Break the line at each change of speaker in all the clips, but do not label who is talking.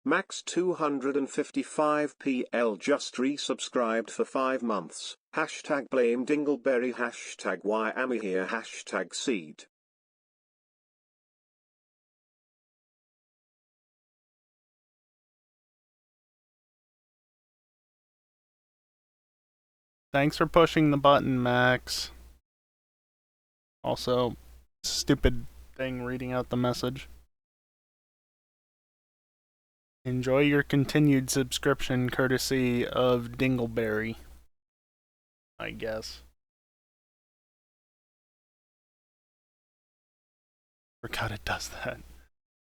Max 255PL just resubscribed for 5 months. Hashtag blame Dingleberry. Hashtag why am I here. Hashtag seed.
Thanks for pushing the button, Max. Also, stupid thing reading out the message. Enjoy your continued subscription courtesy of Dingleberry, I guess. Forgot it does that.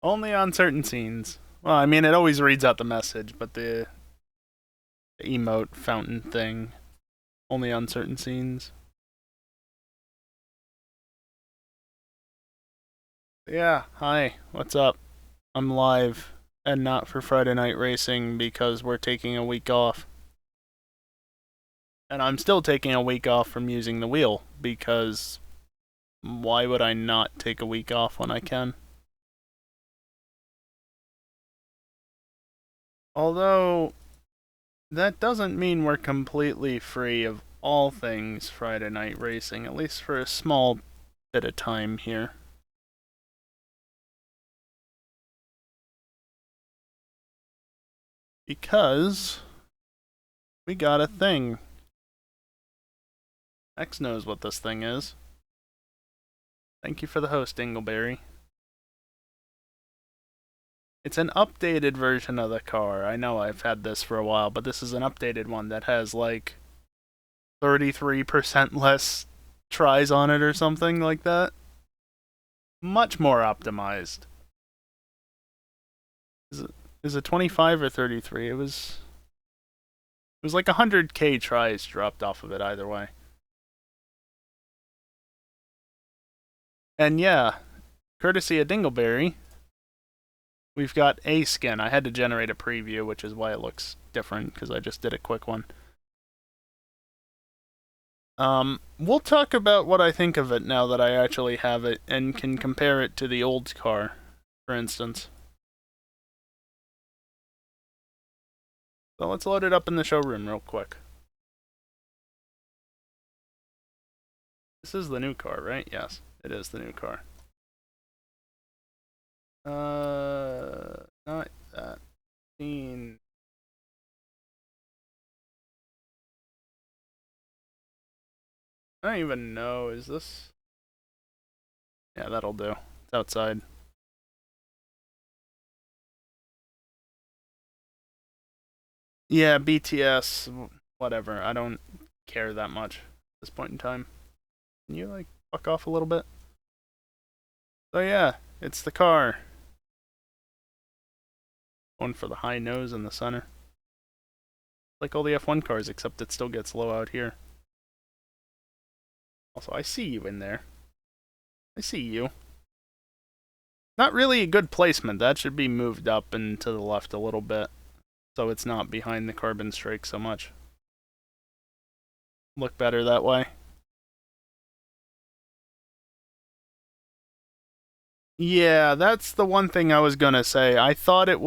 Only on certain scenes. Well, I mean, it always reads out the message, but the emote fountain thing, only on certain scenes. Yeah, hi, what's up? I'm live, and not for Friday Night Racing because we're taking a week off. And I'm still taking a week off from using the wheel, because why would I not take a week off when I can? Although, that doesn't mean we're completely free of all things Friday Night Racing, at least for a small bit of time here. Because we got a thing. X knows what this thing is. Thank you for the host, Dingleberry. It's an updated version of the car. I know I've had this for a while, but this is an updated one that has like 33% less tries on it or something like that. Much more optimized. Is it 25 or 33? It was like 100k tries dropped off of it either way. And yeah, courtesy of Dingleberry, we've got a skin. I had to generate a preview, which is why it looks different, because I just did a quick one. We'll talk about what I think of it now that I actually have it, and can compare it to the old car, for instance. So let's load it up in the showroom real quick. This is the new car, right? Yes, it is the new car. Not that. Scene. I don't even know, is this? Yeah, that'll do. It's outside. Yeah, BTS, whatever. I don't care that much at this point in time. Can you, like, fuck off a little bit? So yeah, it's the car. One for the high nose in the center. Like all the F1 cars, except it still gets low out here. Also, I see you in there. I see you. Not really a good placement. That should be moved up and to the left a little bit, so it's not behind the carbon strake so much. Look better that way. Yeah, that's the one thing I was gonna say. I thought it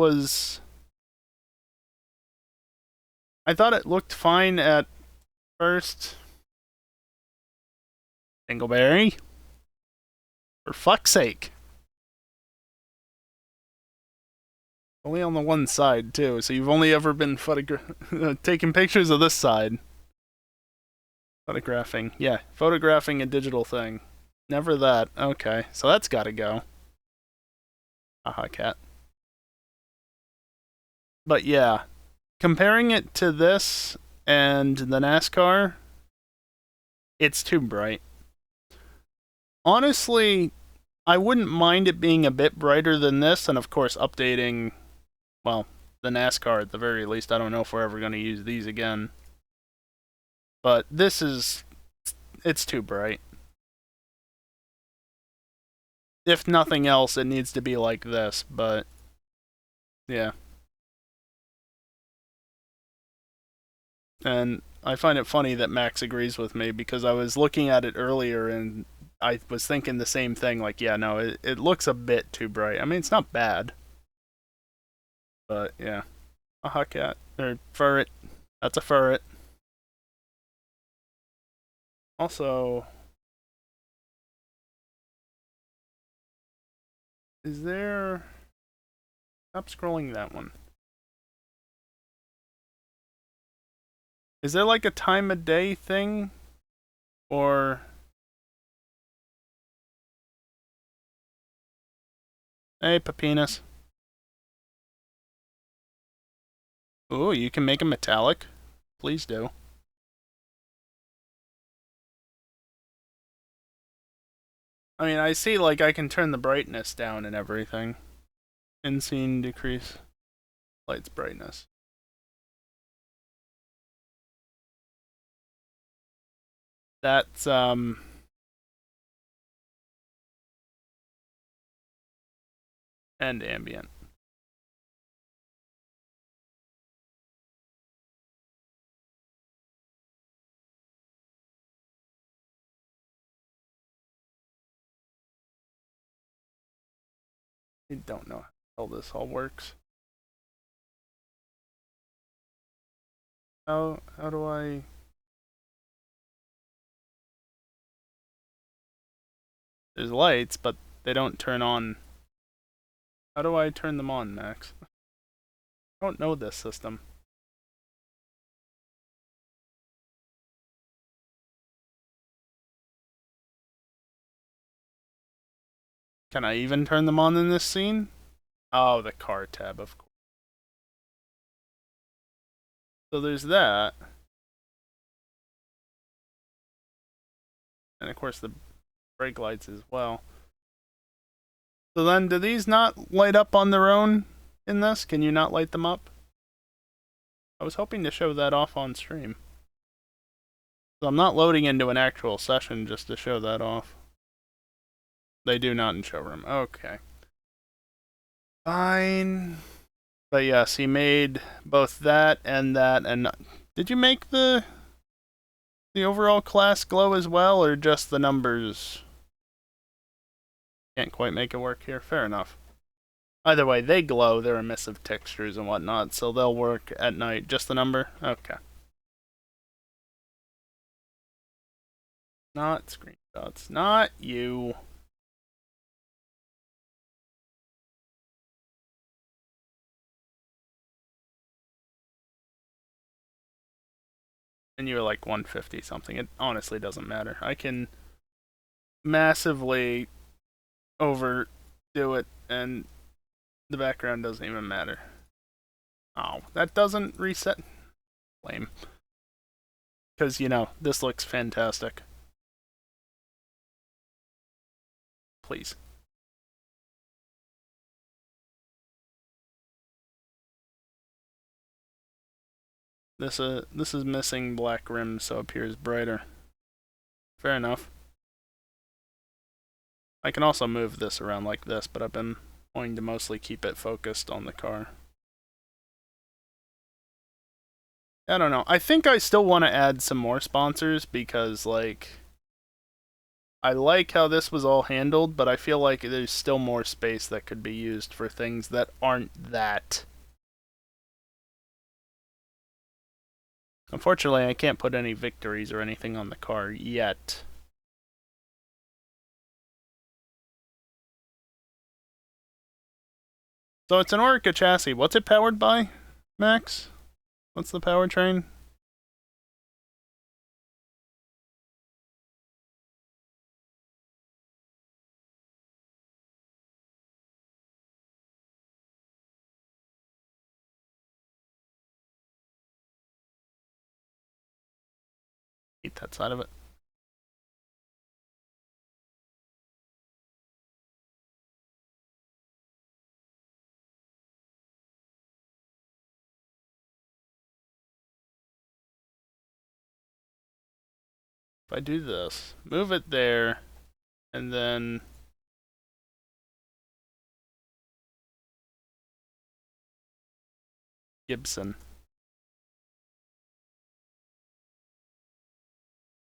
looked fine at first. Dingleberry? For fuck's sake. Only on the one side, too, so you've only ever been taking pictures of this side. Photographing. Yeah, photographing a digital thing. Never that. Okay, so that's gotta go. Haha, cat. But yeah, comparing it to this and the NASCAR, it's too bright. Honestly, I wouldn't mind it being a bit brighter than this, and of course updating, well, the NASCAR at the very least. I don't know if we're ever going to use these again. But this is, it's too bright. If nothing else, it needs to be like this, but yeah. And I find it funny that Max agrees with me, because I was looking at it earlier and I was thinking the same thing, like, yeah, no, it looks a bit too bright. I mean, it's not bad. But yeah, a hot cat or ferret. That's a ferret. Also, is there? Stop scrolling that one. Is there like a time of day thing, or? Hey, Pepinas. Ooh, you can make it metallic. Please do. I mean, I see, like, I can turn the brightness down and everything. In scene decrease light's brightness. That's, and ambient. I don't know how this all works. How do I... There's lights, but they don't turn on. How do I turn them on, Max? I don't know this system. Can I even turn them on in this scene? Oh, the car tab, of course. So there's that. And of course the brake lights as well. So then, do these not light up on their own in this? Can you not light them up? I was hoping to show that off on stream. So I'm not loading into an actual session just to show that off. They do not in showroom. Okay. Fine. But yes, he made both that, and did you make the overall class glow as well, or just the numbers? Can't quite make it work here. Fair enough. Either way, they glow. They're emissive textures and whatnot, so they'll work at night. Just the number? Okay. Not screenshots. Not you. And you're like 150 something. It honestly doesn't matter. I can massively overdo it, and the background doesn't even matter. Oh, that doesn't reset. Lame. Because, you know, this looks fantastic. Please. This is missing black rims, so it appears brighter. Fair enough. I can also move this around like this, but I've been wanting to mostly keep it focused on the car. I don't know. I think I still want to add some more sponsors because, like, I like how this was all handled, but I feel like there's still more space that could be used for things that aren't that. Unfortunately, I can't put any victories or anything on the car yet. So it's an Orica chassis. What's it powered by, Max? What's the powertrain? Eat that side of it. If I do this, move it there, and then Gibson.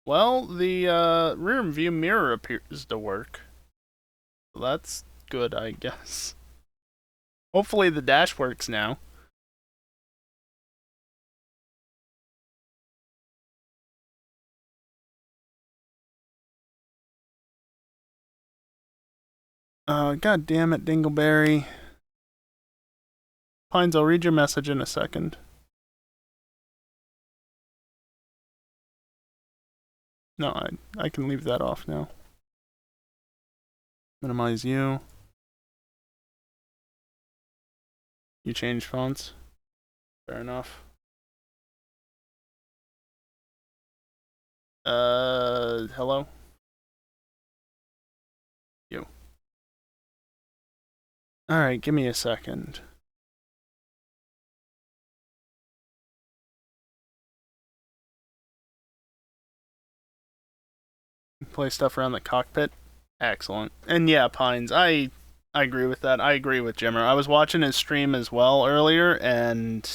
Well, the rear view mirror appears to work. So that's good, I guess. Hopefully the dash works now. God damn it, Dingleberry. Pines, I'll read your message in a second. No, I can leave that off now. Minimize you. You change fonts. Fair enough. Hello? You. Alright, give me a second. Play stuff around the cockpit. Excellent. And yeah, Pines, I agree with that. I agree with Jimmer. I was watching his stream as well earlier, and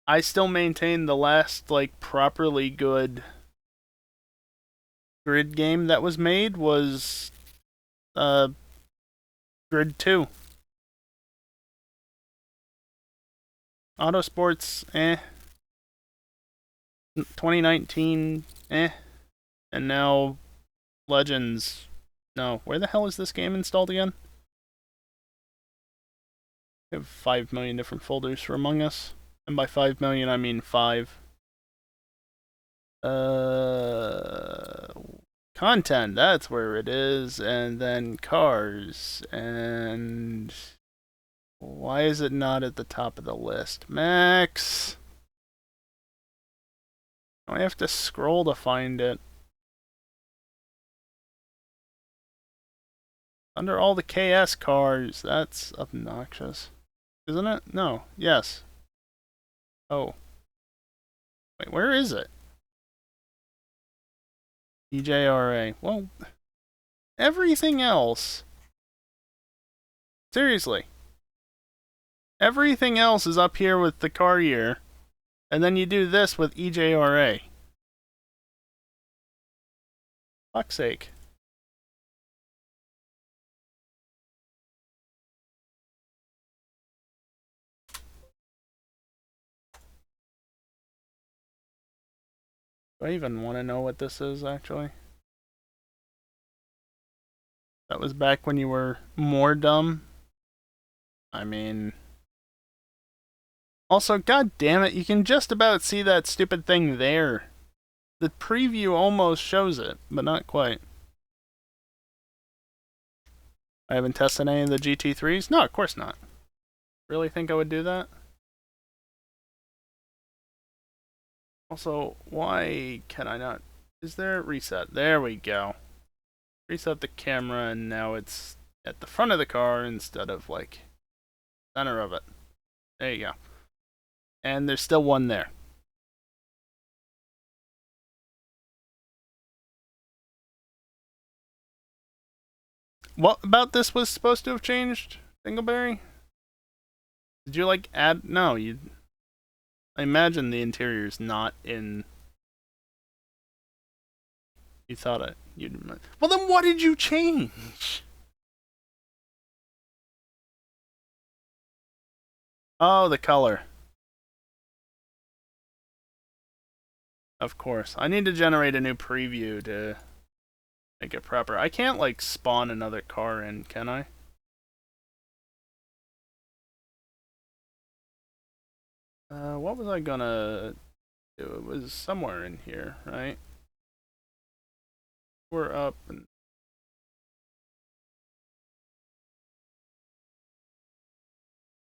I still maintain the last, like, properly good Grid game that was made was, Grid 2. Autosports, 2019, And now Legends. No, where the hell is this game installed again? We have 5 million different folders for Among Us. And by 5 million, I mean 5. Content, that's where it is. And then cars. And why is it not at the top of the list? Max! I have to scroll to find it. Under all the KS cars, that's obnoxious. Isn't it? No. Yes. Oh. Wait, where is it? EJRA. Well, everything else. Seriously. Everything else is up here with the car year. And then you do this with EJRA. Fuck's sake. Do I even want to know what this is, actually? That was back when you were more dumb. I mean... Also, god damn it, you can just about see that stupid thing there. The preview almost shows it, but not quite. I haven't tested any of the GT3s? No, of course not. Really think I would do that? Also, why can I not... Is there a reset? There we go. Reset the camera, and now it's at the front of the car instead of, like, center of it. There you go. And there's still one there. What about this was supposed to have changed, Dingleberry? Did you, like, add... No, you... I imagine the interior's not in... You thought it... You'd... Well, then what did you change? Oh, the color. Of course. I need to generate a new preview to make it proper. I can't, like, spawn another car in, can I? What was I gonna do? It was somewhere in here, right? We're up and...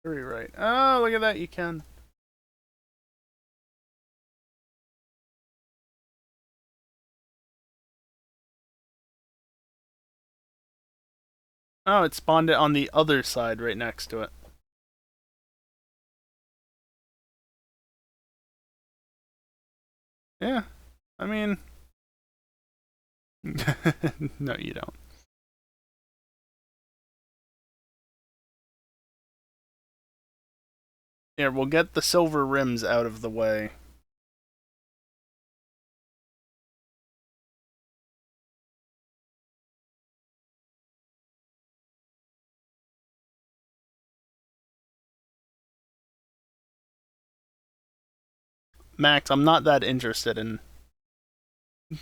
Very right. Oh, look at that, you can. Oh, it spawned it on the other side right next to it. Yeah, I mean... No, you don't. Here, we'll get the silver rims out of the way. Max, I'm not that interested in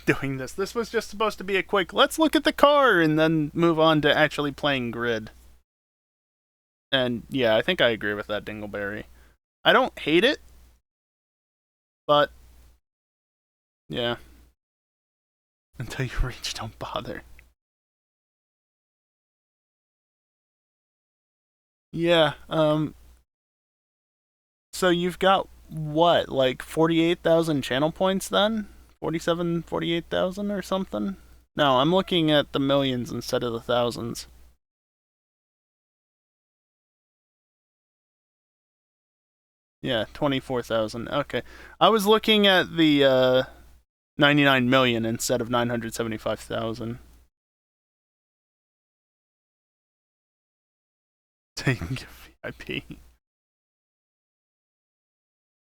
doing this. This was just supposed to be a quick, let's look at the car, and then move on to actually playing Grid. And yeah, I think I agree with that, Dingleberry. I don't hate it, but yeah. Until you reach, don't bother. Yeah, so you've got what, like 48,000 channel points then? 47, 48,000 or something? No, I'm looking at the millions instead of the thousands. Yeah, 24,000. Okay. I was looking at the 99 million instead of 975,000. Taking VIP.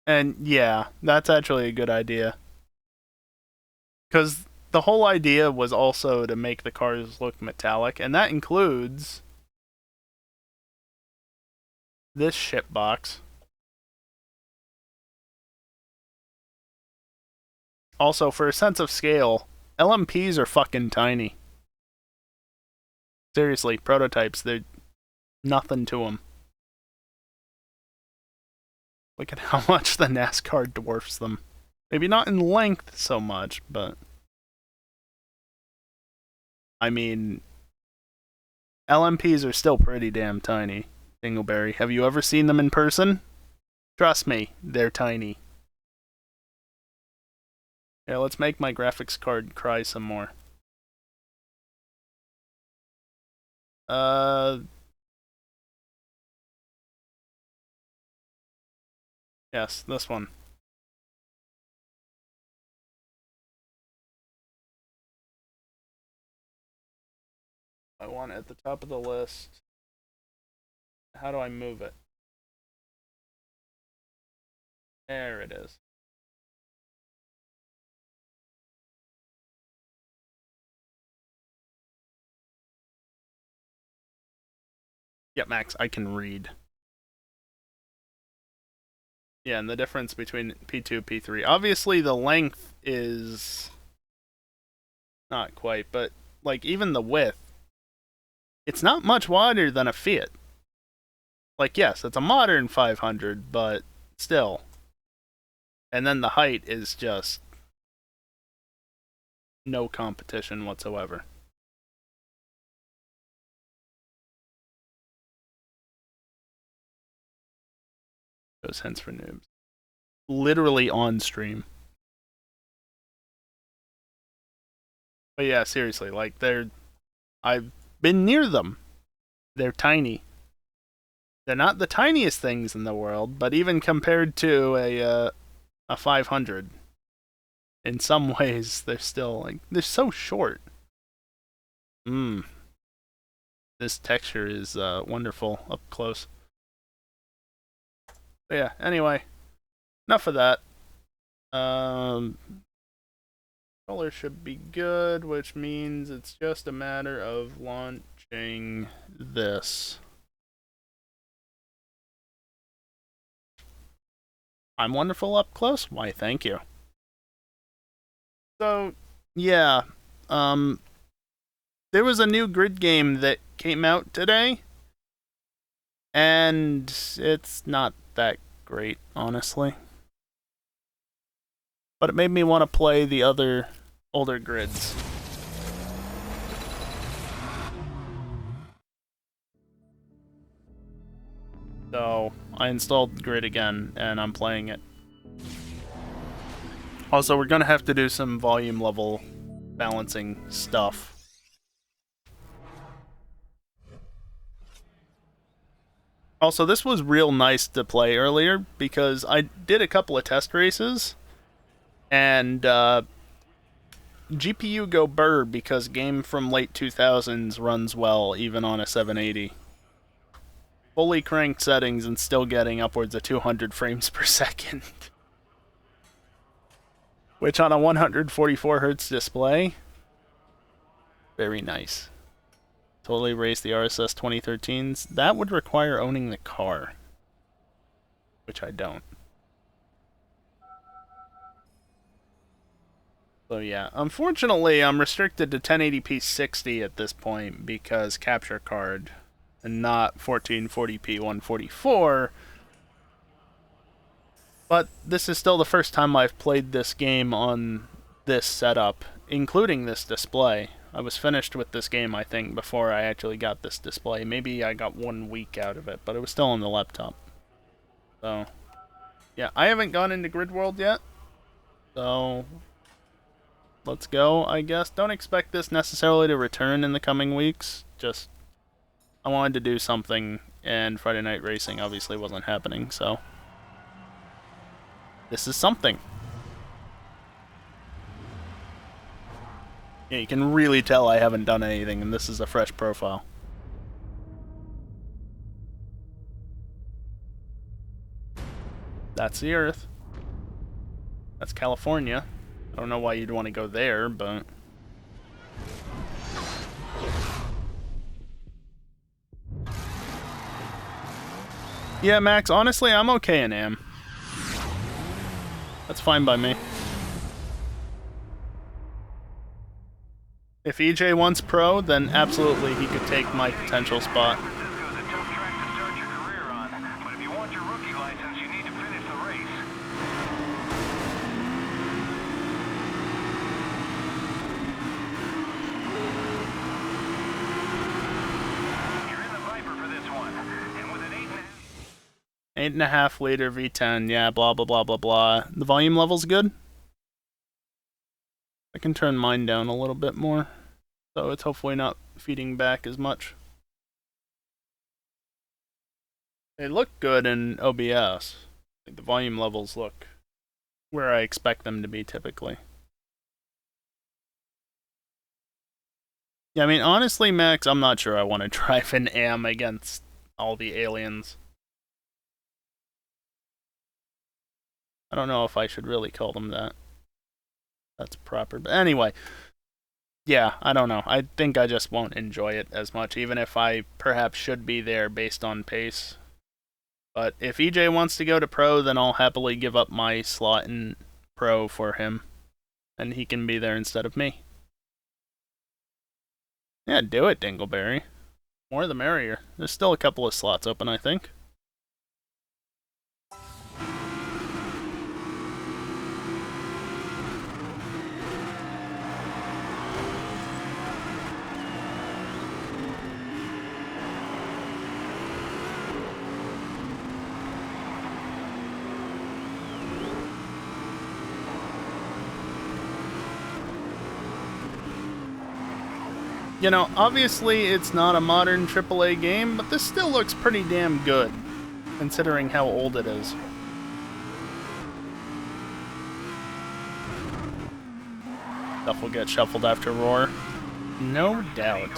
And yeah, that's actually a good idea. Because the whole idea was also to make the cars look metallic, and that includes this shitbox. Also, for a sense of scale, LMPs are fucking tiny. Seriously, prototypes, they're nothing to them. Look at how much the NASCAR dwarfs them. Maybe not in length so much, but I mean, LMPs are still pretty damn tiny. Dingleberry, have you ever seen them in person? Trust me, they're tiny. Yeah, let's make my graphics card cry some more. Yes, this one. I want it at the top of the list. How do I move it? There it is. Yep, Max, I can read. Yeah, and the difference between P2 P3. Obviously, the length is not quite, but like even the width, it's not much wider than a Fiat. Like, yes, it's a modern 500, but still. And then the height is just no competition whatsoever. Those hints for noobs. Literally on stream. But yeah, seriously, like I've been near them. They're tiny. They're not the tiniest things in the world, but even compared to a 500, in some ways they're still like they're so short. This texture is wonderful up close. But yeah, anyway, enough of that. Color should be good, which means it's just a matter of launching this. I'm wonderful up close? Why, thank you. So, yeah, there was a new Grid game that came out today, and it's not that great, honestly. But it made me want to play the other older Grids. So, I installed Grid again, and I'm playing it. Also, we're gonna have to do some volume level balancing stuff. Also, this was real nice to play earlier, because I did a couple of test races, and GPU go burr because game from late 2000s runs well even on a 780. Fully cranked settings and still getting upwards of 200 frames per second. Which on a 144Hz display, very nice. Totally race the RSS 2013s. That would require owning the car, which I don't. So yeah, unfortunately, I'm restricted to 1080p 60 at this point because capture card, and not 1440p 144. But this is still the first time I've played this game on this setup, including this display. I was finished with this game, I think, before I actually got this display. Maybe I got 1 week out of it, but it was still on the laptop. So, yeah, I haven't gone into Grid World yet. So, let's go, I guess. Don't expect this necessarily to return in the coming weeks. Just, I wanted to do something, and Friday Night Racing obviously wasn't happening, so this is something. Yeah, you can really tell I haven't done anything, and this is a fresh profile. That's the Earth. That's California. I don't know why you'd want to go there, but... Yeah, Max, honestly, I'm okay in AM. That's fine by me. If EJ wants pro, then absolutely he could take my potential spot. Eight and a half liter V10, yeah, blah, blah, blah, blah, blah. The volume level's good? I can turn mine down a little bit more, so it's hopefully not feeding back as much. They look good in OBS. The volume levels look where I expect them to be typically. Yeah, I mean, honestly, Max, I'm not sure I want to drive an AM against all the aliens. I don't know if I should really call them that. That's proper. But anyway, yeah, I don't know. I think I just won't enjoy it as much, even if I perhaps should be there based on pace. But if EJ wants to go to pro, then I'll happily give up my slot in pro for him. And he can be there instead of me. Yeah, do it, Dingleberry. More the merrier. There's still a couple of slots open, I think. You know, obviously it's not a modern AAA game, but this still looks pretty damn good, considering how old it is. Stuff will get shuffled after Roar. No doubt.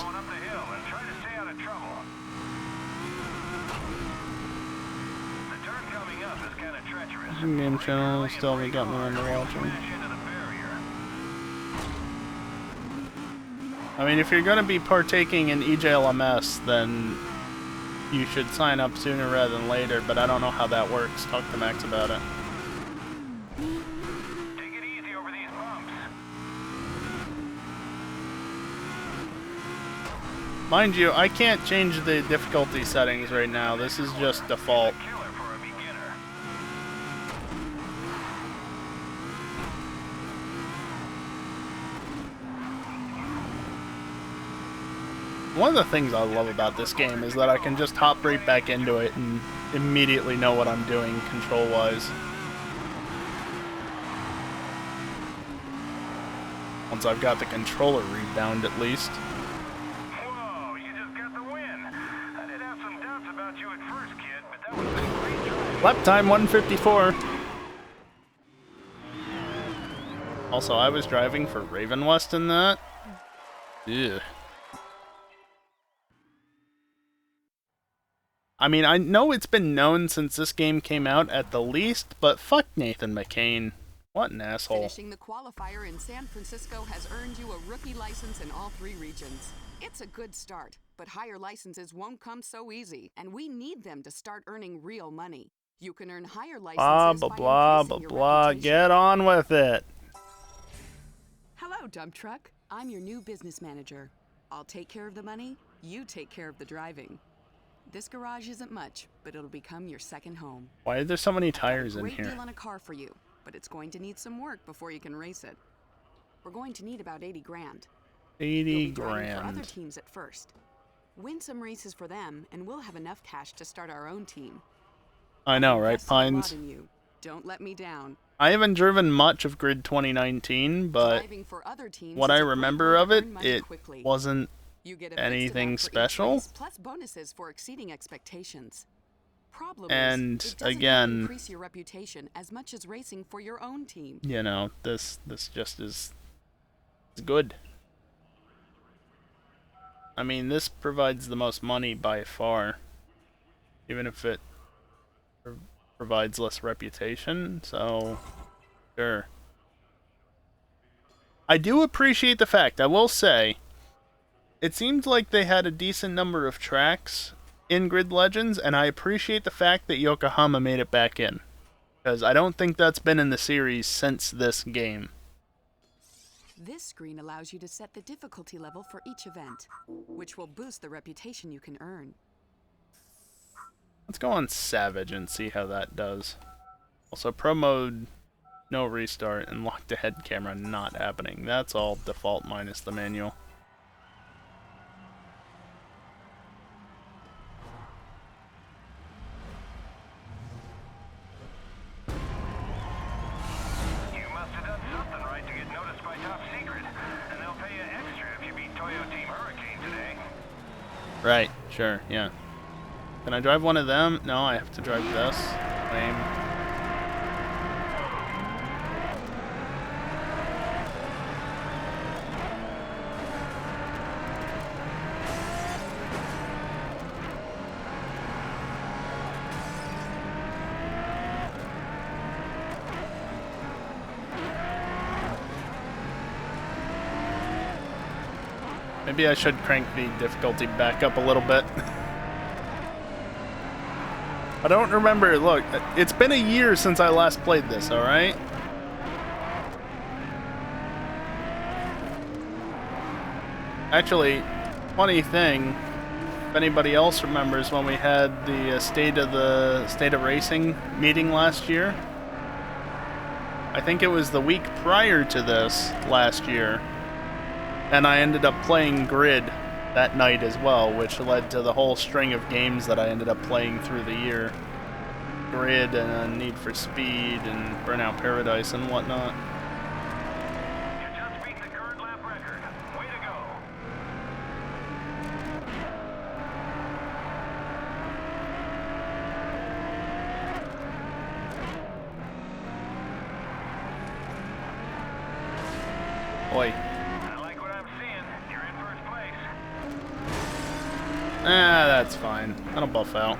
Game channel, still we got more under watching. I mean, if you're going to be partaking in EJLMS, then you should sign up sooner rather than later, but I don't know how that works. Talk to Max about it.
Take it easy over these bumps.
Mind you, I can't change the difficulty settings right now. This is just default. One of the things I love about this game is that I can just hop right back into it and immediately know what I'm doing control-wise. Once I've got the controller rebound, at least.
Whoa, you just got the win. I did have some doubts about you at first, kid, but that was a great drive.
Lap time 154. Also, I was driving for Raven West in that. Ugh. I mean, I know it's been known since this game came out at the least, but fuck Nathan McCain. What an asshole.
Finishing the qualifier in San Francisco has earned you a rookie license in all 3 regions. It's a good start, but higher licenses won't come so easy, and we need them to start earning real money. You can earn higher licenses
Blah, blah, blah, blah, blah. Get on with it.
dump truck. I'm your new business manager. I'll take care of the money, you take care of the driving. This garage isn't much, but it'll become your second home.
Why are there so many tires in
Great
here?
deal on a car for you, but it's going to need some work before you can race it. We're going to need about 80 grand.
80
You'll be driving for other
grand.
teams at first. Win some races for them, and we'll have enough cash to start our own team.
I know,
I've
right,
invested a lot
Pines?
in you. Don't let me down.
I haven't driven much of Grid 2019, but
Driving for other teams
what
is
I
a great
remember
way
of
to
it,
earn money
it
quickly.
wasn't
You get a fixed
anything
amount for each
special.
race, plus bonuses for exceeding expectations. Problem
And
is, it doesn't
again-
increase your reputation as much as racing for your own team.
You know, this just is good. I mean, this provides the most money by far, even if it provides less reputation, so sure. I do appreciate the fact, I will say, it seemed like they had a decent number of tracks in Grid Legends, and I appreciate the fact that Yokohama made it back in, because I don't think that's been in the series since this game.
This screen allows you to set the difficulty level for each event, which will boost the reputation you can earn.
Let's go on Savage and see how that does. Also, Pro Mode, no restart, and locked ahead camera not happening. That's all default minus the manual.
You must have done something right to get noticed by Top Secret, and they'll pay you extra if you beat Toyo Team Hurricane today.
Right, sure, yeah. Can I drive one of them? No, I have to drive this. Lame. Maybe I should crank the difficulty back up a little bit. I don't remember. Look, it's been a year since I last played this, alright? Actually, funny thing, if anybody else remembers when we had the State of Racing meeting last year, I think it was the week prior to this last year, and I ended up playing Grid that night as well, which led to the whole string of games that I ended up playing through the year. Grid and Need for Speed and Burnout Paradise and whatnot.
You just beat the current lap record. Way to go.
Oi.
I like what I'm seeing. You're in first place.
Ah, that's fine. That'll buff out.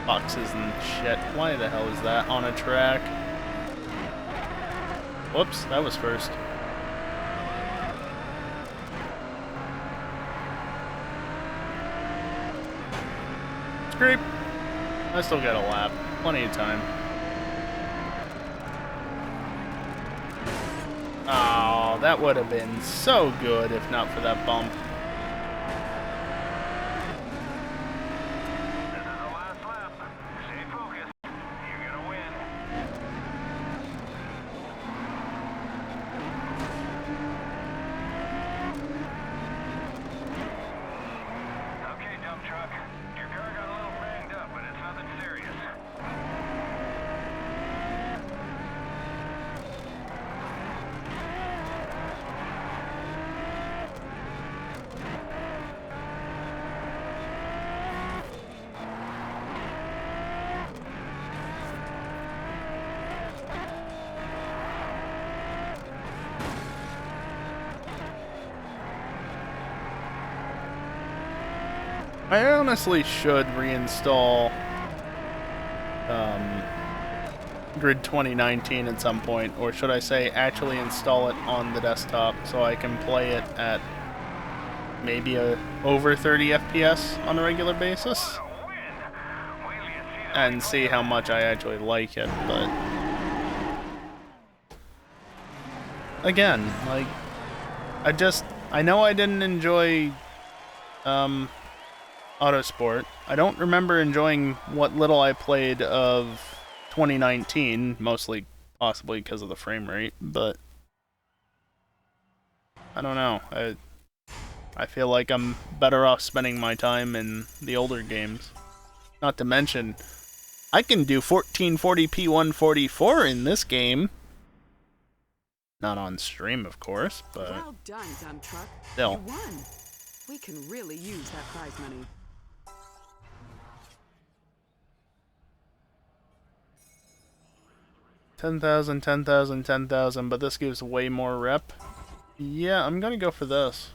Boxes and shit. Why the hell is that on a track? Whoops, that was first. Scrape. I still got a lap. Plenty of time. Oh, that would have been so good if not for that bump.
This is the last lap. Stay focused. You're gonna win. Okay, dump truck. Your car got a little banged up, but it's nothing serious.
I honestly should reinstall Grid 2019 at some point, or should I say actually install it on the desktop so I can play it at maybe over 30 FPS on a regular basis, and see how much I actually like it. But again, like, I know I didn't enjoy Autosport. I don't remember enjoying what little I played of 2019, mostly possibly because of the frame rate, but I don't know. I feel like I'm better off spending my time in the older games. Not to mention, I can do 1440p 144 in this game. Not on stream, of course, but
Well done, dump truck.
still.
You won. We can really use that prize money.
$10,000, but this gives way more rep. Yeah, I'm gonna go for this.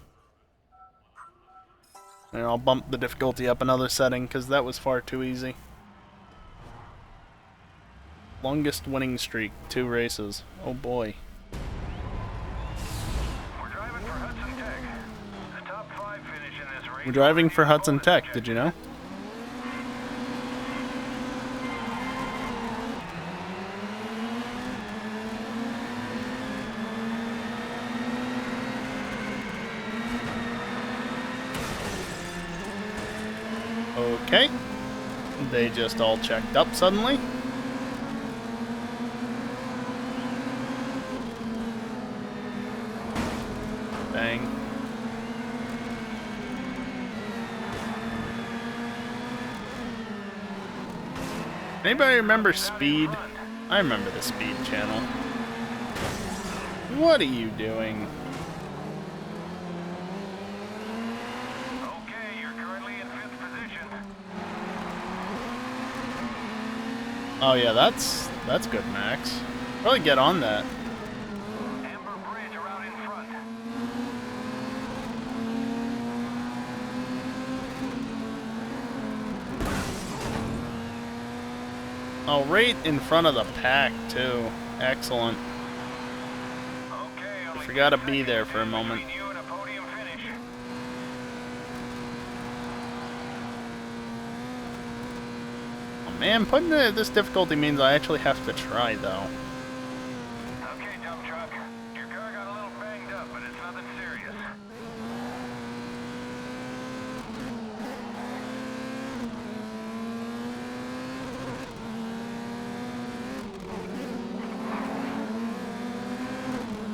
And I'll bump the difficulty up another setting, because that was far too easy. Longest winning streak, 2 races. Oh boy.
We're driving for Hudson Tech. The top 5 finish in this race.
We're driving for Hudson Tech, did you know? Okay. They just all checked up suddenly. Bang. Anybody remember Speed? I remember the Speed channel. What are you doing?
Okay, you're currently in 5th position.
Oh yeah, that's good, Max. Probably get on that.
Amber Bridge are out in front.
Oh, right in front of the pack too. Excellent.
Okay, only
Forgot to
2
be
seconds
there for a moment.
between you and a podium finish.
Oh man, putting it at this difficulty means I actually have to try though.
Okay, dump truck. Your car got a little banged up, but it's nothing serious.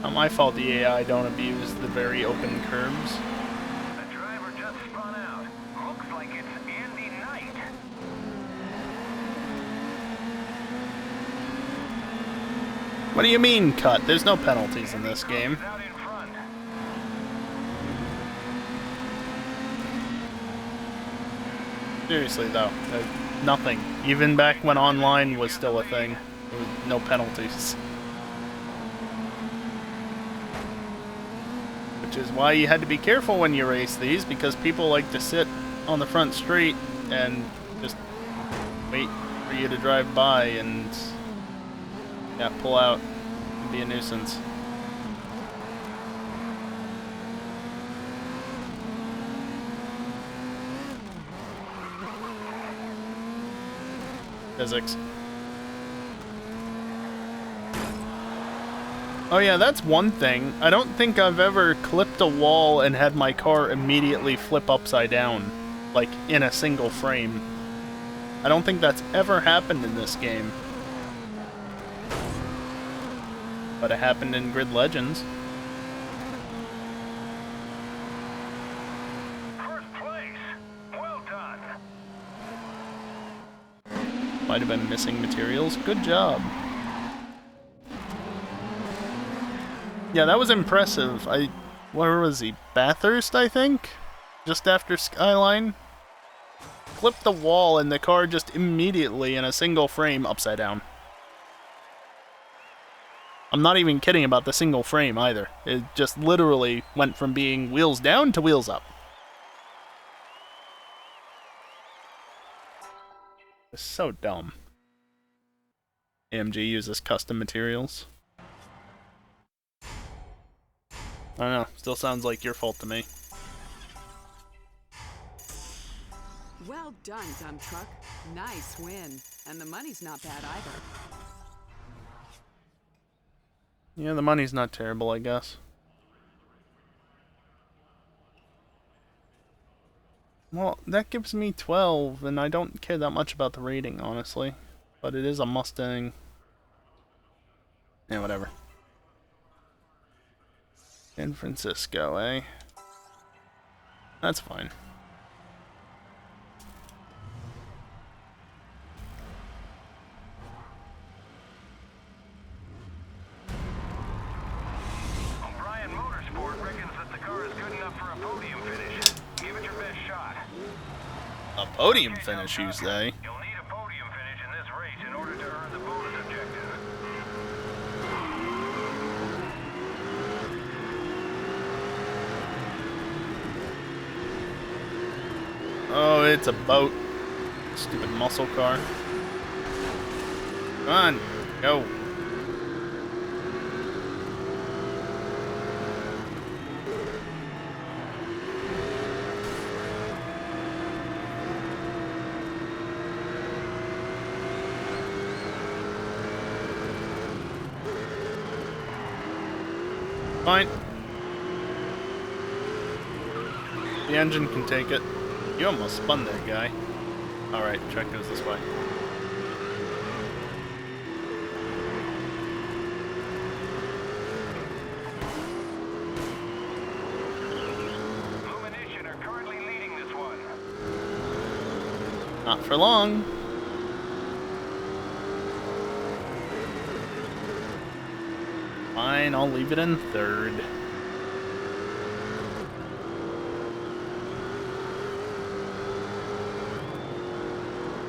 Not my fault the AI don't abuse the very open curbs.
The driver just spun out. Looks like it's Andy Knight.
What do you mean, cut? There's no penalties in this game.
He's out in front.
Seriously though, nothing. Even back when online was still a thing, there was no penalties. Which is why you had to be careful when you race these, because people like to sit on the front street and just wait for you to drive by and yeah, pull out and be a nuisance. Physics. Oh yeah, that's one thing. I don't think I've ever clipped a wall and had my car immediately flip upside down, like in a single frame. I don't think that's ever happened in this game. But it happened in Grid Legends.
First place. Well done.
Might have been missing materials. Good job. Yeah, that was impressive. Where was he? Bathurst, I think? Just after Skyline? Clipped the wall and the car just immediately in a single frame upside down. I'm not even kidding about the single frame either. It just literally went from being wheels down to wheels up. It's so dumb. AMG uses custom materials. I don't know, still sounds like your fault to me.
Well done, dump truck. Nice win. And the money's not bad either.
Yeah, the money's not terrible, I guess. Well, that gives me 12, and I don't care that much about the rating, honestly. But it is a Mustang. Yeah, whatever. San Francisco, eh? That's fine.
O'Brien Motorsport reckons that the car is good enough for a podium finish. Give it your best shot.
A podium finish, you say?
You'll need a podium finish in this race in order to earn the bonus objective.
Oh, it's a boat. Stupid muscle car. Come on, go. Fine. The engine can take it. You almost spun that guy. Alright, track goes this way.
Lumination are currently leading this one.
Not for long. Fine, I'll leave it in third.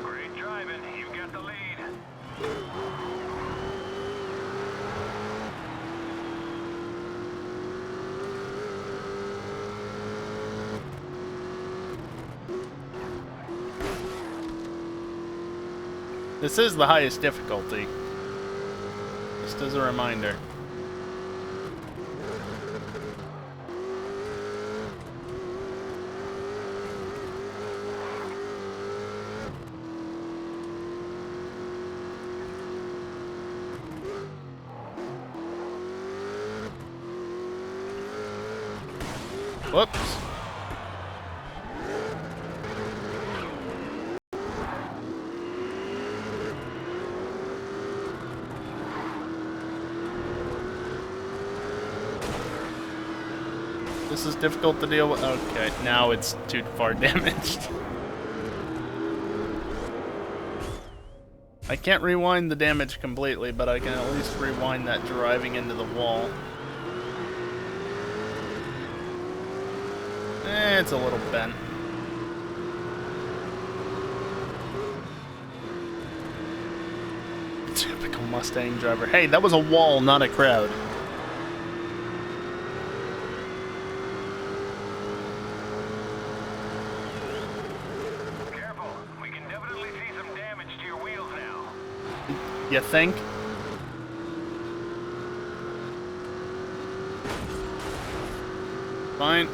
Great driving. You got the lead.
This is the highest difficulty. Just as a reminder. Whoops. This is difficult to deal with. Okay, now it's too far damaged. I can't rewind the damage completely, but I can at least rewind that driving into the wall. It's a little bent. Typical Mustang driver. Hey, that was a wall, not a crowd.
Careful. We can definitely see some damage to your wheels now.
You think? Fine.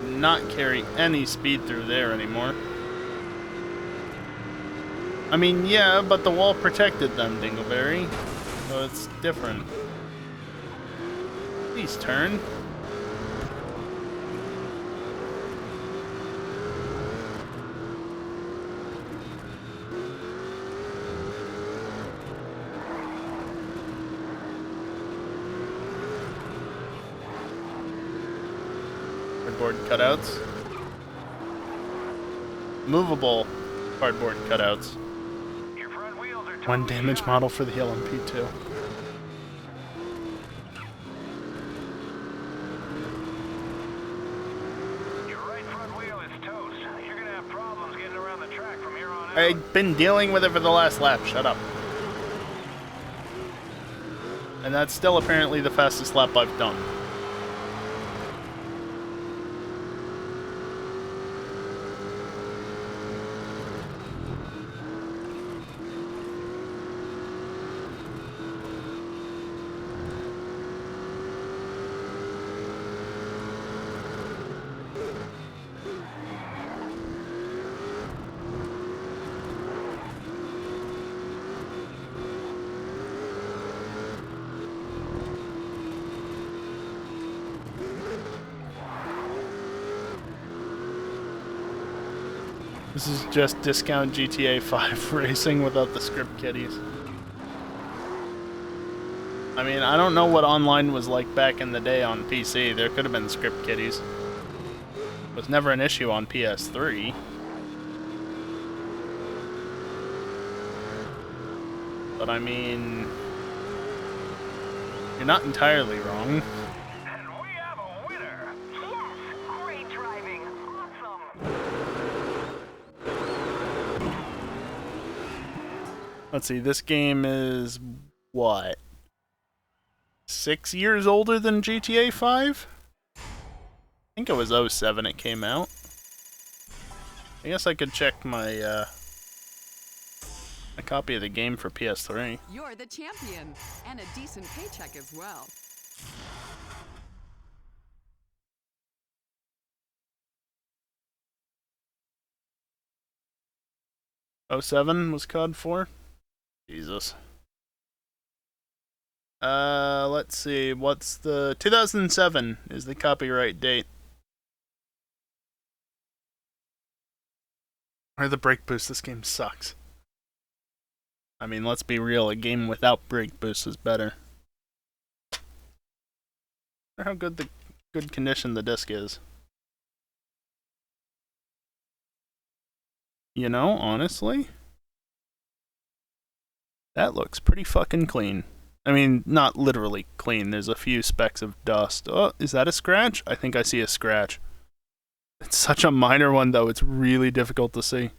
Not carry any speed through there anymore. I mean, yeah, but the wall protected them, Dingleberry. So it's different. Please turn. Cardboard cutouts. Movable cardboard cutouts.
Your front wheels are
One
totally
damage
shot.
model for the LMP2.
Your right front wheel is toast. You're gonna have problems getting around the track from here on out.
I've been dealing with it for the last lap. Shut up. And that's still apparently the fastest lap I've done. This is just discount GTA 5 racing without the script kiddies. I mean, I don't know what online was like back in the day on PC. There could have been script kiddies. It was never an issue on PS3. But I mean, you're not entirely wrong.
And we have a winner.
Yes, great driving. Awesome.
Let's see, this game is what? 6 years older than GTA 5? I think it was 07 it came out. I guess I could check my a copy of the game for PS3.
You're the champion, and a decent paycheck as well.
'07 was COD 4? Jesus. Let's see, what's the... 2007 is the copyright date. Or the break boost, this game sucks. I mean, let's be real, a game without break boost is better. I wonder how good condition the disc is. You know, honestly, that looks pretty fucking clean. I mean, not literally clean, there's a few specks of dust. Oh, is that a scratch? I think I see a scratch. It's such a minor one, though, it's really difficult to see.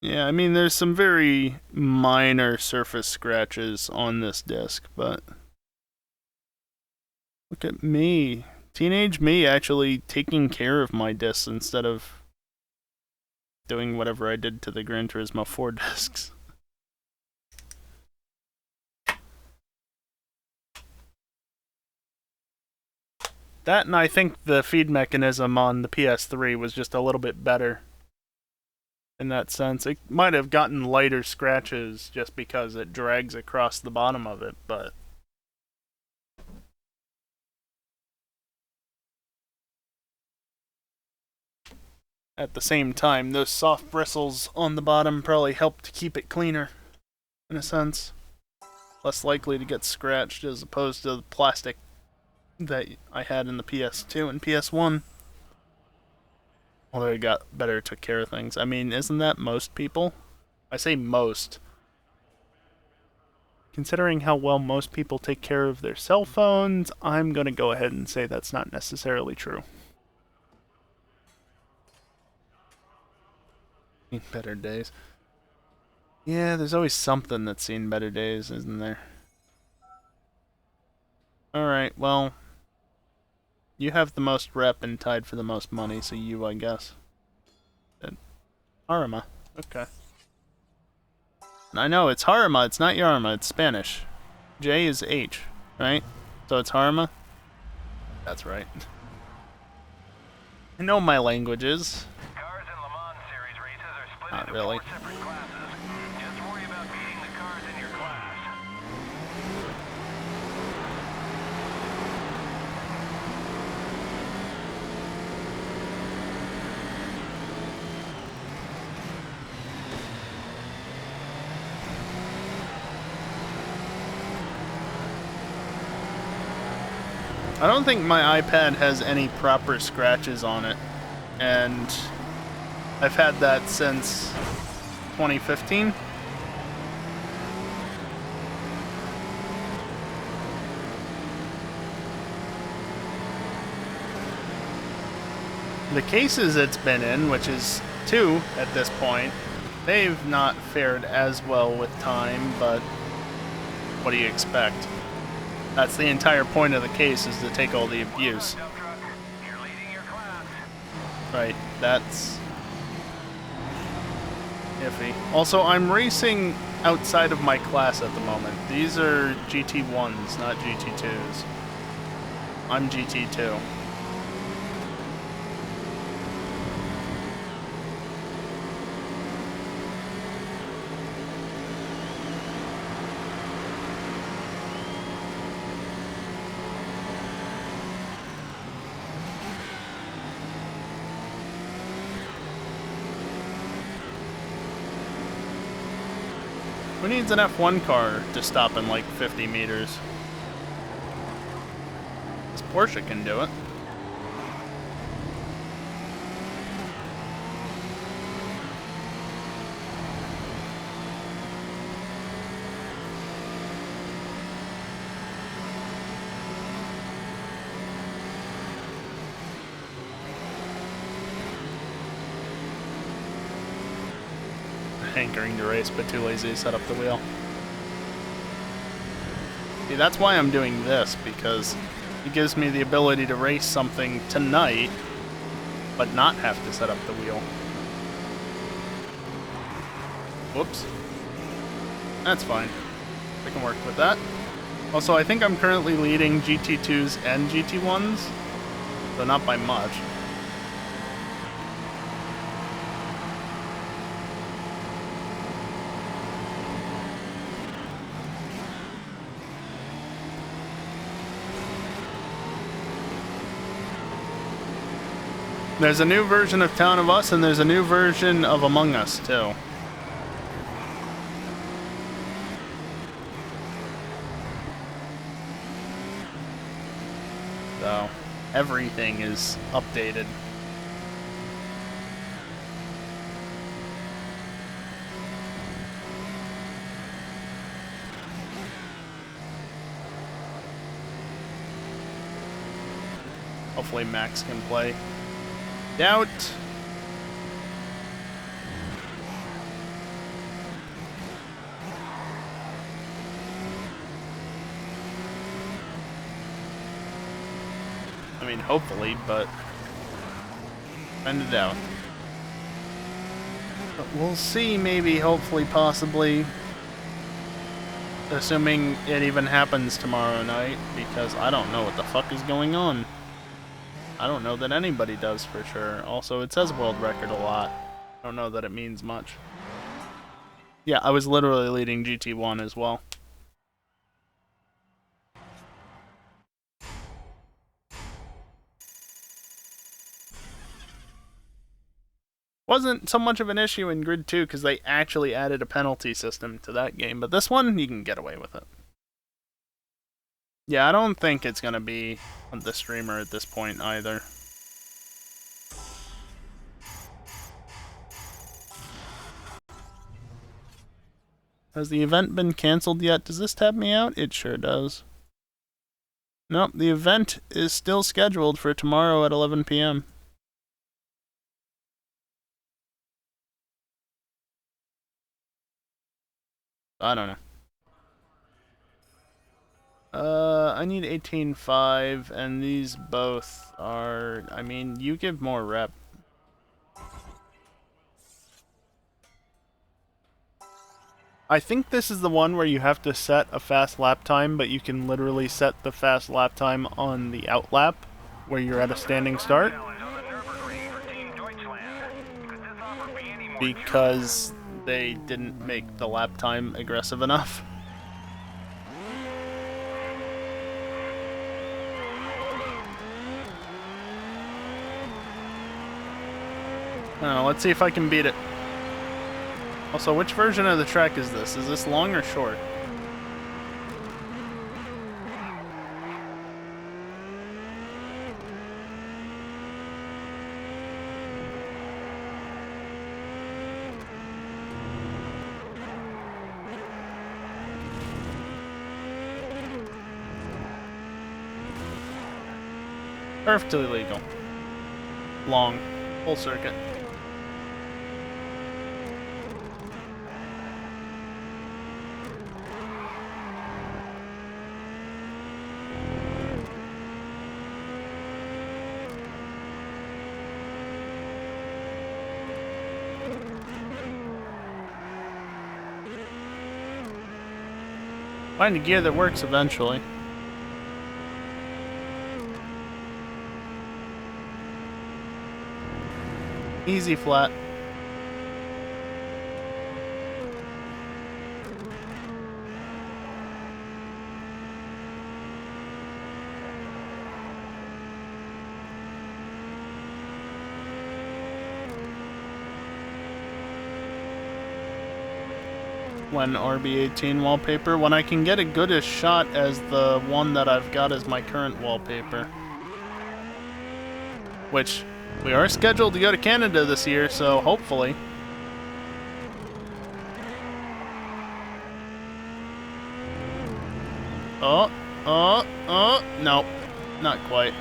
Yeah, I mean, there's some very minor surface scratches on this disc, but look at me. Teenage me actually taking care of my discs instead of doing whatever I did to the Gran Turismo 4 discs. That, and I think the feed mechanism on the PS3 was just a little bit better. In that sense, it might have gotten lighter scratches just because it drags across the bottom of it, but at the same time, those soft bristles on the bottom probably help to keep it cleaner, in a sense. Less likely to get scratched as opposed to the plastic that I had in the PS2 and PS1. Although it got better, took care of things. I mean, isn't that most people? I say most. Considering how well most people take care of their cell phones, I'm gonna go ahead and say that's not necessarily true. Seen better days. Yeah, there's always something that's seen better days, isn't there? Alright, well, you have the most rep and tied for the most money, so you, I guess. Harima. Okay. And I know, it's Harima, it's not Yarima, it's Spanish. J is H, right? So it's Harima? That's right. I know my languages.
Cars in Le Mans Series races are split
Not
into
really.
4 separate classes. Just worry about beating the cars in your class.
I don't think my iPad has any proper scratches on it, and I've had that since 2015. The cases it's been in, which is 2 at this point, they've not fared as well with time, but what do you expect? That's the entire point of the case, is to take all the abuse.
Dump truck, you're leading your class.
Right, that's iffy. Also, I'm racing outside of my class at the moment. These are GT1s, not GT2s. I'm GT2. Who needs an F1 car to stop in like 50 meters? This Porsche can do it. Hankering to race, but too lazy to set up the wheel. See, that's why I'm doing this, because it gives me the ability to race something tonight, but not have to set up the wheel. Whoops. That's fine. I can work with that. Also, I think I'm currently leading GT2s and GT1s, so not by much. There's a new version of Town of Us, and there's a new version of Among Us, too. So, everything is updated. Hopefully Max can play. Doubt. I mean, hopefully, but kind of doubt. But we'll see, maybe, hopefully, possibly. Assuming it even happens tomorrow night, because I don't know what the fuck is going on. I don't know that anybody does for sure. Also, it says world record a lot. I don't know that it means much. Yeah, I was literally leading GT1 as well. Wasn't so much of an issue in Grid 2 because they actually added a penalty system to that game, but this one, you can get away with it. Yeah, I don't think it's going to be the streamer at this point either. Has the event been cancelled yet? Does this tab me out? It sure does. Nope, the event is still scheduled for tomorrow at 11 p.m. I don't know. I need 18.5, and these both are... I mean, you give more rep. I think this is the one where you have to set a fast lap time, but you can literally set the fast lap time on the out lap, where you're at a standing start. Because they didn't make the lap time aggressive enough. Let's see if I can beat it. Also, which version of the track is this? Is this long or short? Perfectly legal. Long. Full circuit. Find a gear that works eventually. Easy flat. when RB18 wallpaper, when I can get a goodish shot as the one that I've got as my current wallpaper. Which, we are scheduled to go to Canada this year, so hopefully. Oh, nope, not quite.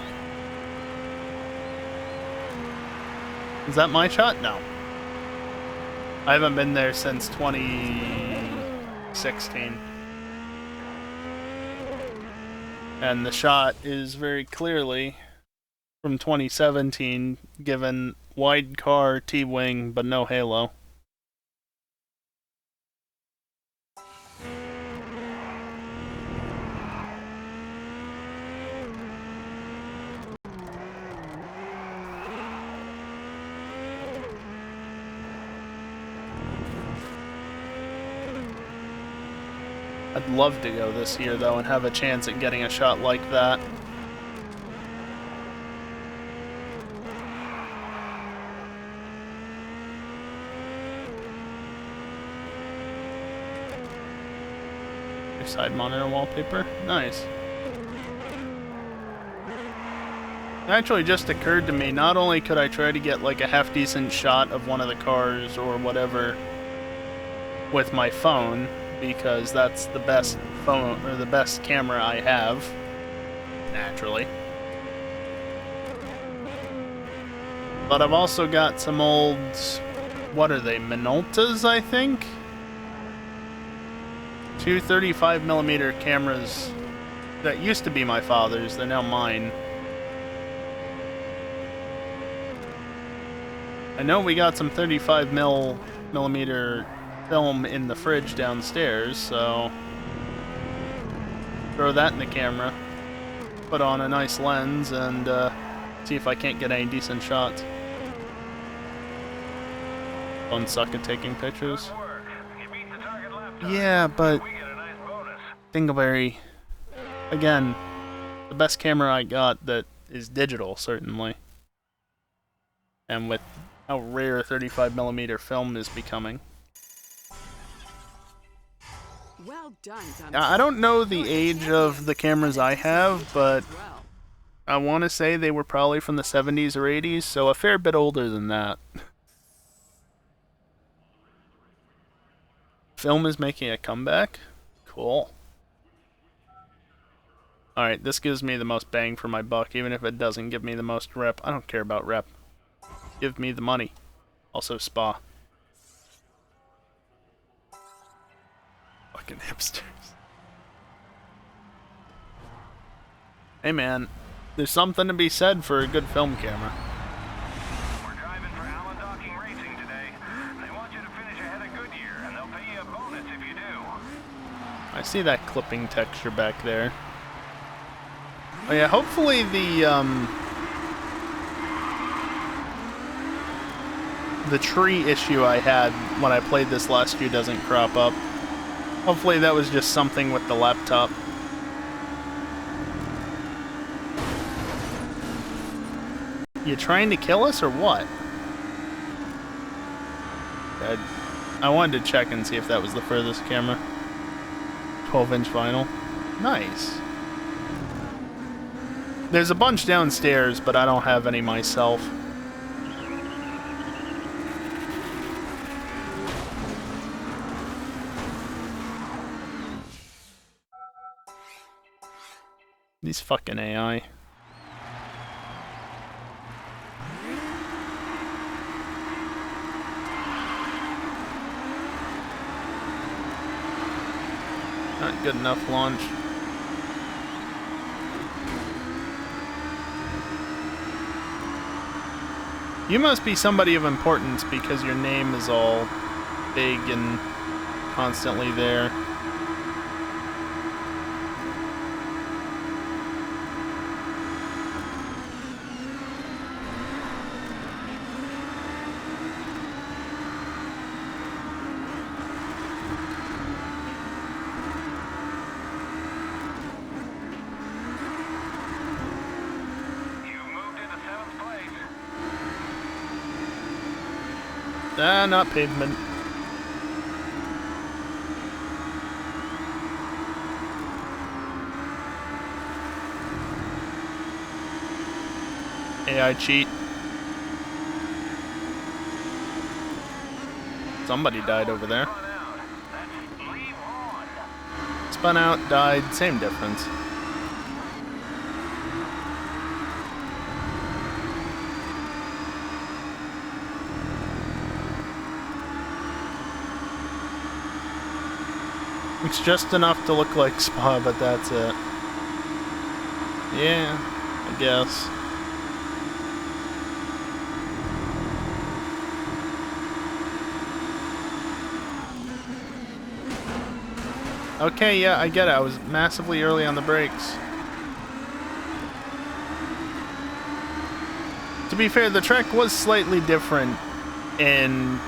Is that my shot? No. I haven't been there since 2016. And the shot is very clearly from 2017, given wide car, T-wing, but no halo. I'd love to go this year, though, and have a chance at getting a shot like that. Your side monitor wallpaper? Nice. It actually just occurred to me, not only could I try to get like a half-decent shot of one of the cars or whatever with my phone, because that's the best phone, or the best camera I have, naturally. But I've also got some old, what are they, Minoltas, I think? Two 35mm cameras that used to be my father's, they're now mine. I know we got some 35mm film in the fridge downstairs, so throw that in the camera, put on a nice lens, and see if I can't get any decent shots. Don't suck at taking pictures. Yeah, but Dingleberry, again, the best camera I got that is digital, certainly. And with how rare 35mm film is becoming.
Well done,
I don't know the age of the cameras I have, but I want to say they were probably from the 70s or 80s, so a fair bit older than that. Film is making a comeback? Cool. Alright, this gives me the most bang for my buck, even if it doesn't give me the most rep. I don't care about rep. Give me the money. Also spa. Fucking hipsters. Hey man, there's something to be said for a good film camera.
We're driving for Allen Docking Racing today. They want you to finish ahead of Goodyear, and they'll pay you a bonus if you do.
I see that clipping texture back there. Oh yeah, hopefully the tree issue I had when I played this last year doesn't crop up. Hopefully that was just something with the laptop. You trying to kill us or what? I wanted to check and see if that was the furthest camera. 12-inch vinyl. Nice. There's a bunch downstairs, but I don't have any myself. These fucking AI. Not good enough launch. You must be somebody of importance because your name is all big and constantly there. Not pavement. AI cheat. Somebody died over there. Spun out, died, same difference. It's just enough to look like Spa, but that's it. Yeah, I guess. Okay, yeah, I get it. I was massively early on the brakes. To be fair, the track was slightly different in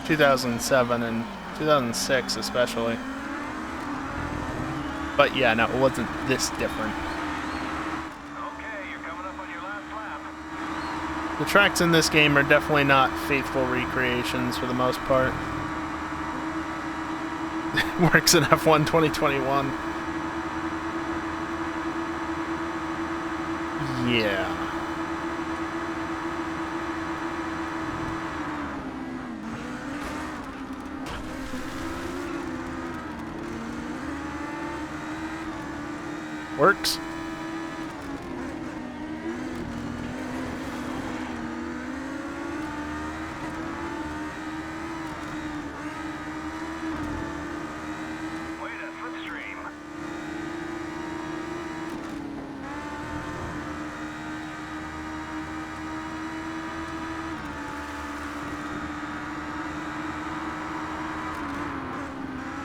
2007 and 2006 especially. But yeah, no, it wasn't this different.
Okay, you're coming up on your last lap.
The tracks in this game are definitely not faithful recreations for the most part. Works in F1 2021. Yeah. Works.
Wait a slipstream.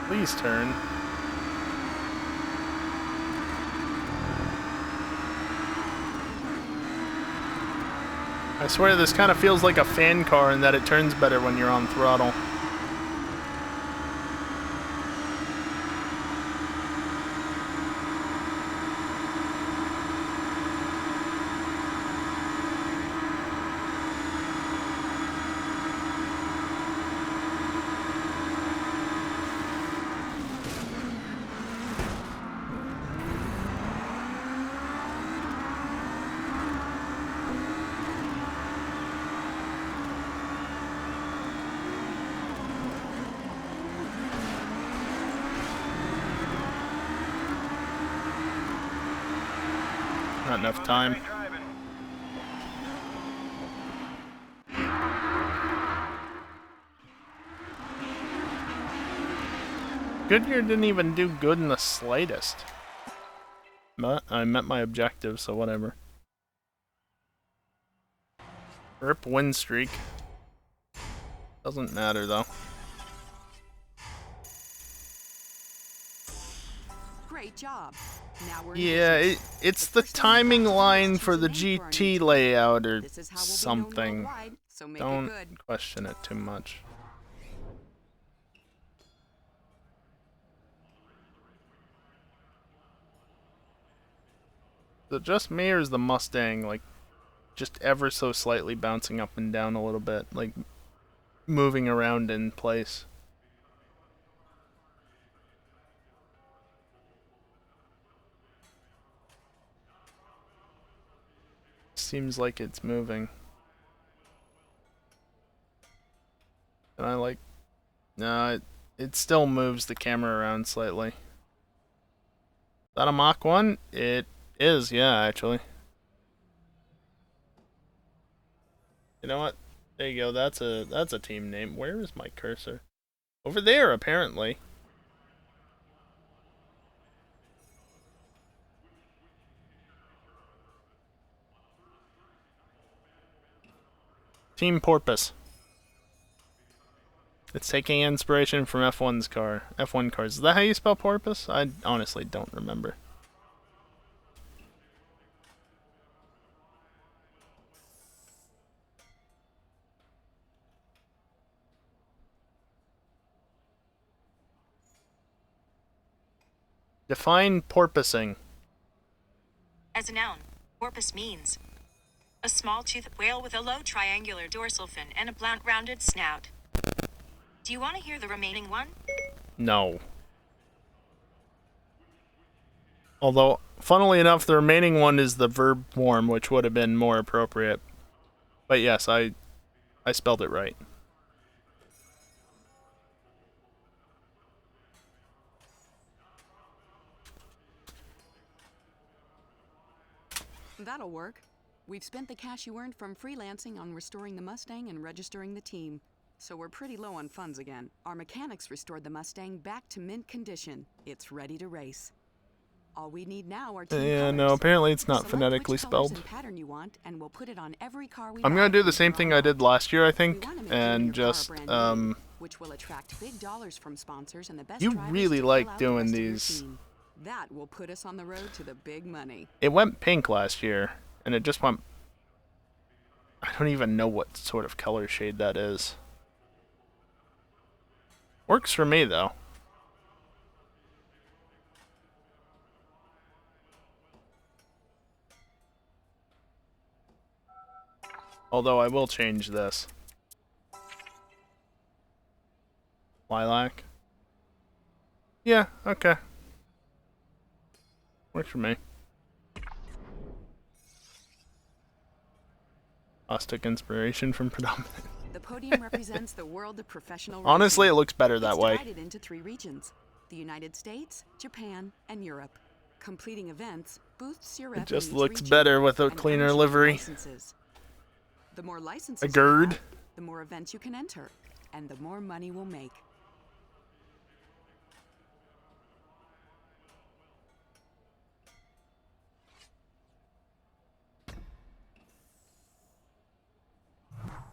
Please turn. I swear this kind of feels like a fan car in that it turns better when you're on throttle. Not enough time.
Great driving.
Goodyear didn't even do good in the slightest. But I met my objective, so whatever. Rip win streak. Doesn't matter though.
Great job. Now we're in
Yeah,
business.
it's the timing line for the GT layout or
This is how we'll be known
something.
worldwide, so make it
Don't
good.
question it too much. Is it just me or is the Mustang like just ever so slightly bouncing up and down a little bit, like moving around in place? Seems like it's moving. And I like... No, it still moves the camera around slightly. Is that a Mach 1? It is, yeah, actually. You know what? There you go, that's a team name. Where is my cursor? Over there, apparently. Team Porpoise. It's taking inspiration from F1's car. F1 cars. Is that how you spell porpoise? I honestly don't remember. Define porpoising.
As a noun, porpoise means a small-toothed whale with a low triangular dorsal fin and a blunt rounded snout. Do you want to hear the remaining one?
No. Although, funnily enough, the remaining one is the verb form, which would have been more appropriate. But yes, I spelled it right.
That'll work. We've spent the cash you earned from freelancing on restoring the Mustang and registering the team. So we're pretty low on funds again. Our mechanics restored the Mustang back to mint condition. It's ready to race. All we need now are team
Yeah,
colors.
no, apparently it's not
Select
phonetically
which colors
spelled.
and pattern you want, and we'll put it on every car we
I'm
buy
gonna do the
from
same
here
thing
on
I did
out.
last year, I
We
think,
wanna make you
and
your car
just,
brand new, which will attract big dollars from sponsors and the best
you
drivers
really
to fill
like
out the
doing
rest of your
these.
team. That will put us on the road to the big money.
It went pink last year, and it just went... I don't even know what sort of color shade that is. Works for me, though. Although I will change this. Lilac? Yeah, okay. Works for me. Us took inspiration from predominant.
The podium represents the world of professional racing.
Honestly, it looks better that
It's
way.
divided into 3 regions: the United States, Japan, and Europe. Completing events boosts your
It
rep
just
in each
looks
region
better with a
and
cleaner
earns you
livery.
licenses. The more licenses
A
you
gird.
have, the more events you can enter, and the more money we'll make.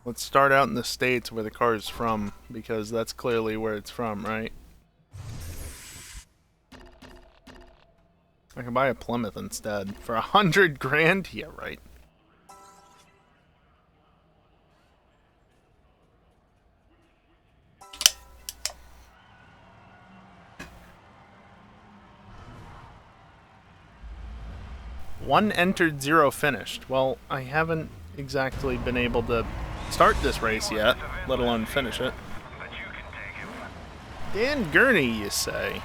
Let's start out in the States where the car is from, because that's clearly where it's from, right? I can buy a Plymouth instead for 100 grand. Yeah, right. One entered, 0 finished. Well, I haven't exactly been able to start this race yet, let alone finish it.
But you can take him.
Dan Gurney, you say?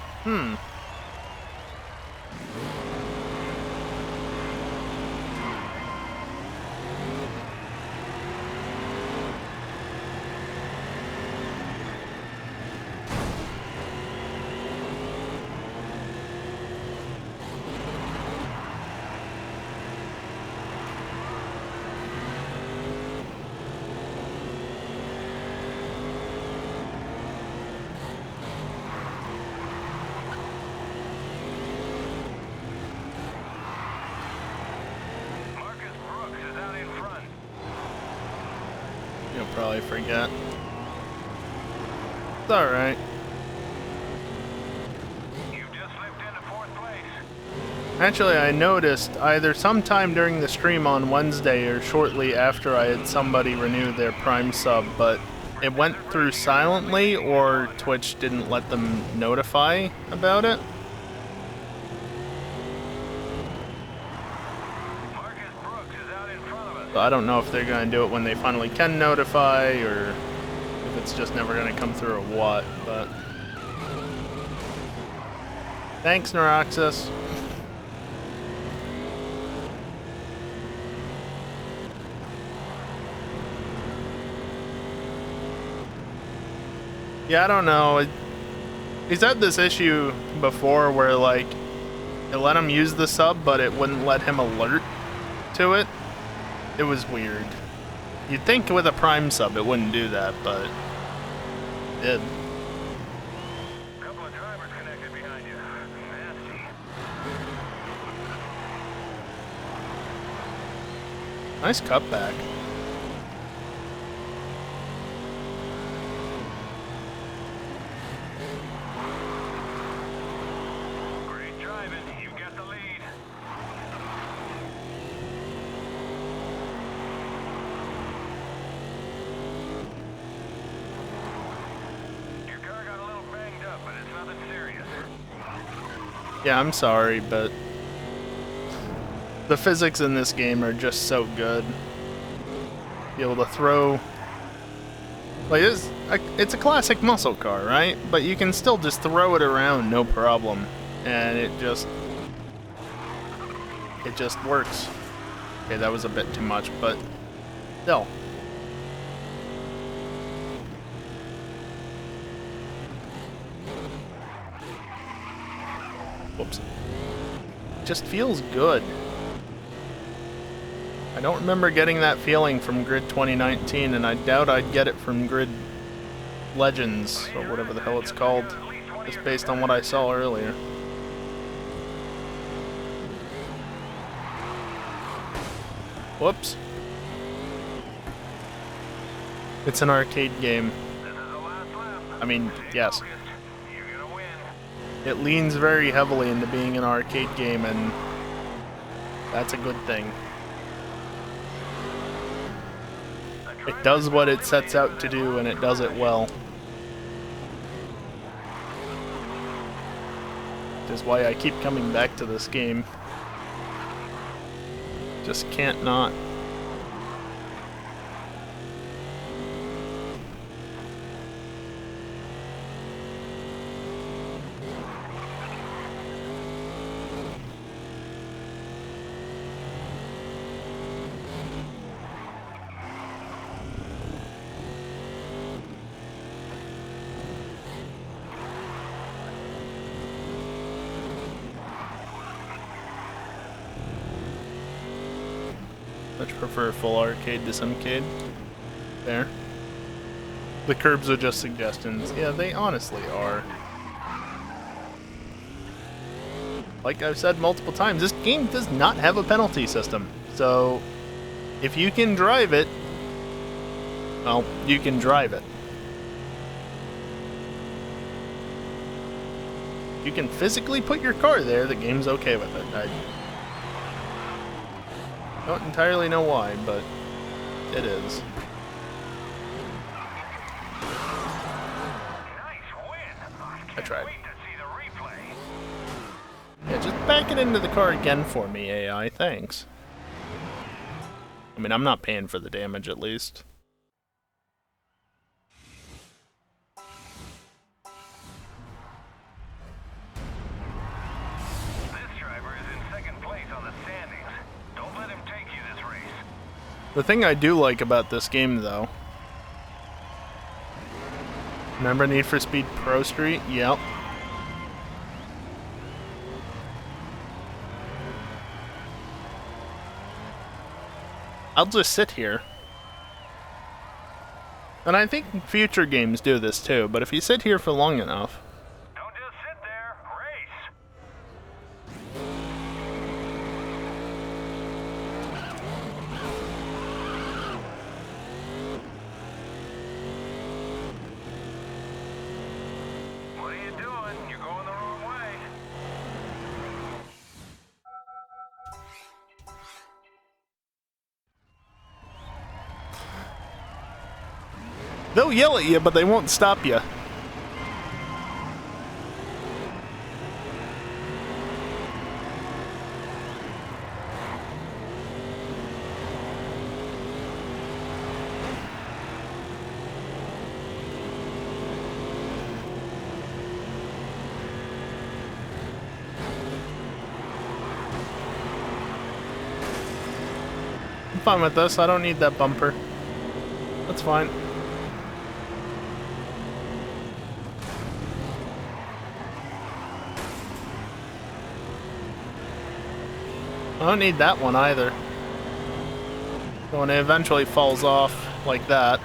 Marcus Brooks is out in front.
You'll probably forget. It's alright.
You've just slipped into 4th place.
Actually, I noticed either sometime during the stream on Wednesday or shortly after I had somebody renew their Prime sub, but it went through silently or Twitch didn't let them notify about it.
Marcus Brooks is out in front of us.
So I don't know if they're going to do it when they finally can notify or if it's just never going to come through or what, but... Thanks, Neuroxus. Yeah, I don't know. He's had this issue before where, like, it let him use the sub, but it wouldn't let him alert to it. It was weird. You'd think with a Prime sub it wouldn't do that, but it did.
Couple of drivers connected behind you. Nasty.
Nice cutback.
Great driving. You've got the lead. Your car got a little banged up, but it's nothing serious.
Yeah, I'm sorry, but the physics in this game are just so good. Be able to throw... Like, it's a classic muscle car, right? But you can still just throw it around, no problem. And it just it just works. Okay, that was a bit too much, but still. Whoops. Just feels good. I don't remember getting that feeling from Grid 2019, and I doubt I'd get it from Grid Legends, or whatever the hell it's called, just based on what I saw earlier. Whoops. It's an arcade game. I mean, yes. It leans very heavily into being an arcade game, and that's a good thing. It does what it sets out to do, and it does it well. Which is why I keep coming back to this game. Just can't not. Much prefer full arcade to simcade. There. The curbs are just suggestions. Yeah, they honestly are. Like I've said multiple times, this game does not have a penalty system. So, if you can drive it, well, you can drive it. You can physically put your car there, the game's okay with it. I don't entirely know why, but it is. I tried. Yeah, just back it into the car again for me, AI, thanks. I mean, I'm not paying for the damage, at least. The thing I do like about this game, though... Remember Need for Speed Pro Street? Yep. I'll just sit here. And I think future games do this too, but if you sit here for long enough...
Don't just sit there, race! What are you doing? You're going the wrong way.
They'll yell at you, but they won't stop you. I'm fine with this. I don't need that bumper. That's fine. I don't need that one either. So when it eventually falls off like that,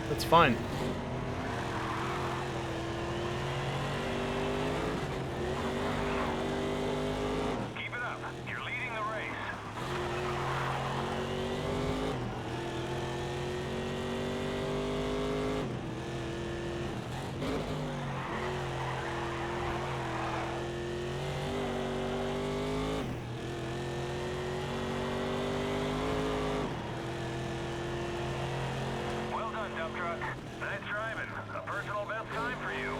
that's fine.
Keep it up. You're leading the race. Well done, dump truck. Nice driving. A personal best time for you.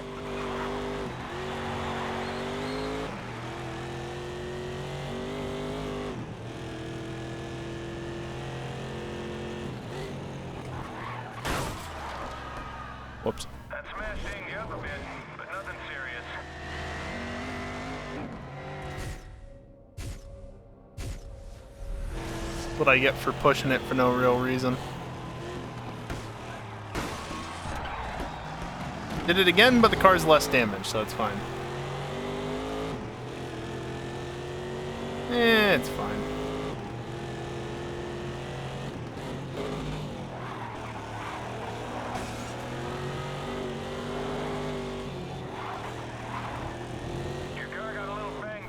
Whoops.
That smashed dinged you up a bit, but nothing serious.
what I get for pushing it for no real reason. Did it again, but the car's less damaged, so it's fine. It's fine.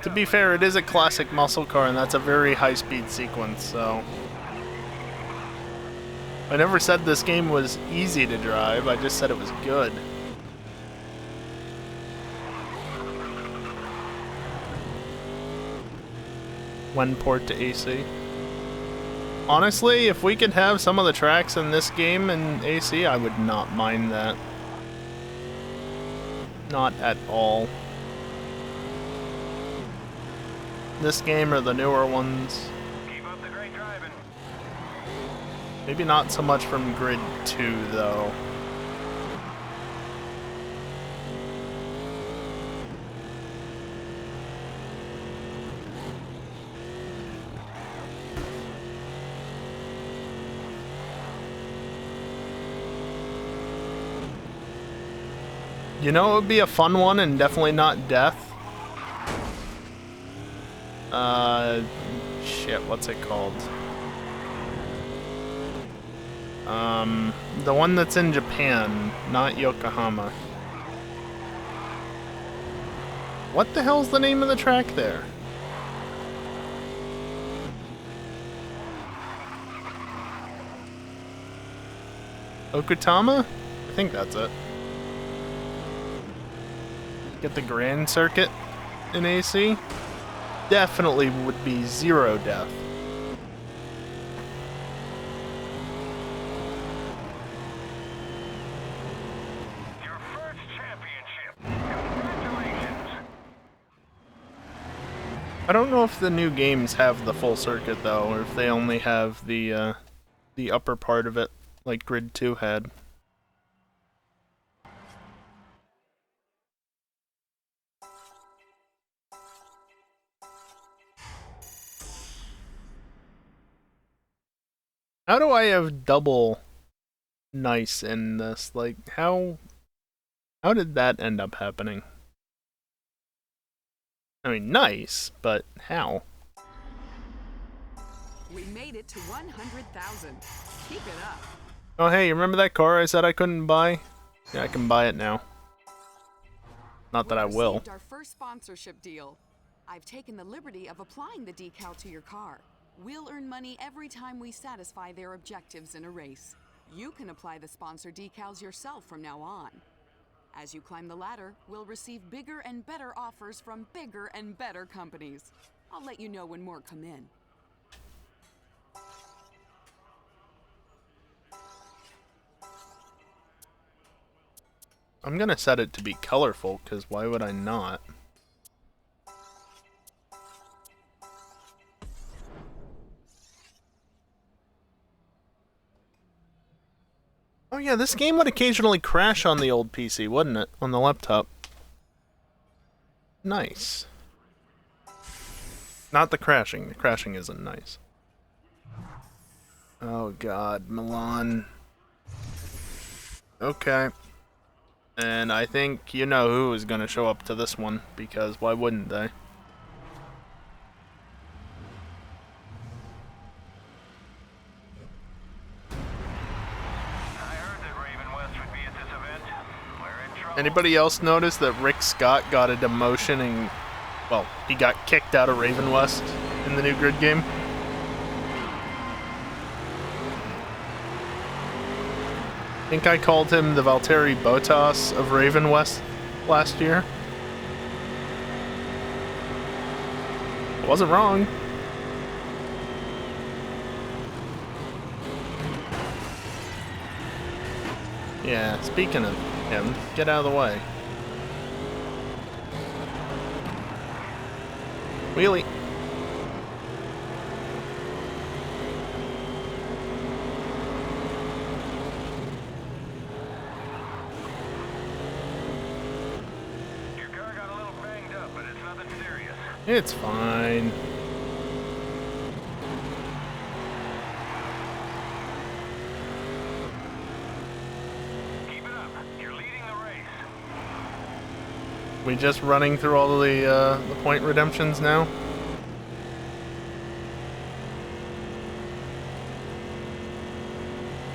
To be fair, it is a classic muscle car, and that's a very high-speed sequence, so... I never said this game was easy to drive, I just said it was good. When port to AC. Honestly, if we could have some of the tracks in this game in AC, I would not mind that. Not at all. This game or the newer ones.
Keep up the great driving.
Maybe not so much from Grid 2, though. You know, it would be a fun one and definitely not death. Shit, what's it called? The one that's in Japan, not Yokohama. What the hell's the name of the track there? Okutama? I think that's it. Get the Grand Circuit in AC? Definitely would be zero death.
Your first championship. Congratulations.
I don't know if the new games have the full circuit though, or if they only have the upper part of it, like Grid 2 had. How do I have double nice in this? Like, how did that end up happening? I mean, nice, but how?
We made it to 100,000. Keep it up.
Oh hey, you remember that car I said I couldn't buy? Yeah, I can buy it now. Not that I
We
will.
received our first sponsorship deal. I've taken the liberty of applying the decal to your car. We'll earn money every time we satisfy their objectives in a race. You can apply the sponsor decals yourself from now on. As you climb the ladder, we'll receive bigger and better offers from bigger and better companies. I'll let you know when more come in.
I'm gonna set it to be colorful, because why would I not? Oh yeah, this game would occasionally crash on the old PC, wouldn't it? On the laptop. Nice. Not the crashing. The crashing isn't nice. Oh god, Milan. Okay. And I think you know who is going to show up to this one, because why wouldn't they? Anybody else notice that Rick Scott got a demotion and, well, he got kicked out of Raven West in the new Grid game? I think I called him the Valtteri Bottas of Raven West last year. I wasn't wrong. Yeah, speaking of him, get out of the way. Wheelie.
Your car got a little banged up, but it's nothing serious.
It's fine. We just running through all the point redemptions now?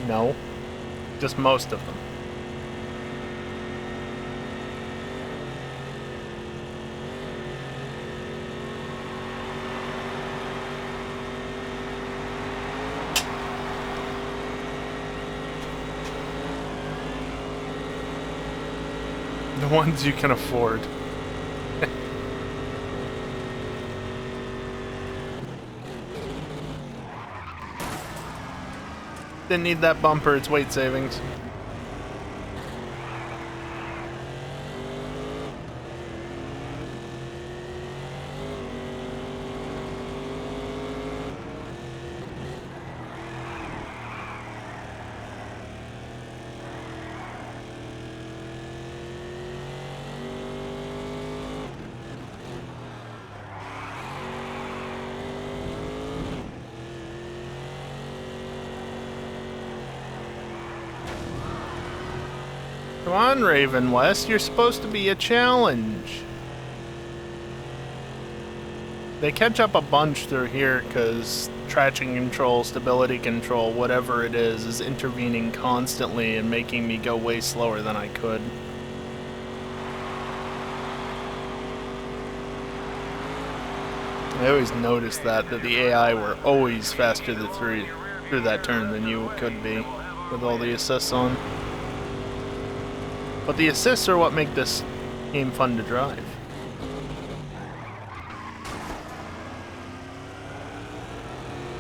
No. Just most of them. The ones you can afford. Didn't need that bumper, it's weight savings. Come on, Raven West, you're supposed to be a challenge. They catch up a bunch through here because traction control, stability control, whatever it is intervening constantly and making me go way slower than I could. I always noticed that the AI were always faster through that turn than you could be with all the assists on. But the assists are what make this game fun to drive.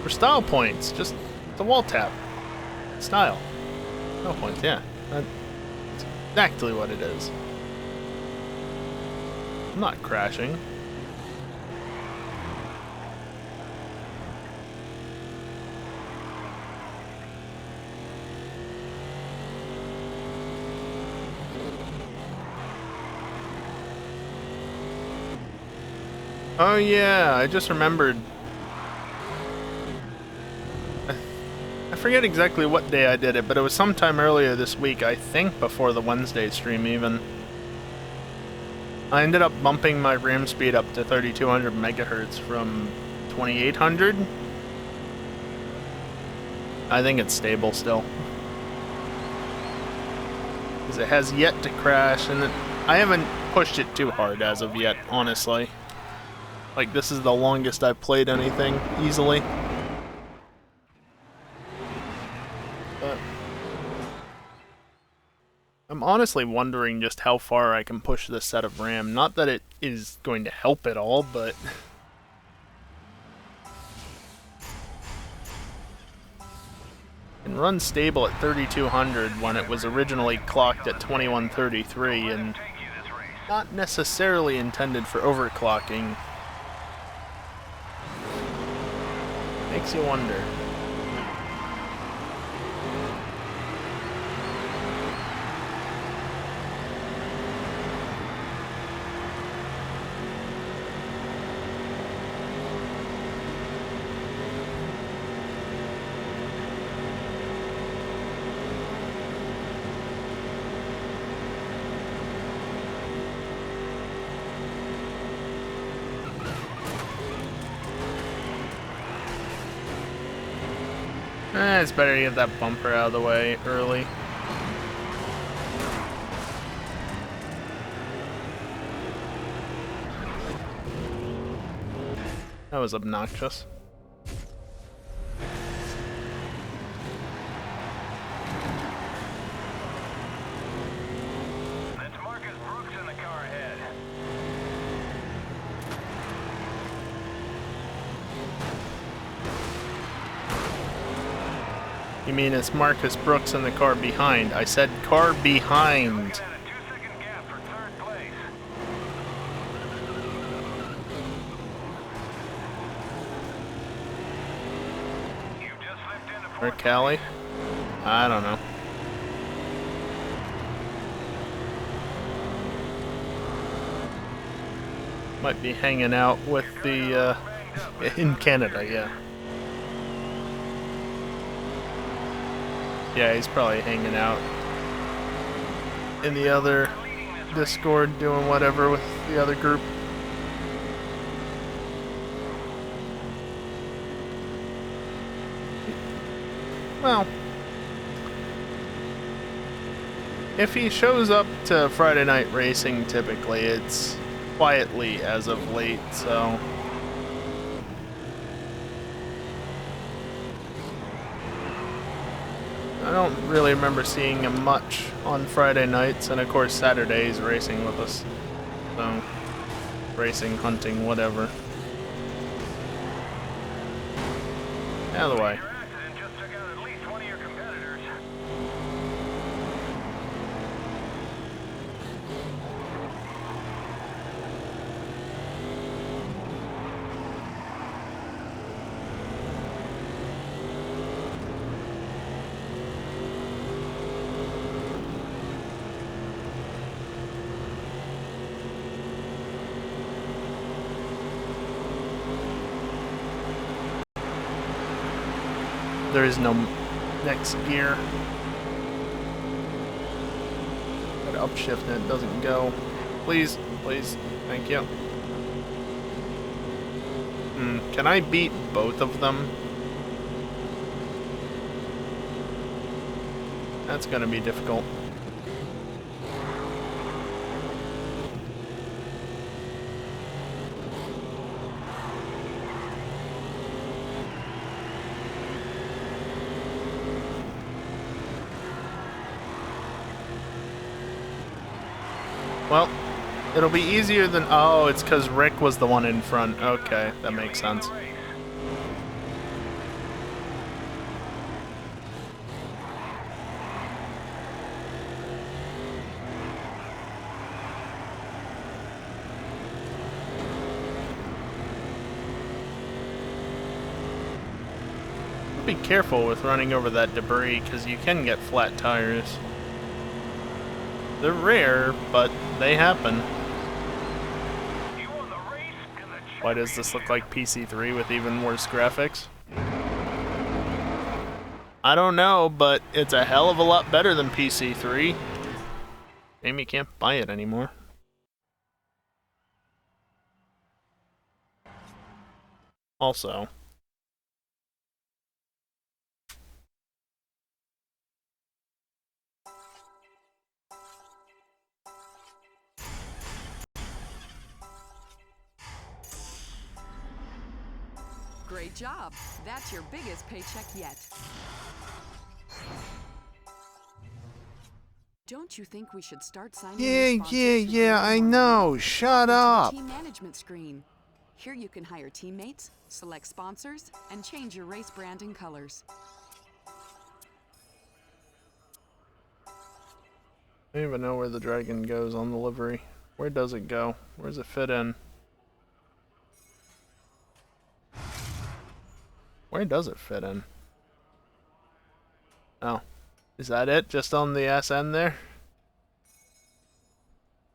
For style points, just the wall tap. Style. Style points, yeah. That's exactly what it is. I'm not crashing. Oh yeah, I just remembered. I forget exactly what day I did it, but it was sometime earlier this week, I think before the Wednesday stream even. I ended up bumping my RAM speed up to 3200 megahertz from 2800. I think it's stable still. Because it has yet to crash, and I haven't pushed it too hard as of yet, honestly. Like, this is the longest I've played anything, easily. But I'm honestly wondering just how far I can push this set of RAM. Not that it is going to help at all, but... and run stable at 3200 when it was originally clocked at 2133 and not necessarily intended for overclocking. Makes you wonder. It's better to get that bumper out of the way early. That was obnoxious.
That's Marcus Brooks in the car ahead.
You mean it's Marcus Brooks in the car behind? I said car behind.
Got a 2-second gap for third place. You've just slipped into
Or
fourth
Cali? I don't know. Might be hanging out with the, in Canada, yeah. Yeah, he's probably hanging out in the other Discord doing whatever with the other group. Well, if he shows up to Friday night racing, typically it's quietly as of late, so I don't really remember seeing him much on Friday nights, and of course Saturdays racing with us. So, racing, hunting, whatever. Out of the way.
Your accident just took out at least one of your competitors.
There is no next gear. Gotta upshift and it doesn't go. Please, please, thank you. Can I beat both of them? That's gonna be difficult. Well, it'll be easier than... Oh, it's because Rick was the one in front. Okay, that makes sense. Be careful with running over that debris, because you can get flat tires. They're rare, but they happen. Why does this look like PC3 with even worse graphics? I don't know, but it's a hell of a lot better than PC3. Maybe you can't buy it anymore. Also,
Great job. That's your biggest paycheck yet. Don't you think we should start signing new sponsors for
yeah, I know. Shut
Go to the
up.
team management screen. Here you can hire teammates, select sponsors, and change your race brand and colors.
I don't even know where the dragon goes on the livery. Where does it go? Where does it fit in? Where does it fit in? Oh. Is that it? Just on the SN there?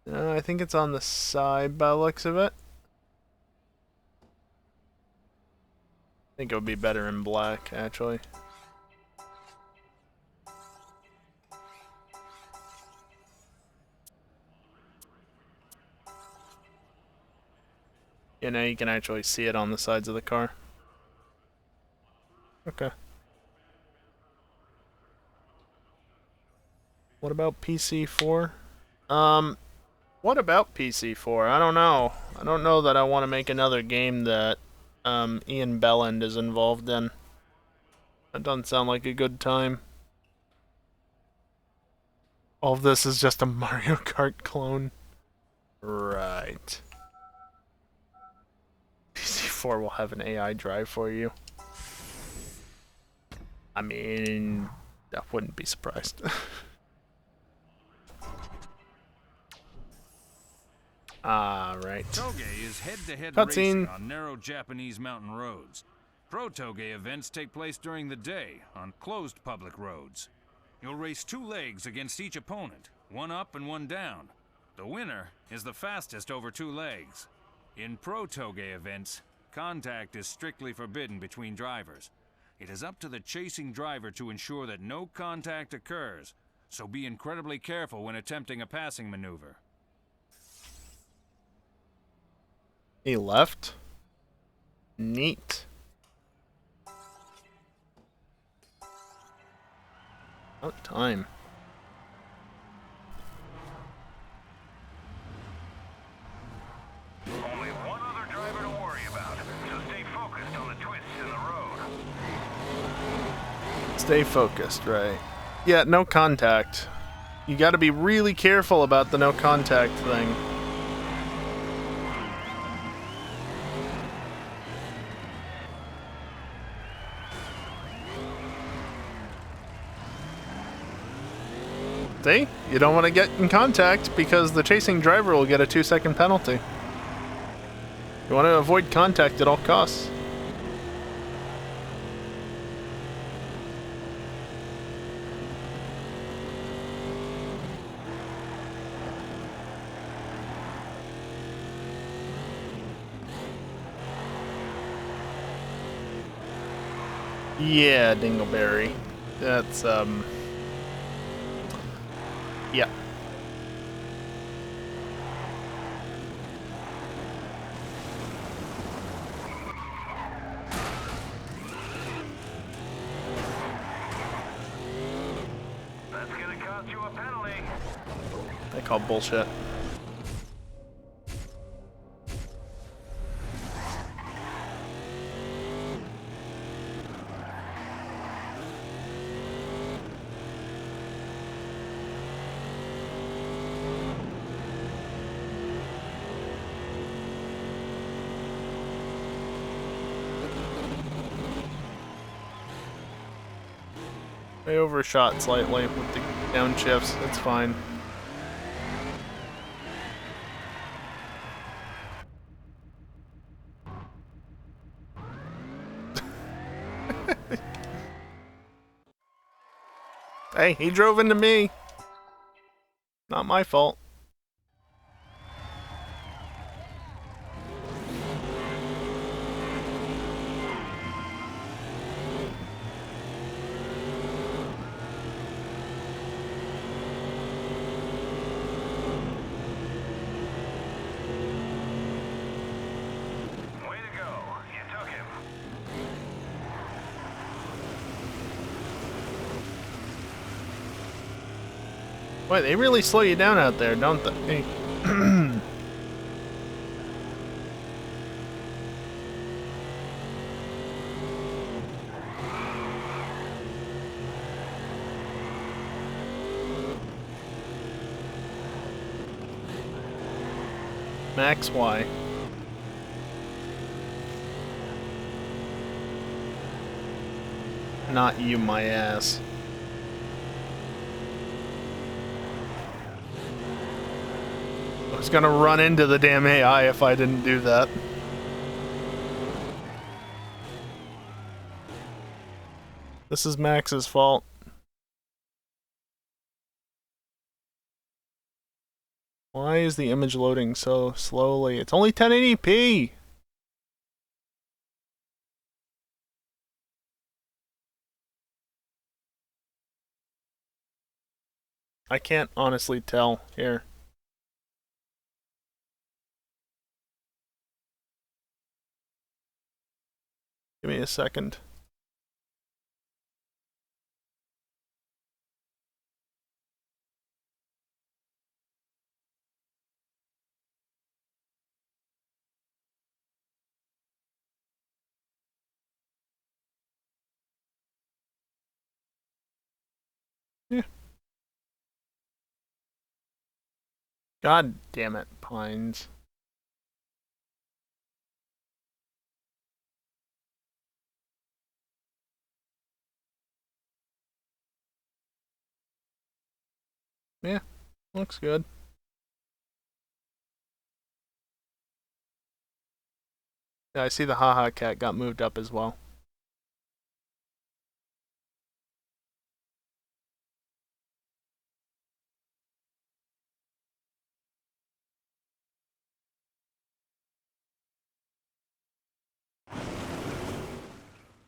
No, I think it's on the side by the looks of it. I think it would be better in black, actually. You know, you can actually see it on the sides of the car. Okay. What about PC4? What about PC4? I don't know. I don't know that I want to make another game that Ian Belland is involved in. That doesn't sound like a good time. All of this is just a Mario Kart clone. Right. PC4 will have an AI drive for you. I mean, I wouldn't be surprised. Right.
Toge is head-to-head
Cutscene.
racing on narrow Japanese mountain roads. Pro Toge events take place during the day on closed public roads. You'll race 2 legs against each opponent, one up and one down. The winner is the fastest over 2 legs. In Pro Toge events, contact is strictly forbidden between drivers. It is up to the chasing driver to ensure that no contact occurs, so be incredibly careful when attempting a passing maneuver.
He left? Neat. About time.
Only one other driver to worry about, so stay focused on the twists in the road.
Stay focused, right. Yeah, no contact. You gotta be really careful about the no contact thing. See? You don't want to get in contact because the chasing driver will get a 2-second penalty. You want to avoid contact at all costs. Yeah, Dingleberry. That's, yeah.
That's gonna cost you a penalty.
They call bullshit. I overshot slightly with the downshifts. That's fine. Hey, he drove into me. Not my fault.
Way to go. You took him.
Boy, they really slow you down out there, don't they? Max Y. Not you, my ass. I was gonna run into the damn AI if I didn't do that. This is Max's fault. Why is the image loading so slowly? It's only 1080p! I can't honestly tell. Here. Give me a second. Yeah. God damn it, Pines. Yeah, looks good. Yeah, I see the haha cat got moved up as well.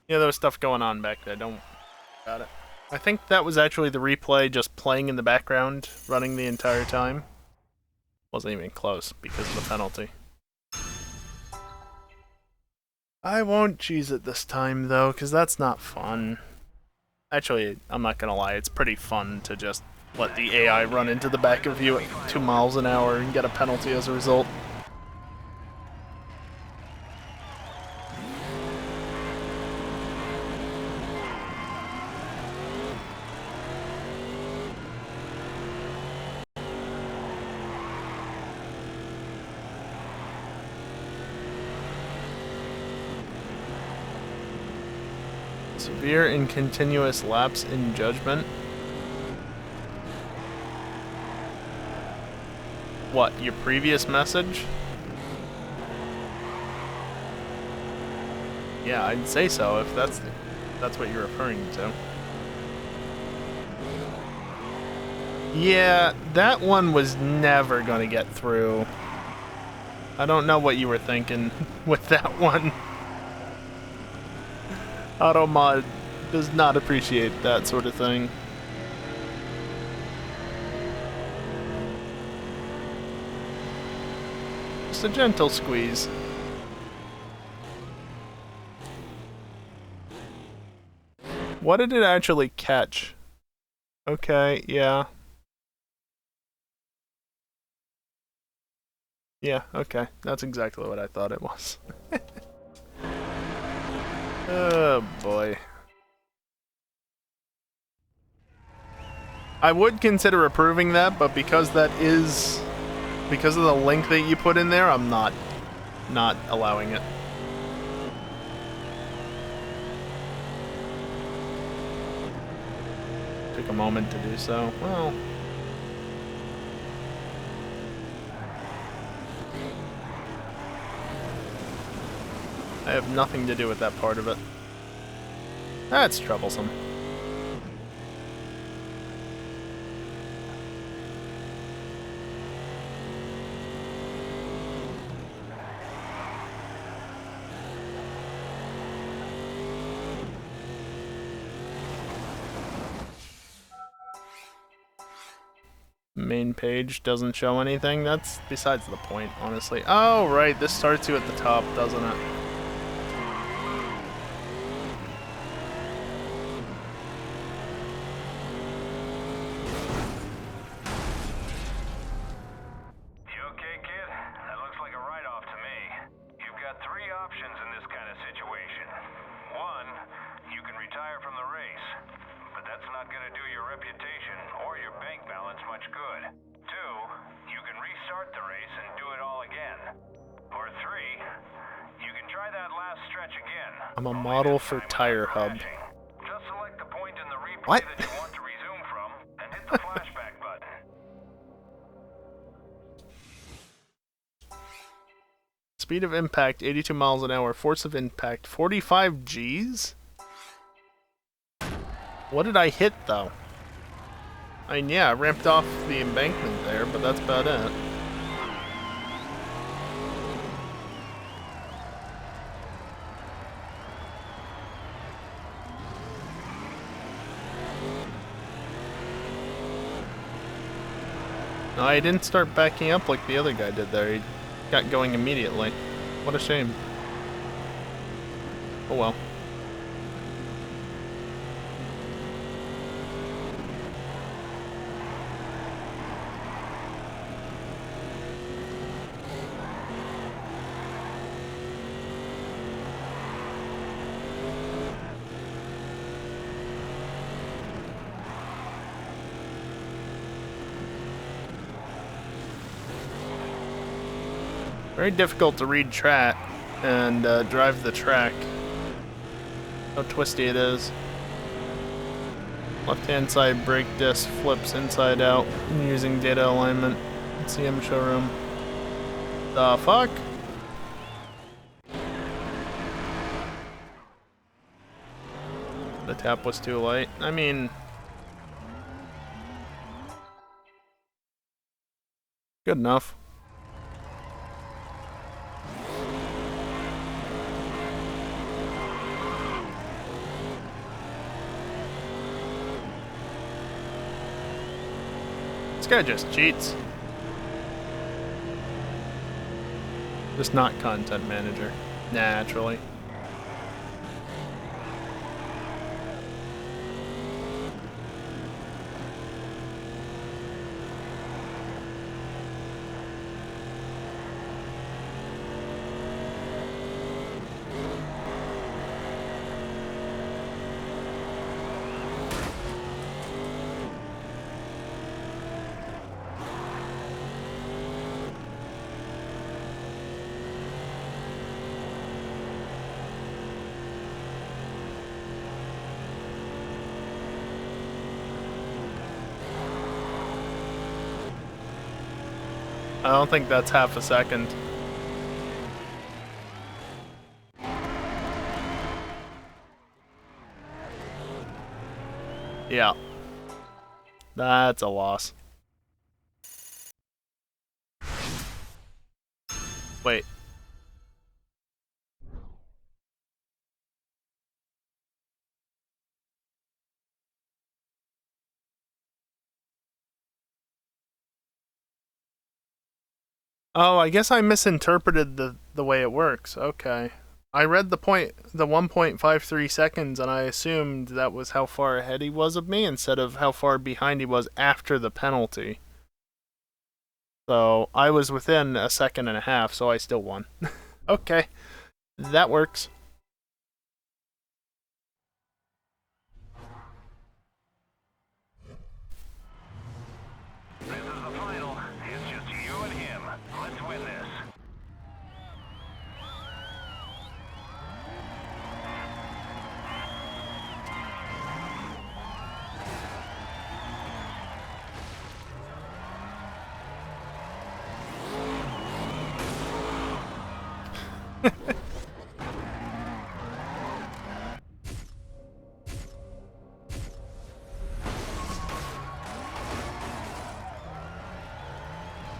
Yeah, there was stuff going on back there. Don't worry about it. I think that was actually the replay just playing in the background, running the entire time. Wasn't even close because of the penalty. I won't cheese it this time, though, because that's not fun. Actually, I'm not gonna lie, it's pretty fun to just let the AI run into the back of you at 2 miles an hour and get a penalty as a result. Severe and continuous lapse in judgment. What, your previous message? Yeah, I'd say so if that's what you're referring to. Yeah, that one was never gonna get through. I don't know what you were thinking with that one. AutoMod does not appreciate that sort of thing. Just a gentle squeeze. What did it actually catch? Okay, yeah. Yeah, okay. That's exactly what I thought it was. Oh boy. I would consider approving that, but because of the link that you put in there, I'm not allowing it. Took a moment to do so. Well, I have nothing to do with that part of it. That's troublesome. Main page doesn't show anything. That's besides the point, honestly. Oh, right. This starts you at the top, doesn't it?
You okay, kid? That looks like a write-off to me. You've got three options in this kind of situation. One, you can retire from the race, but that's not going to do your reputation or your bank balance much good. Two, you can restart the race and do it all again. Or three, you can try that last stretch again.
I'm a model for Tire Hub.
Just select the point in the replay
What?
that you want to resume from and hit the flashback button.
Speed of impact, 82 miles an hour. Force of impact, 45 Gs? What did I hit, though? I mean, yeah, I ramped off the embankment there, but that's about it. No, I didn't start backing up like the other guy did there. He got going immediately. What a shame. Oh well. Very difficult to read track and drive the track. How twisty it is. Left-hand side brake disc flips inside out using data alignment. CM showroom. The fuck? The tap was too light. I mean, good enough. This guy just cheats. Just not content manager. Naturally. I don't think that's half a second. Yeah. That's a loss. Wait. Oh, I guess I misinterpreted the way it works. Okay. I read the 1.53 seconds, and I assumed that was how far ahead he was of me instead of how far behind he was after the penalty. So I was within a second and a half, so I still won. Okay, that works.
This is the final. It's just you and him. Let's win this.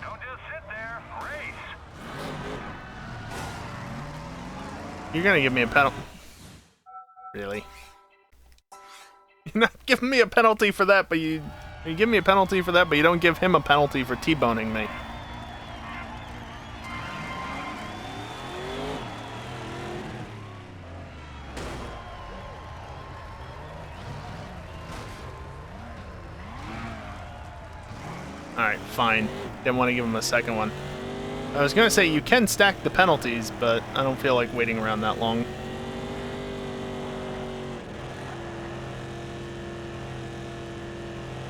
Don't just sit there. Race.
You're gonna give me a penalty. Really? You're not giving me a penalty for that, but you give me a penalty for that, but you don't give him a penalty for T-boning me. Alright, fine. Didn't want to give him a second one. I was gonna say you can stack the penalties, but I don't feel like waiting around that long.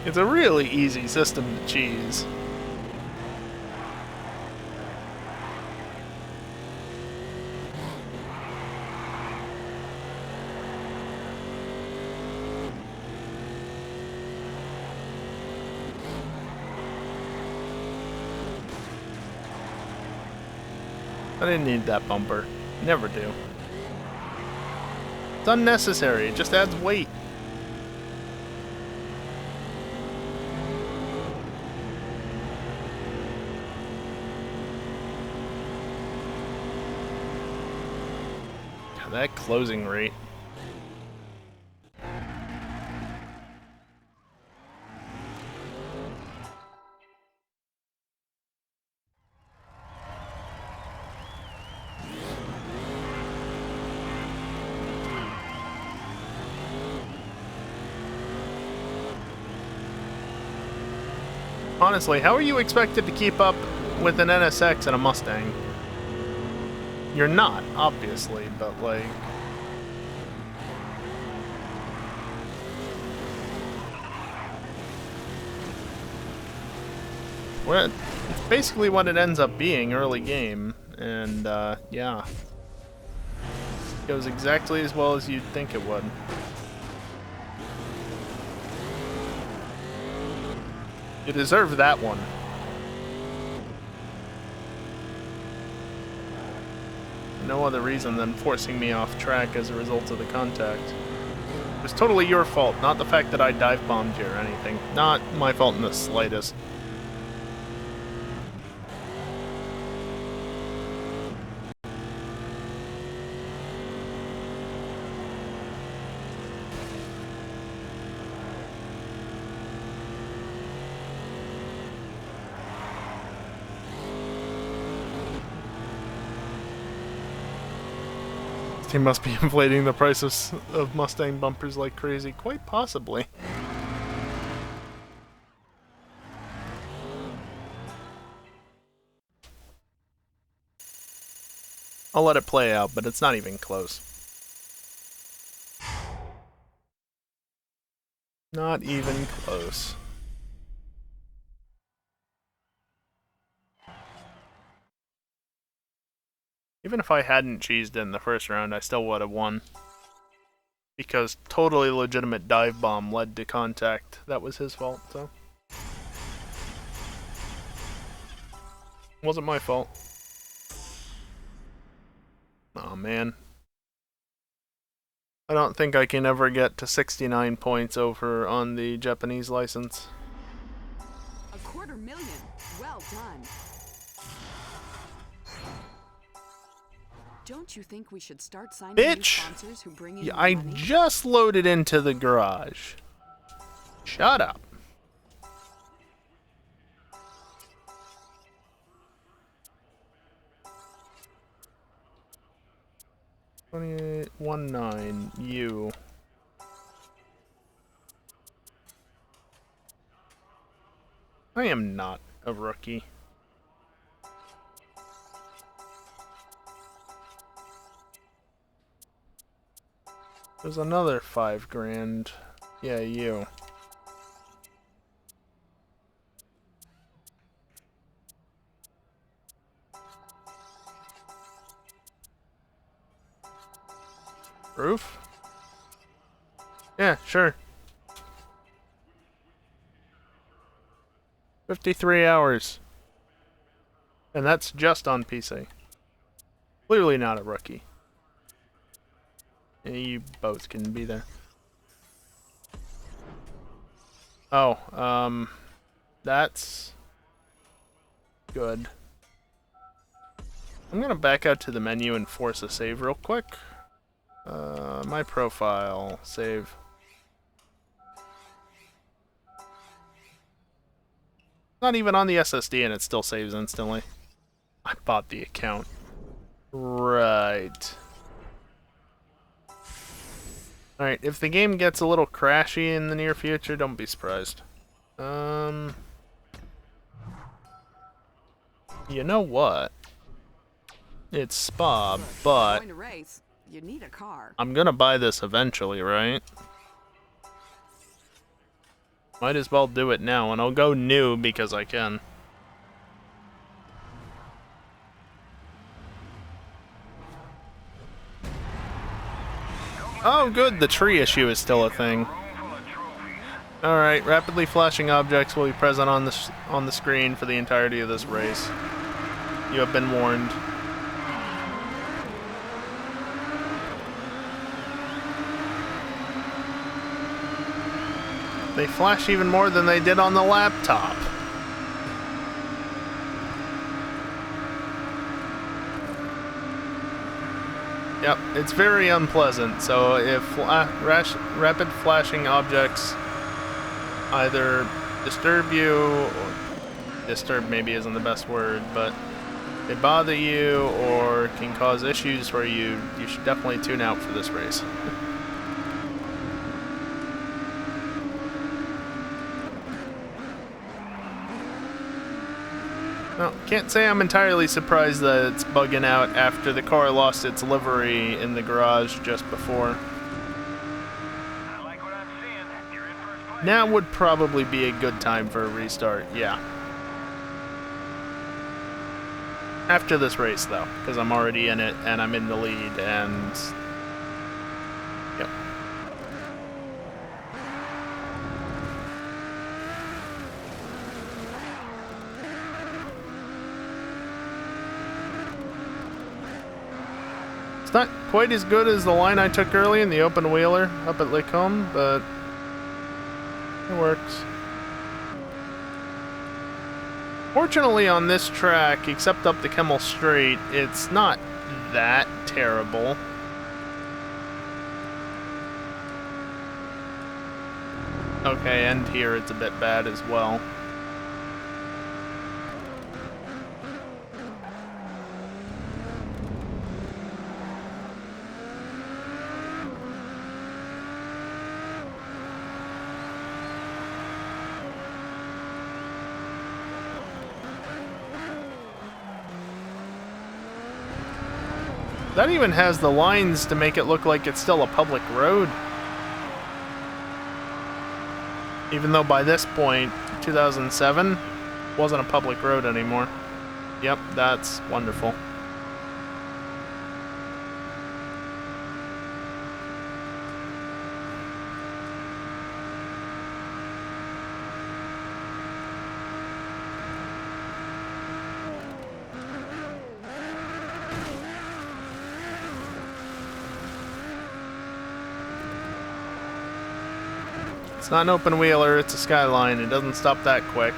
It's a really easy system to cheese. I didn't need that bumper. Never do. It's unnecessary. It just adds weight. God, that closing rate. Honestly, how are you expected to keep up with an NSX and a Mustang? You're not, obviously, but like... Well, it's basically what it ends up being early game, and yeah. Goes exactly as well as you'd think it would. You deserve that one. No other reason than forcing me off track as a result of the contact. It was totally your fault, not the fact that I dive bombed you or anything. Not my fault in the slightest. He must be inflating the prices of Mustang bumpers like crazy. Quite possibly. I'll let it play out, but it's not even close. Not even close. Even if I hadn't cheesed in the first round, I still would have won. Because totally legitimate dive bomb led to contact. That was his fault, so. Wasn't my fault. Oh man. I don't think I can ever get to 69 points over on the Japanese license.
$250,000. Well done. Don't you think we should start signing new
Bitch!
sponsors who bring in
Yeah,
more
I
money?
just loaded into the garage. Shut up. $28.19 I am not a rookie. There's another $5,000. Yeah, you. Roof? Yeah, sure. 53 hours. And that's just on PC. Clearly not a rookie. Yeah, you both can be there. Oh, that's good. I'm gonna back out to the menu and force a save real quick. My profile, save. Not even on the SSD and it still saves instantly. I bought the account. Right. Alright, if the game gets a little crashy in the near future, don't be surprised. You know what? It's Spa, but
Going to race, you need a car.
I'm gonna buy this eventually, right? Might as well do it now, and I'll go new because I can. Oh good, the tree issue is still a thing. Alright, rapidly flashing objects will be present on the screen for the entirety of this race. You have been warned. They flash even more than they did on the laptop. Yep, it's very unpleasant, so if rapid flashing objects either disturb you, or disturb maybe isn't the best word, but they bother you or can cause issues for you, you should definitely tune out for this race. Well, can't say I'm entirely surprised that it's bugging out after the car lost its livery in the garage just before.
I like what I'm seeing. You're in first place.
Now would probably be a good time for a restart, yeah. After this race, though, because I'm already in it and I'm in the lead, and... Yep. It's not quite as good as the line I took early in the open wheeler up at Lake Home, but it works. Fortunately on this track, except up the Kemmel Straight, it's not that terrible. Okay, and here it's a bit bad as well. That even has the lines to make it look like it's still a public road. Even though by this point, 2007, wasn't a public road anymore. Yep, that's wonderful. It's not an open wheeler, it's a Skyline. It doesn't stop that quick.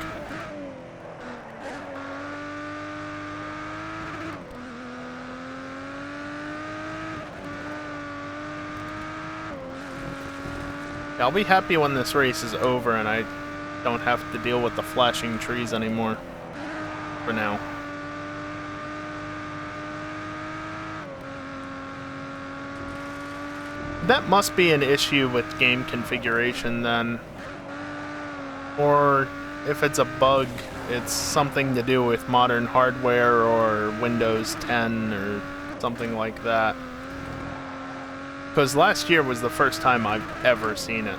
I'll be happy when this race is over and I don't have to deal with the flashing trees anymore. For now. That must be an issue with game configuration then. Or if it's a bug, it's something to do with modern hardware or Windows 10 or something like that. Because last year was the first time I've ever seen it.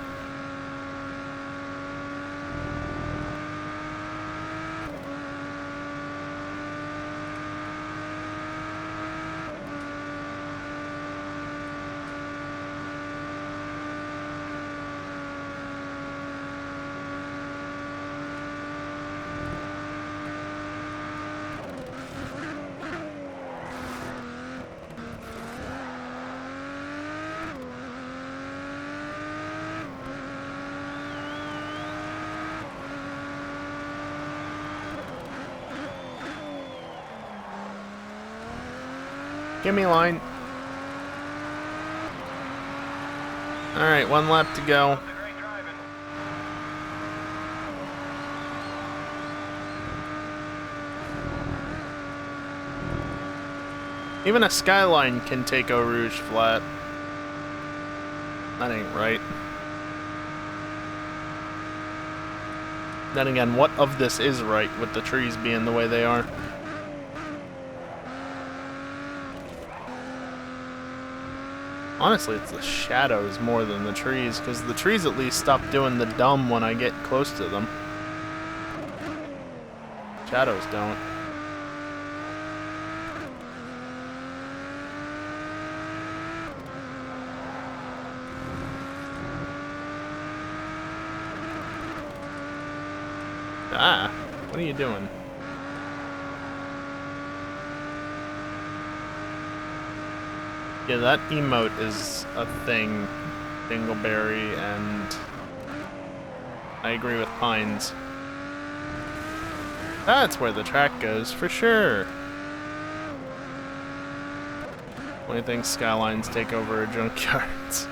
Give me a line. Alright, one lap to go.
Great driving.
Even a Skyline can take Eau Rouge flat. That ain't right. Then again, what of this is right with the trees being the way they are? Honestly, it's the shadows more than the trees, because the trees at least stop doing the dumb when I get close to them. Shadows don't. Ah, what are you doing? Yeah, that emote is a thing, Dingleberry, and I agree with Pines. That's where the track goes, for sure. Only thing Skylines take over are junkyards.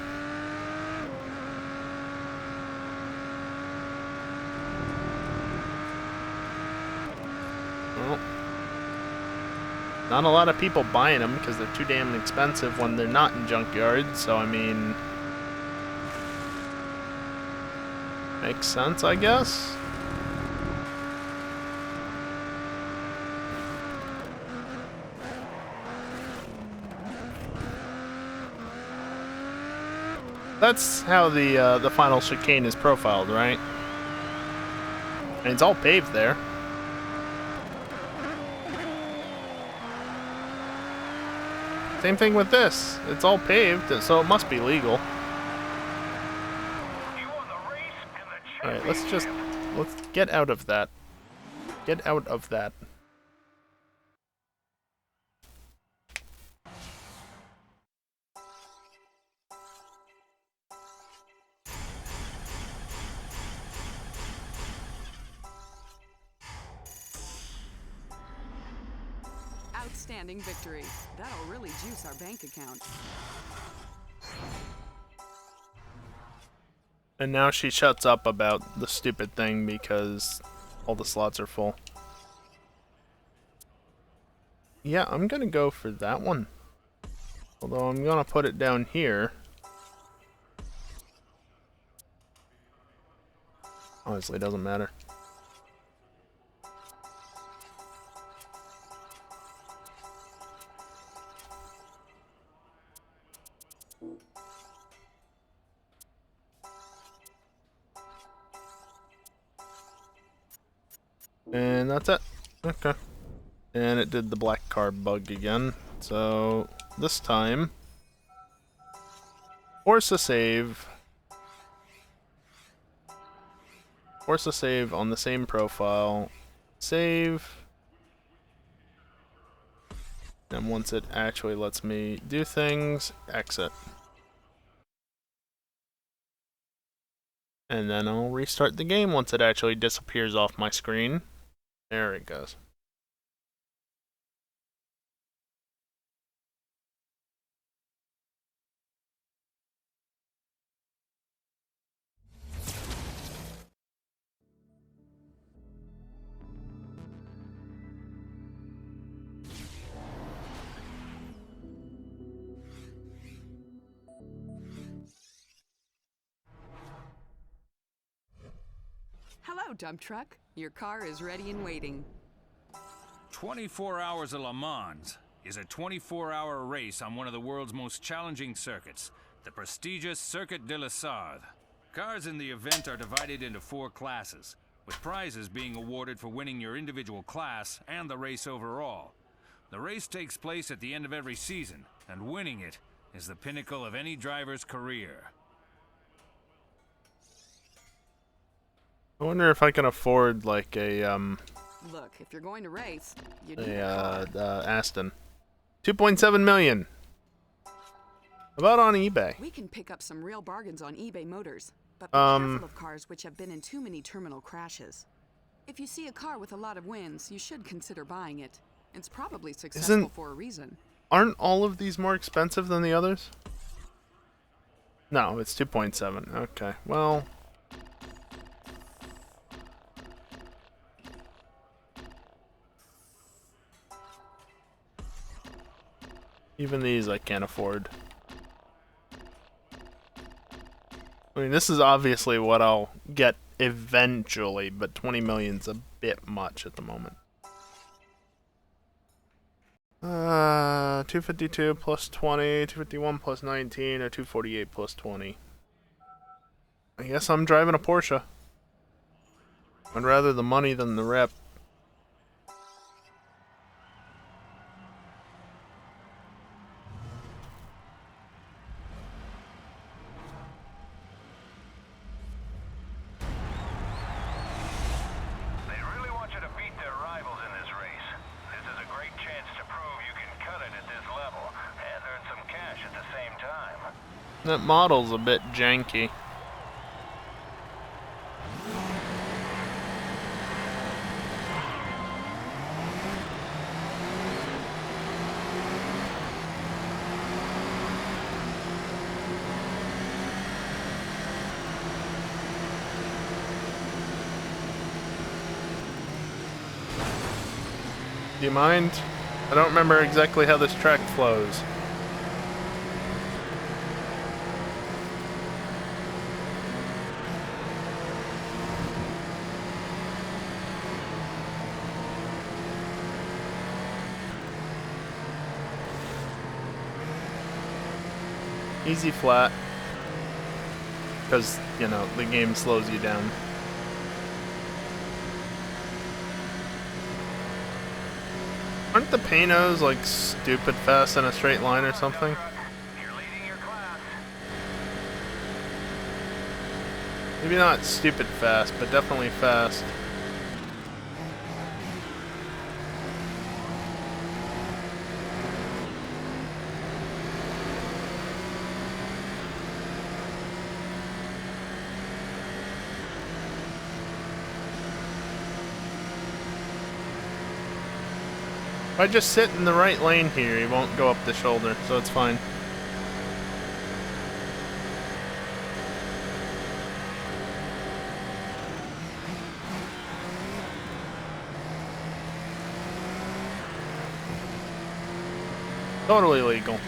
Well, not a lot of people buying them because they're too damn expensive when they're not in junkyards, so I mean... makes sense, I guess? That's how the final chicane is profiled, right? And it's all paved there. Same thing with this. It's all paved, so it must be legal. Alright, let's get out of that. Get out of that.
Outstanding victory. That'll really juice our bank account.
And now she shuts up about the stupid thing because all the slots are full. Yeah, I'm gonna go for that one. Although I'm gonna put it down here. Honestly, it doesn't matter. And that's it. Okay. And it did the black car bug again. So this time, force a save. Force a save on the same profile. Save. And once it actually lets me do things, exit. And then I'll restart the game once it actually disappears off my screen. There it goes.
Hello, dump truck. Your car is ready and waiting.
24 Hours of Le Mans is a 24-hour race on one of the world's most challenging circuits, the prestigious Circuit de la Sarthe. Cars in the event are divided into 4 classes, with prizes being awarded for winning your individual class and the race overall. The race takes place at the end of every season, and winning it is the pinnacle of any driver's career.
I wonder if I can afford like a
Look, if you're going to race, you need a car.
Aston. 2.7 million. About on eBay.
We can pick up some real bargains on eBay Motors, but be careful of cars which have been in too many terminal crashes. If you see a car with a lot of wins, you should consider buying it. It's probably successful for a reason.
Aren't all of these more expensive than the others? No, it's 2.7. Okay, well. Even these I can't afford. I mean, this is obviously what I'll get eventually, but 20 million's a bit much at the moment. 252 plus 20, 251 plus 19, or 248 plus 20. I guess I'm driving a Porsche. I'd rather the money than the rep. That model's a bit janky. Do you mind? I don't remember exactly how this track flows. Easy flat, because, you know, the game slows you down. Aren't the Panos like stupid fast in a straight line or something? Maybe not stupid fast, but definitely fast. If I just sit in the right lane here, he won't go up the shoulder, so it's fine. Totally legal.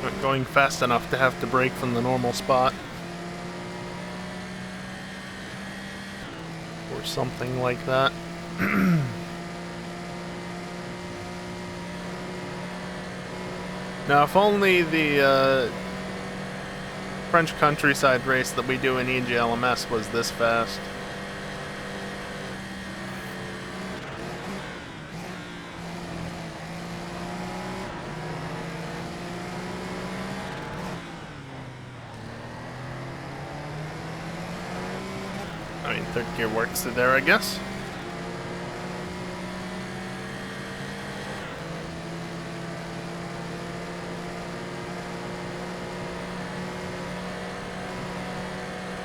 Not going fast enough to have to brake from the normal spot. Or something like that. Now, if only the French countryside race that we do in EGLMS was this fast. third gear works through there, I guess.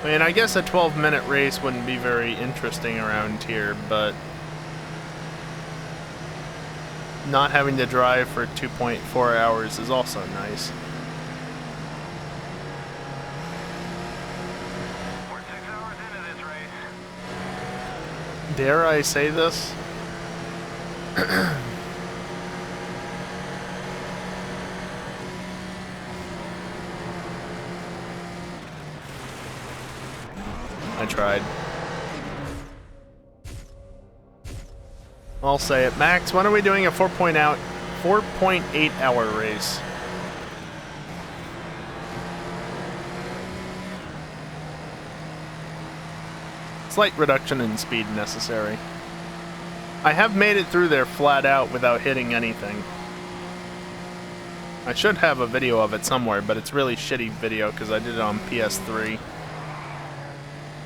I mean, I guess a 12-minute race wouldn't be very interesting around here, but not having to drive for 2.4 hours is also nice.
We're 6 hours into this race.
Dare I say this? I tried. I'll say it. Max, when are we doing a 4.8 hour race? Slight reduction in speed necessary. I have made it through there flat out without hitting anything. I should have a video of it somewhere, but it's really shitty video because I did it on PS3.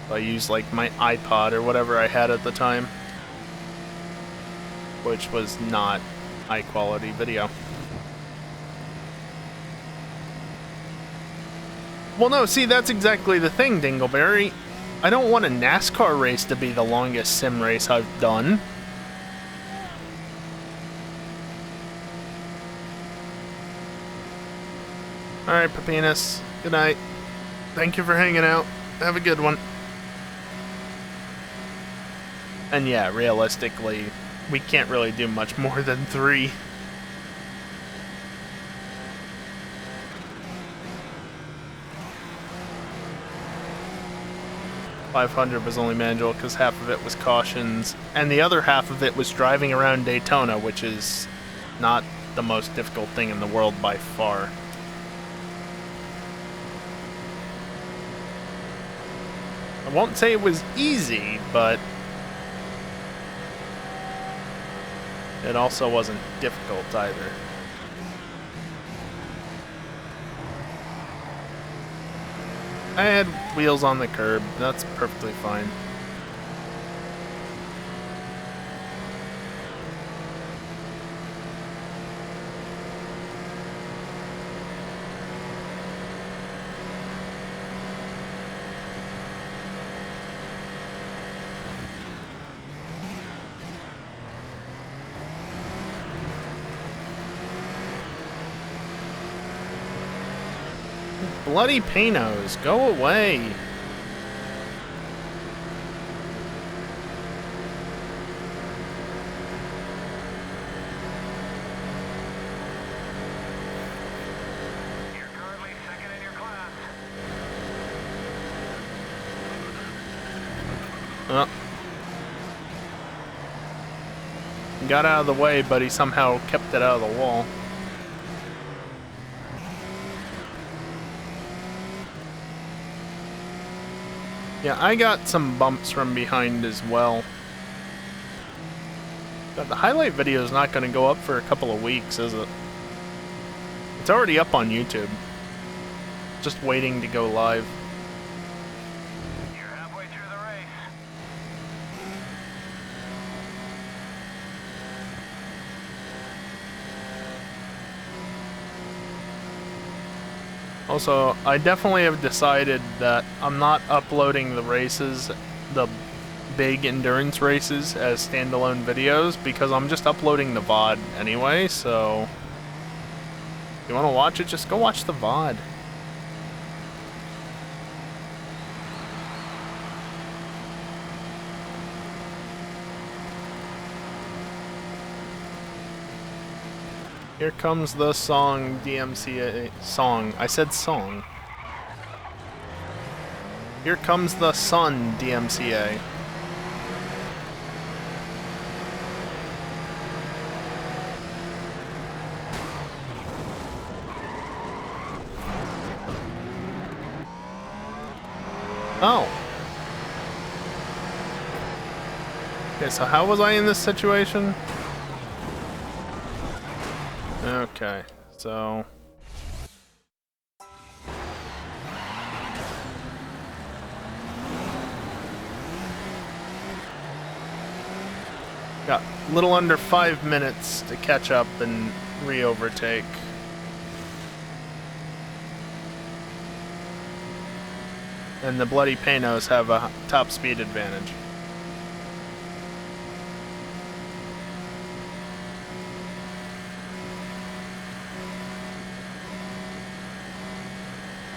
I used like my iPod or whatever I had at the time, which was not high quality video. Well, no, see, that's exactly the thing, Dingleberry. I don't want a NASCAR race to be the longest sim race I've done. Alright, Pepinas. Good night. Thank you for hanging out. Have a good one. And yeah, realistically, we can't really do much more than 3. $500 was only manageable because half of it was cautions, and the other half of it was driving around Daytona, which is not the most difficult thing in the world by far. I won't say it was easy, but it also wasn't difficult either. I had wheels on the curb, that's perfectly fine. Bloody Panos, go away!
You're currently second in your class.
Oh. Got out of the way, but he somehow kept it out of the wall. Yeah, I got some bumps from behind as well. But the highlight video is not going to go up for a couple of weeks, is it? It's already up on YouTube. Just waiting to go live.
You're halfway through the race.
Also, I definitely have decided that I'm not uploading the races, the big endurance races, as standalone videos, because I'm just uploading the VOD anyway, so if you want to watch it, just go watch the VOD. Here comes the song, DMCA song. I said song. Here comes the sun, DMCA. Oh. Okay, so how was I in this situation? Okay, so Got a little under 5 minutes to catch up and re-overtake. And the Bloody Panos have a top speed advantage.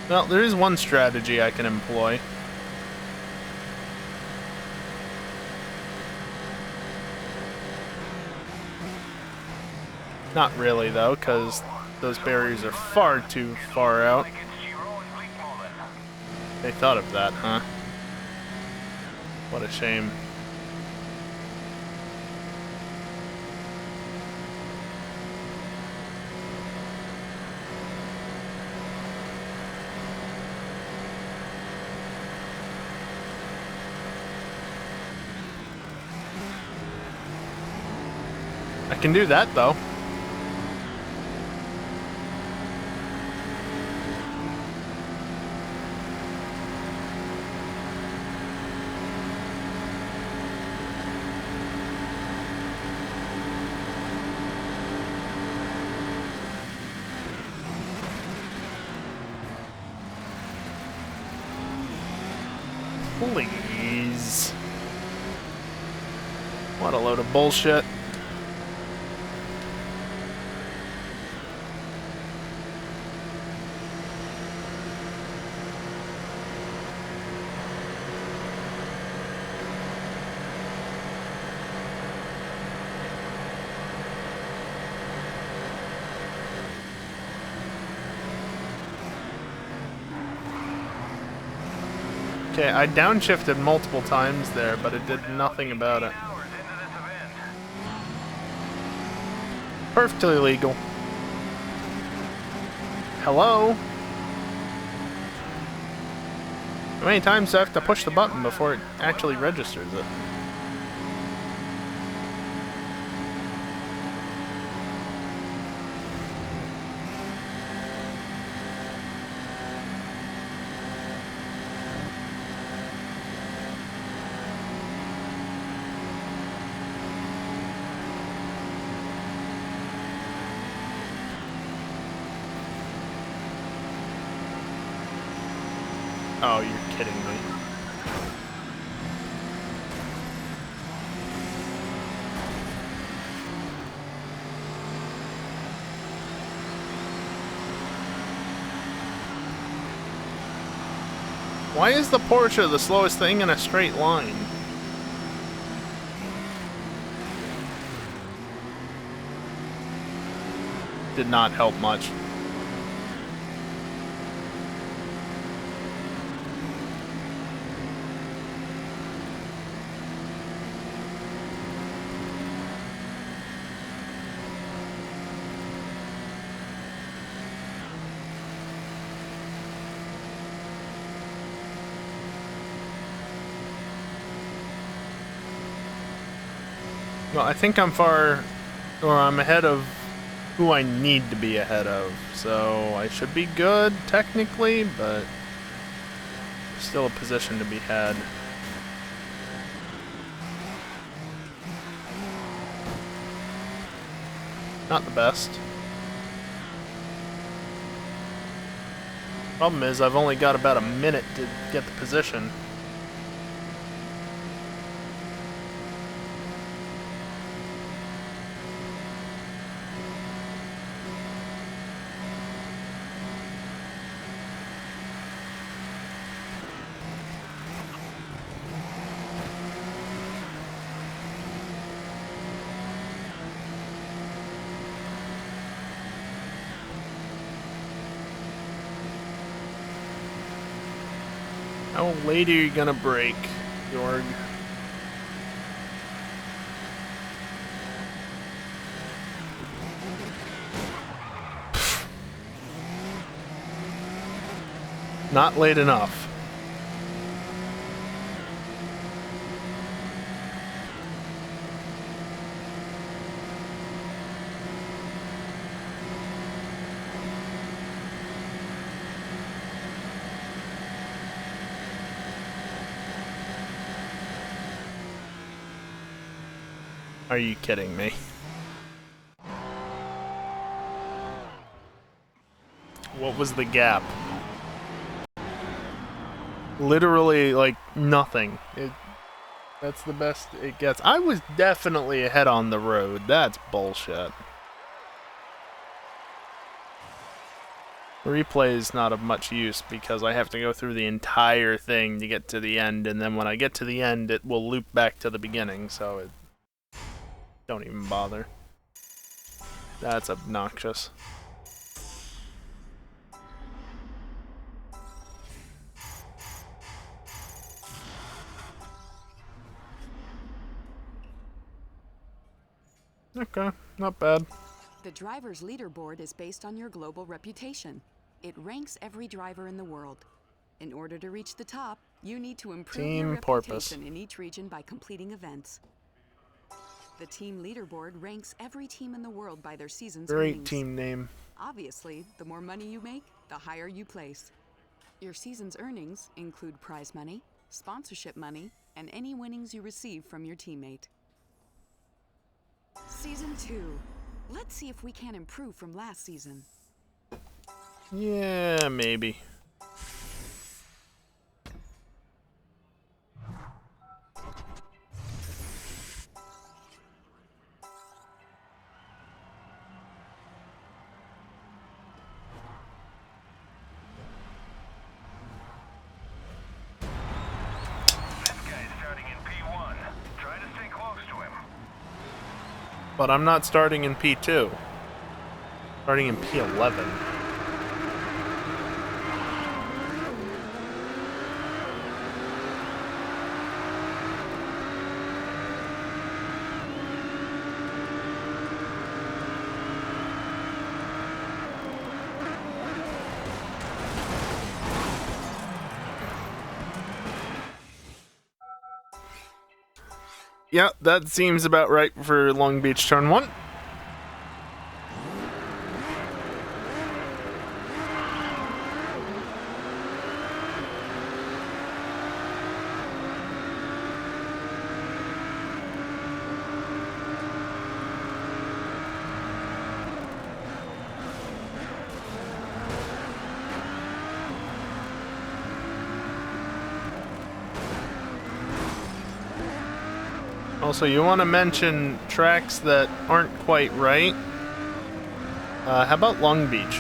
Well, there is one strategy I can employ. Not really, though, because those barriers are far too far out. They thought of that, huh? What a shame. I can do that, though. Please. What a load of bullshit. Okay, I downshifted multiple times there, but it did nothing about it. Perfectly legal. Hello? How many times do I have to push the button before it actually registers it? Oh, you're kidding me. Why is the Porsche the slowest thing in a straight line? Did not help much. Well, I think I'm I'm ahead of who I need to be ahead of, so I should be good, technically, but still a position to be had. Not the best. Problem is, I've only got about a minute to get the position. How late are you gonna break, Jorg? Not late enough. Are you kidding me? What was the gap? Literally, like, nothing. That's the best it gets. I was definitely ahead on the road. That's bullshit. Replay is not of much use because I have to go through the entire thing to get to the end, and then when I get to the end, it will loop back to the beginning, so don't even bother. That's obnoxious. Okay, not bad.
The driver's leaderboard is based on your global reputation. It ranks every driver in the world. In order to reach the top, you need to improve your reputation in each region by completing events. The team leaderboard ranks every team in the world by their season's
Great
earnings.
team name.
Obviously, the more money you make, the higher you place. Your season's earnings include prize money, sponsorship money, and any winnings you receive from your teammate. Season 2. Let's see if we can improve from last season.
Yeah, maybe. But I'm not starting in P2. Starting in P11. Yeah, that seems about right for Long Beach Turn 1. Also, you want to mention tracks that aren't quite right? How about Long Beach?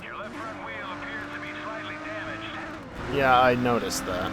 Your left front wheel appears to be slightly damaged.
Yeah, I noticed that.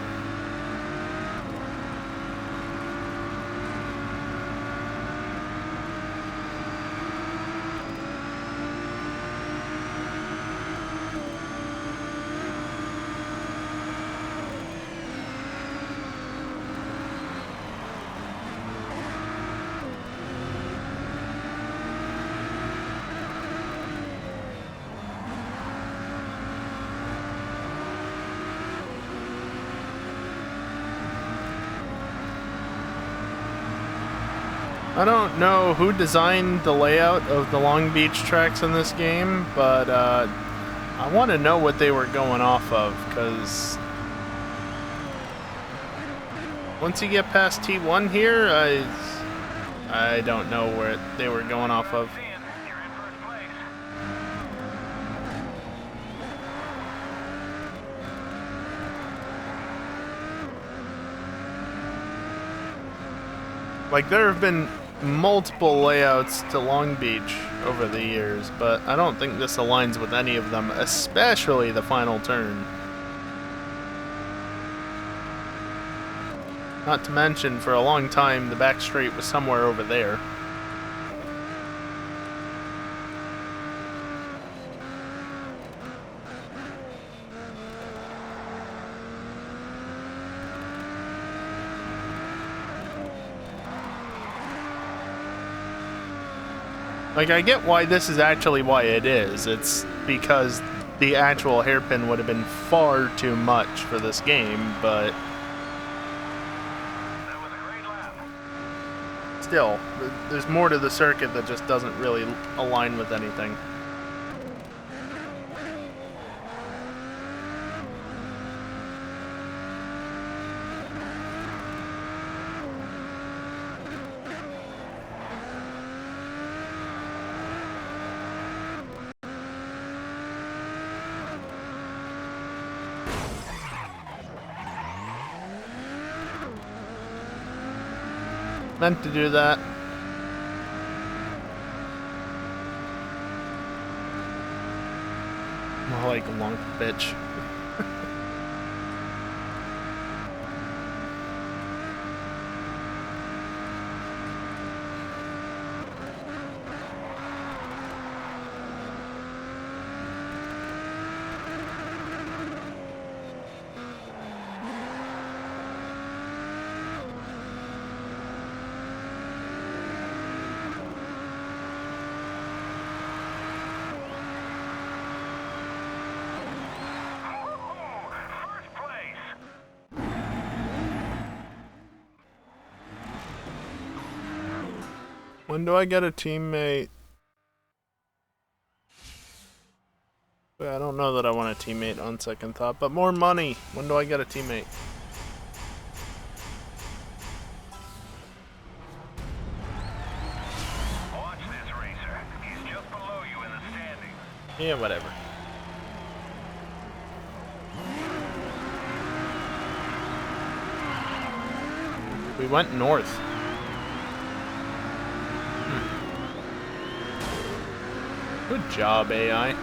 I don't know who designed the layout of the Long Beach tracks in this game, but I want to know what they were going off of, because once you get past T1 here, I don't know where they were going off of. Like, there have been multiple layouts to Long Beach over the years, but I don't think this aligns with any of them, especially the final turn. Not to mention, for a long time, the back straight was somewhere over there. Like, I get why this is actually why it is. It's because the actual hairpin would have been far too much for this game, but still, there's more to the circuit that just doesn't really align with anything. Meant to do that. More like a long bitch.
First place!
When do I get a teammate? I don't know that I want a teammate on second thought, but more money. When do I get a teammate?
Watch this, racer. He's just below you in the standings.
Yeah, whatever. We went north. Good job, AI.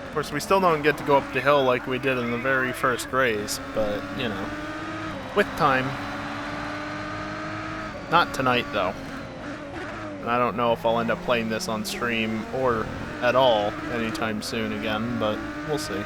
Of course, we still don't get to go up the hill like we did in the very first race, but, you know, with time. Not tonight, though. And I don't know if I'll end up playing this on stream or at all anytime soon again, but we'll see.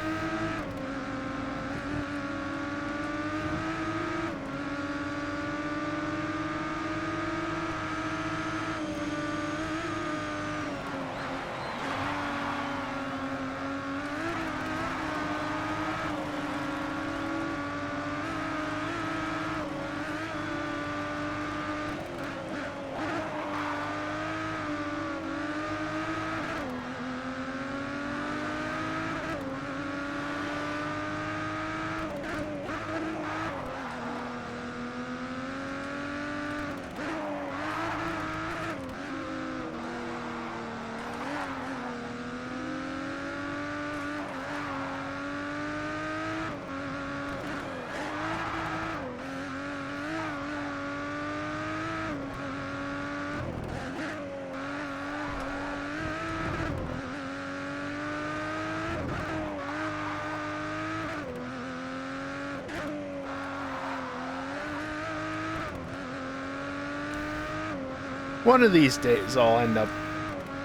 One of these days I'll end up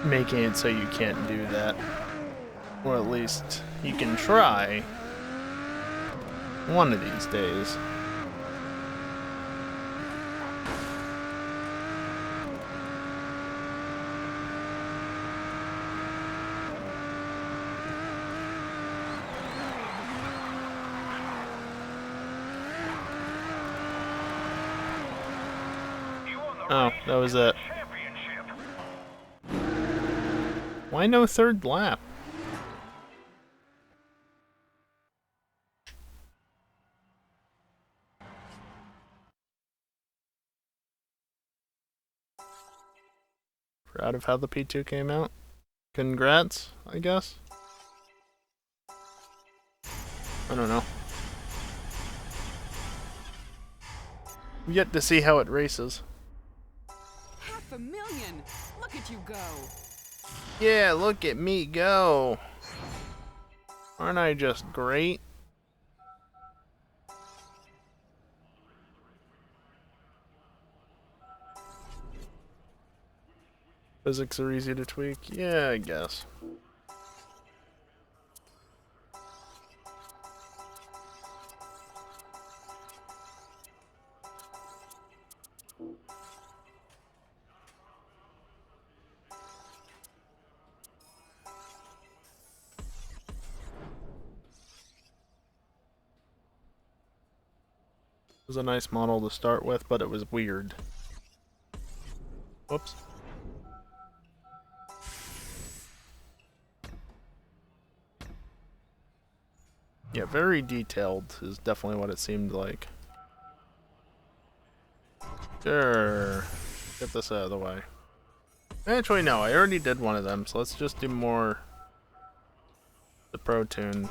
making it so you can't do that. Or at least you can try. One of these days. Oh, that was it. Why no third lap? Proud of how the P2 came out. Congrats, I guess. I don't know. We get to see how it races.
$500,000! Look at you go!
Yeah, look at me go. Aren't I just great? Physics are easy to tweak? Yeah, I guess. It was a nice model to start with, but it was weird. Whoops. Yeah, very detailed is definitely what it seemed like. Sure. Get this out of the way. Actually, no, I already did one of them, so let's just do more the pro-tuned.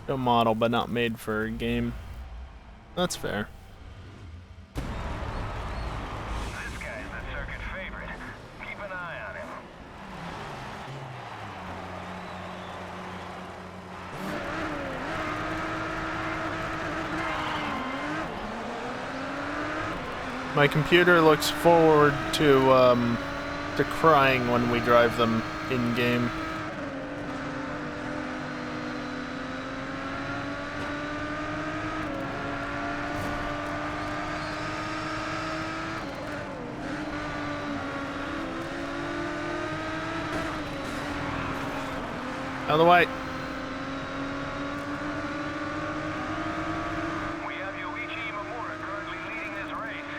No model, but not made for a game. That's fair.
This guy's the circuit favorite. Keep an eye on him.
My computer looks forward to crying when we drive them in-game. Out of the way.
We have Yoichi Imamura currently leading this race.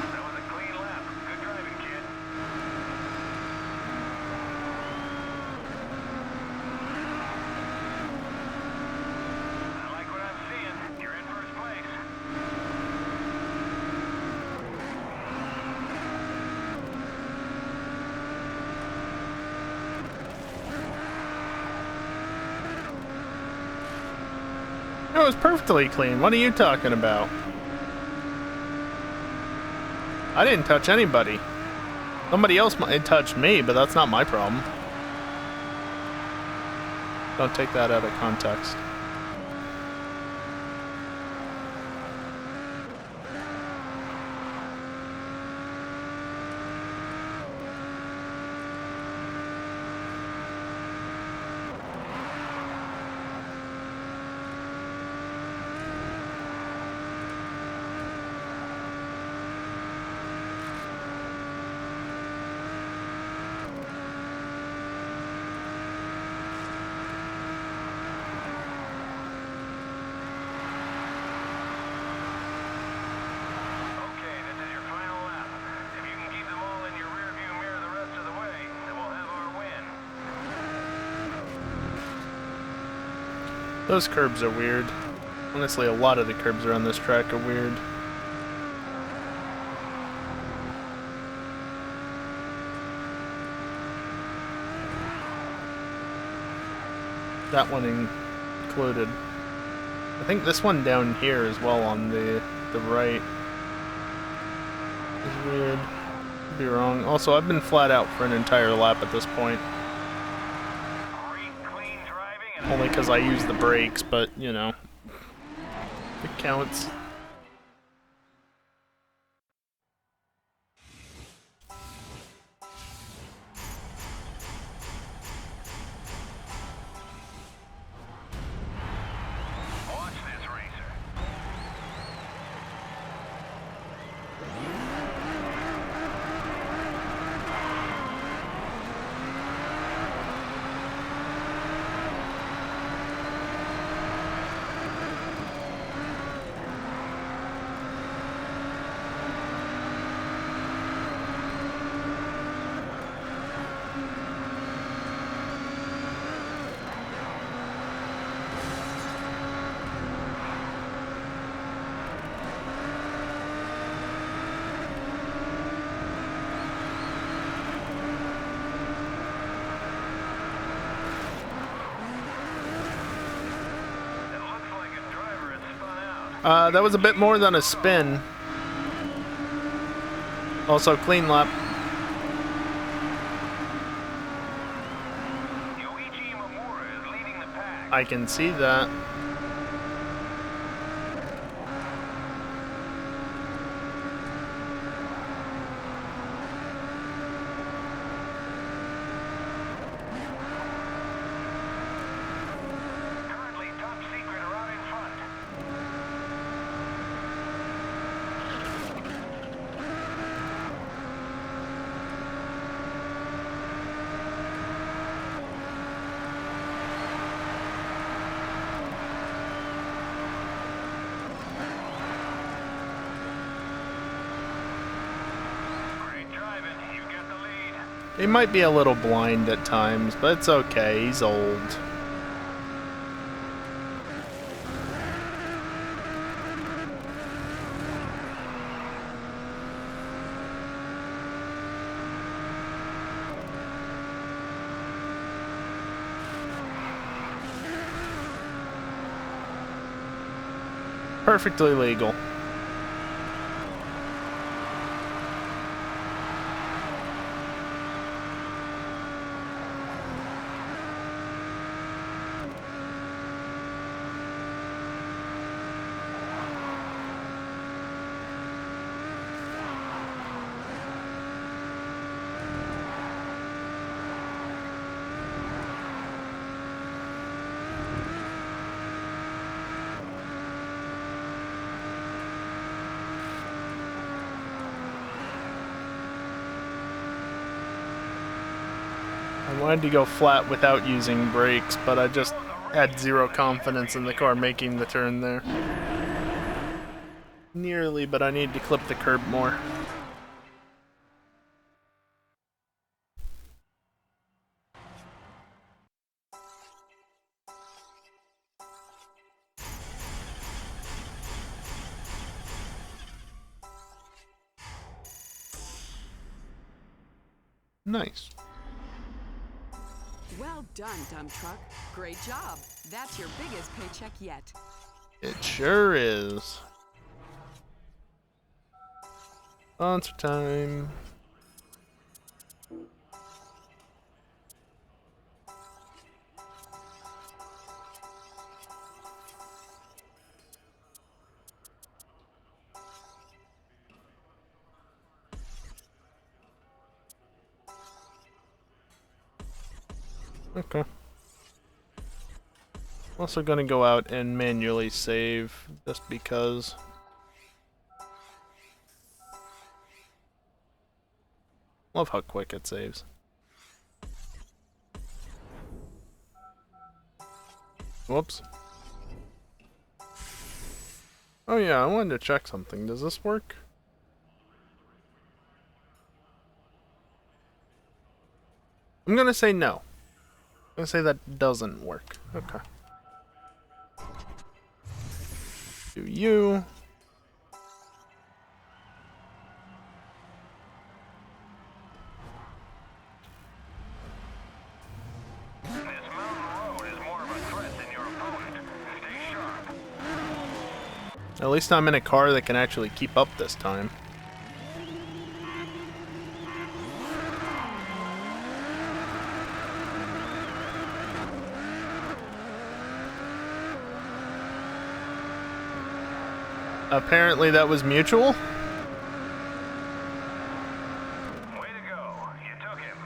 That was a clean lap. Good driving, kid. I like what I'm seeing. You're in first place.
It was perfectly clean. What are you talking about? I didn't touch anybody. Somebody else might have touched me, but that's not my problem. Don't take that out of context.
Okay, this is your final lap. If you can keep them all in your rearview mirror the rest of the way, then we'll have our win.
Those curbs are weird. Honestly, a lot of the curbs around this track are weird. That one included. I think this one down here as well on the right is weird. Could be wrong. Also, I've been flat out for an entire lap at this point.
Great clean driving and
Only because I use the brakes, but, you know, it counts.
watch this racer. It looks like a driver has spun out.
That was a bit more than a spin. Also, clean lap.
Yoichi Imamura is leading the pack.
I can see that.
Currently, top secret are out in front.
He might be a little blind at times, but it's okay, he's old. Perfectly legal. I wanted to go flat without using brakes, but I just had zero confidence in the car making the turn there. Nearly, but I need to clip the curb more. Nice.
Well done, dump truck. Great job. That's your biggest paycheck yet.
It sure is. Sponsor time. Okay. I'm also gonna go out and manually save, just because. Love how quick it saves. Whoops. Oh yeah, I wanted to check something. Does this work? I'm gonna say no. I'm gonna say that doesn't work. Okay. Do you?
This mountain road is more of a threat than your opponent. Stay sharp.
At least I'm in a car that can actually keep up this time. Apparently that was mutual.
Way to go. You took him.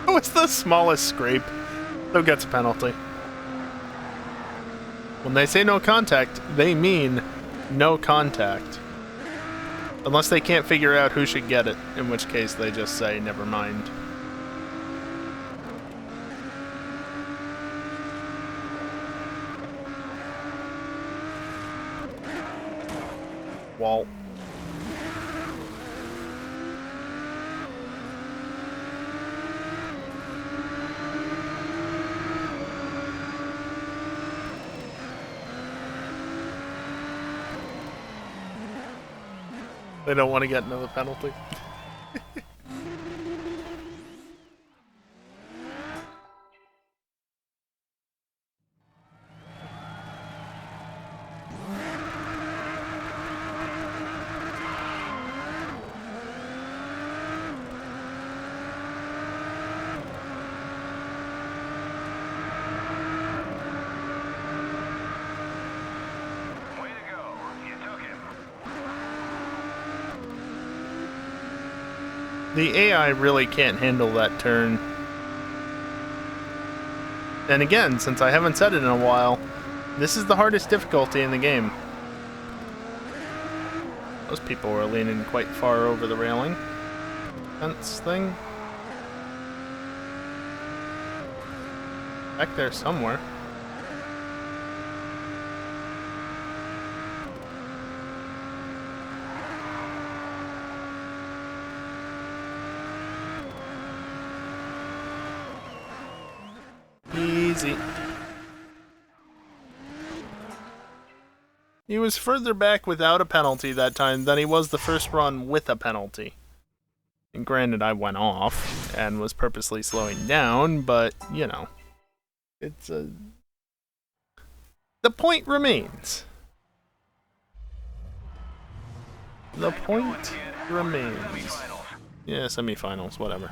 Oh, it's the smallest scrape. Who gets a penalty? When they say no contact, they mean no contact. Unless they can't figure out who should get it, in which case they just say never mind. Walt. They don't want to get another penalty.
Way to go. You took him.
The AI really can't handle that turn. And again, since I haven't said it in a while, this is the hardest difficulty in the game. Those people were leaning quite far over the railing. Fence thing. Back there somewhere. easy. He was further back without a penalty that time than he was the first run with a penalty. And granted, I went off and was purposely slowing down, but, you know, it's a... The point remains. The point remains. Yeah, semifinals, whatever.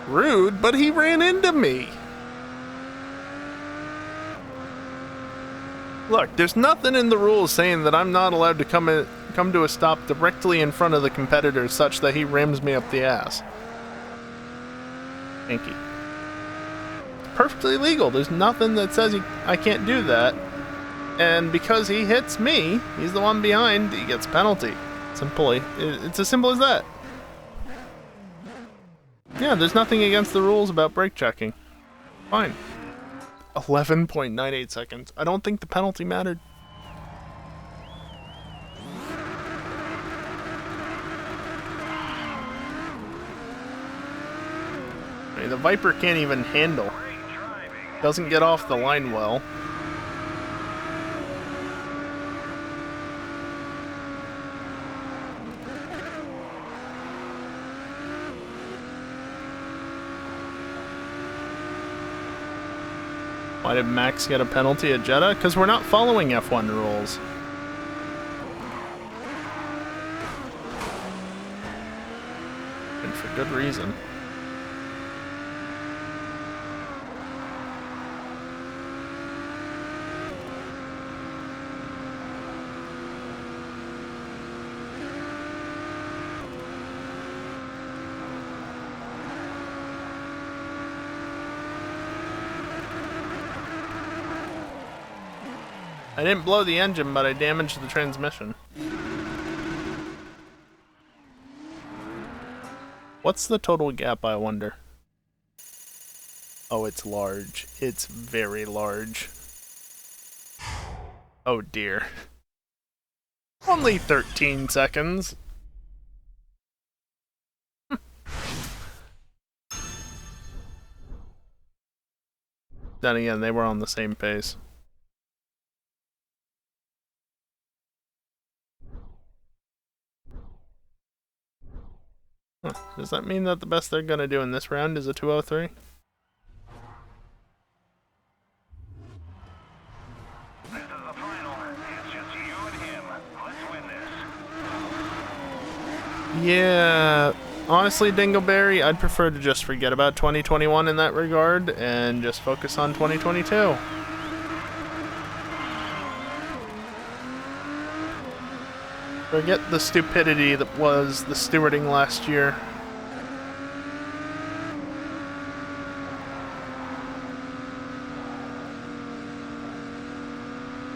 Rude, but he ran into me. Look, there's nothing in the rules saying that I'm not allowed to come to a stop directly in front of the competitor such that he rams me up the ass. Thank you. Perfectly legal. There's nothing that says I can't do that. And because he hits me, he's the one behind, he gets a penalty. Simply. It's as simple as that. Yeah, there's nothing against the rules about brake checking. Fine. 11.98 seconds. I don't think the penalty mattered. I mean, the Viper can't even handle. Doesn't get off the line well. Why did Max get a penalty at Jeddah? Because we're not following F1 rules. And for good reason. I didn't blow the engine, but I damaged the transmission. What's the total gap, I wonder? Oh, it's large. It's very large. Oh dear. Only 13 seconds. Then again, they were on the same pace. Huh. Does that mean that the best they're gonna do in this round is a 203?
This is the final. It's just you and him. Let's win this.
Yeah, honestly, Dingleberry, I'd prefer to just forget about 2021 in that regard and just focus on 2022. Forget the stupidity that was the stewarding last year.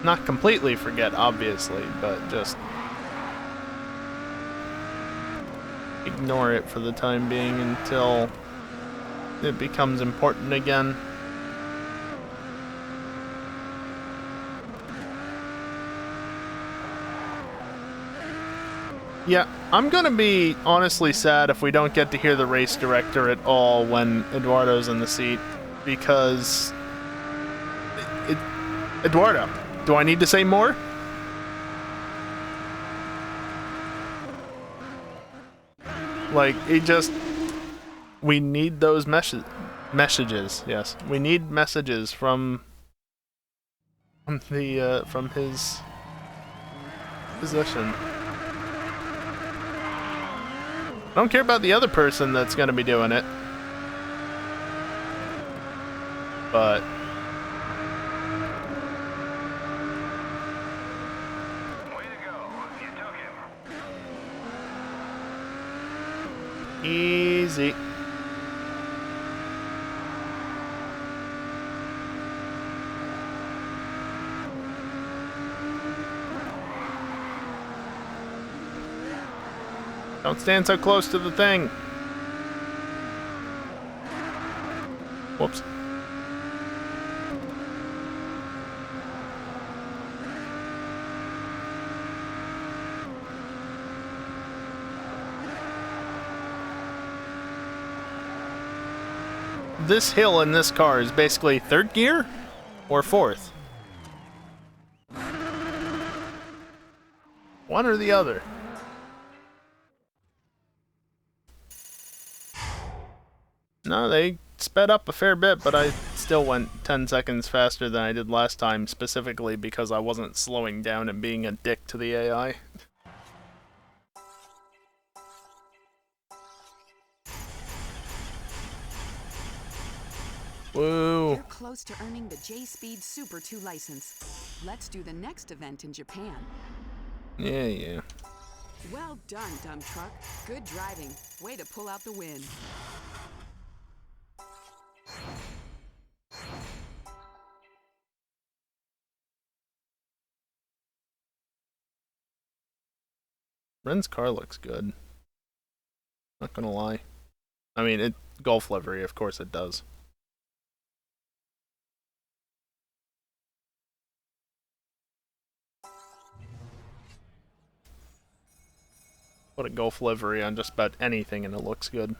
Not completely forget, obviously, but just ignore it for the time being until it becomes important again. Yeah, I'm gonna be honestly sad if we don't get to hear the race director at all when Eduardo's in the seat, because... Eduardo, do I need to say more? Like, it just... We need those messages, yes. We need messages from his position. I don't care about the other person that's going to be doing it. But...
Way to go. You took him.
Easy. Don't stand so close to the thing. Whoops. This hill in this car is basically third gear or fourth. One or the other. No, they sped up a fair bit, but I still went 10 seconds faster than I did last time, specifically because I wasn't slowing down and being a dick to the AI. Woo!
You're close to earning the J-Speed Super 2 license. Let's do the next event in Japan.
Yeah.
Well done, dump truck. Good driving. Way to pull out the win.
Ren's car looks good. Not gonna lie. I mean, Golf livery, of course it does. Put a Golf livery on just about anything and it looks good.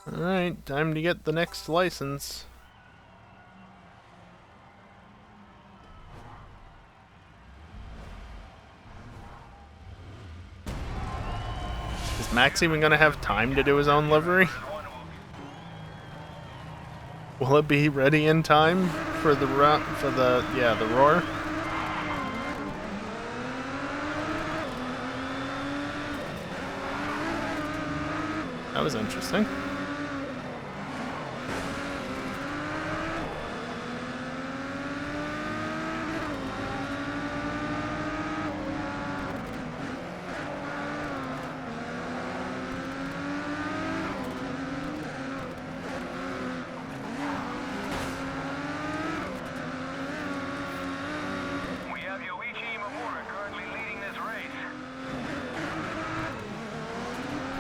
Alright, time to get the next license. Is Max even gonna have time to do his own livery? Will it be ready in time for the roar? That was interesting.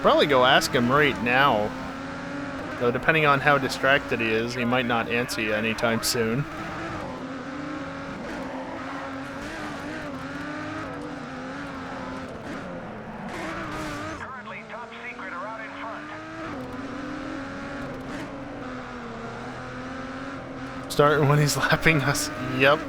Probably go ask him right now. Though depending on how distracted he is, he might not answer you anytime soon.
Currently top secret are out in front.
Starting when he's lapping us. Yep.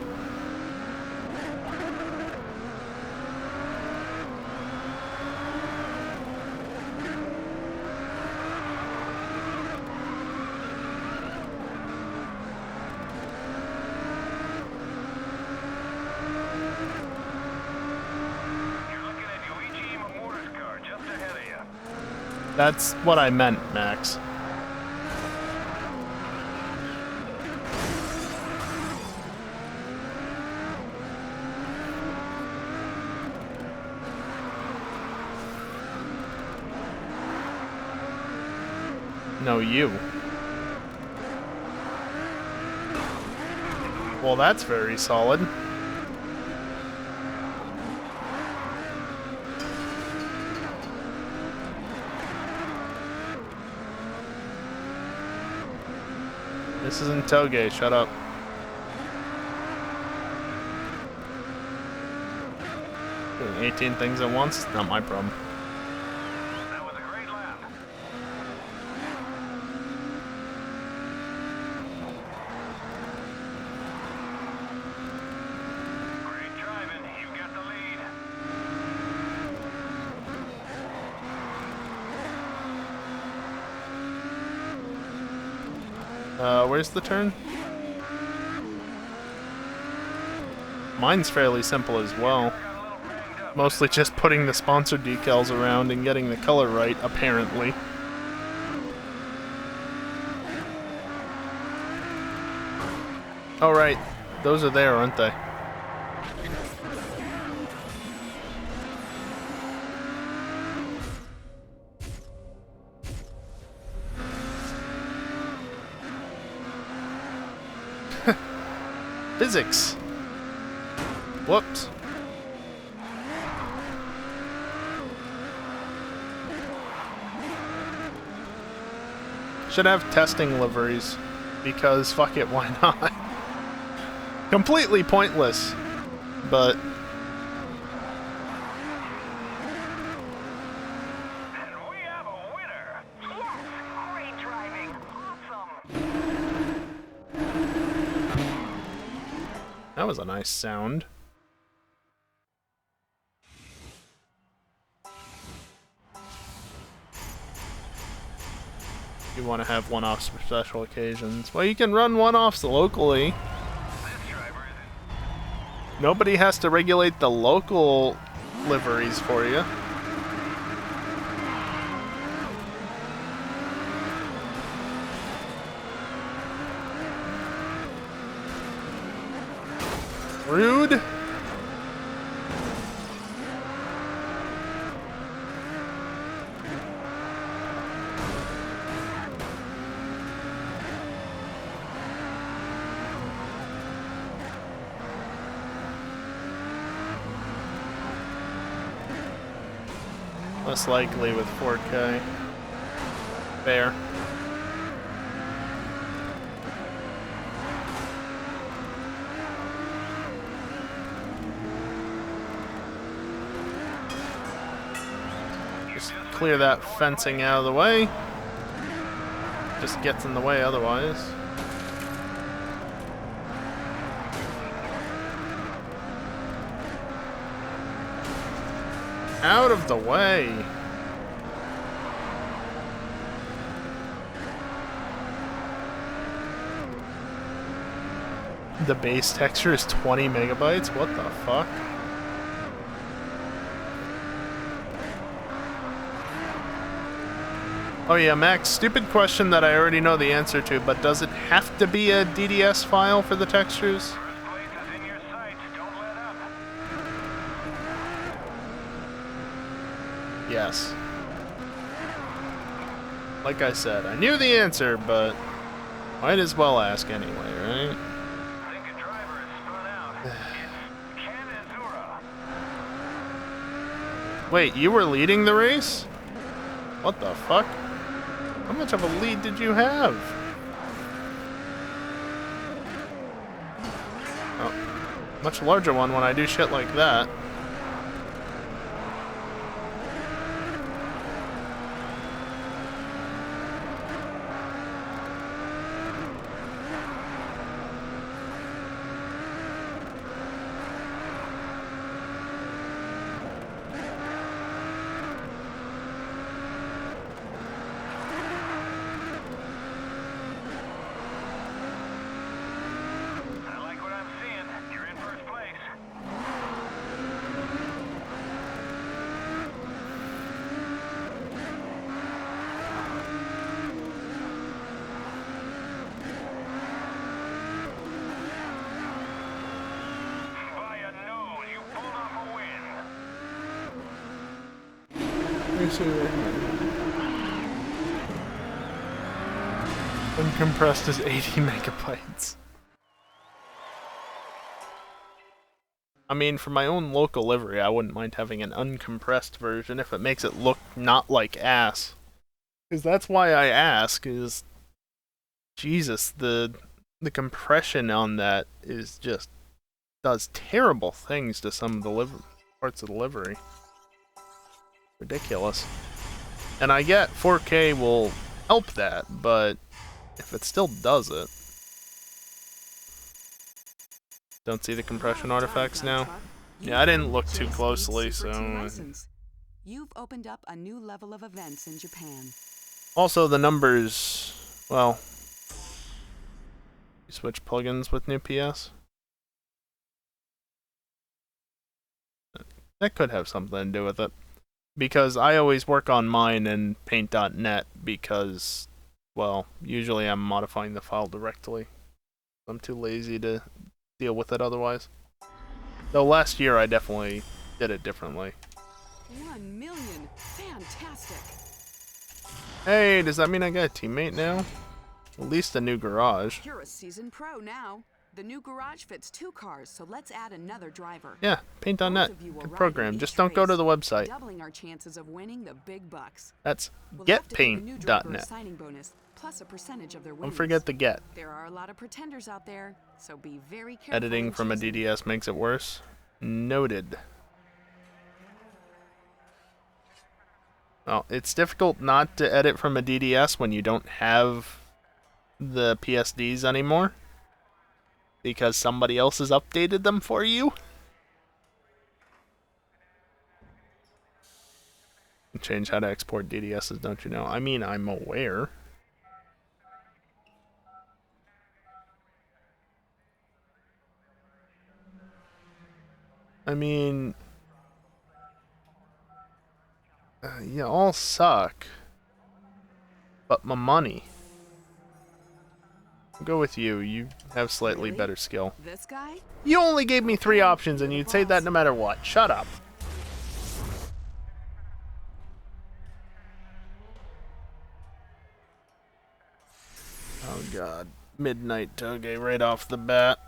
That's what I meant, Max. No, you. Well, that's very solid. This isn't Toge, shut up. Doing 18 things at once? Not my problem.
That was a great lap. Great driving. You got the lead.
Where's the turn? Mine's fairly simple as well. Mostly just putting the sponsor decals around and getting the color right, apparently. Oh right, those are there, aren't they? Physics. Whoops. Should have testing liveries, because fuck it, why not? Completely pointless, but...
And we have a winner!
Yes, great driving. Awesome.
That was a nice sound. You want to have one-offs for special occasions. Well, you can run one-offs locally. Nobody has to regulate the local liveries for you. Rude. Less likely with 4K. Fair. Just clear that fencing out of the way. Just gets in the way otherwise. Out of the way. The base texture is 20 megabytes? What the fuck? Oh yeah, Max, stupid question that I already know the answer to, but does it have to be a DDS file for the textures? Yes. Like I said, I knew the answer, but might as well ask anyway, right? Wait, you were leading the race? What the fuck? How much of a lead did you have? Oh, much larger one when I do shit like that. Uncompressed is 80 megabytes. I mean, for my own local livery, I wouldn't mind having an uncompressed version if it makes it look not like ass. Because that's why I ask, is... Jesus, the compression on that is just... does terrible things to some of the parts of the livery. Ridiculous. And I get 4K will help that, but if it still does it... Don't see the compression artifacts now? Yeah, I didn't look too closely, so...
You've opened up a new level of events in Japan.
Also, the numbers... Well... You switch plugins with new PS? That could have something to do with it. Because I always work on mine in paint.net because, well, usually I'm modifying the file directly. I'm too lazy to deal with it otherwise. Though last year I definitely did it differently.
1 million. Fantastic.
Hey, does that mean I got a teammate now? At least a new garage.
You're a seasoned pro now. The new garage fits 2 cars, so let's add another driver.
Yeah, paint.net.
Both of you will
Good
ride
program.
in
Just
each
don't go to
race,
the website.
doubling our chances of winning the big bucks.
That's
We'll have to give a new driver a
getpaint.net.
signing bonus, plus a percentage of their
Don't
winnings.
forget the get.
There are a lot of pretenders out there, so be very careful.
Editing
in
from a
choosing.
DDS makes it worse. Noted. Well, it's difficult not to edit from a DDS when you don't have the PSDs anymore. Because somebody else has updated them for you. Change how to export DDSs, don't you know? I mean, I'm aware. I mean, you all suck. But my money. I'll go with you. You have slightly
Really?
better skill.
This guy?
You only gave me 3 options and you'd say that no matter what. Shut up. Oh god. Midnight Toge right off the bat.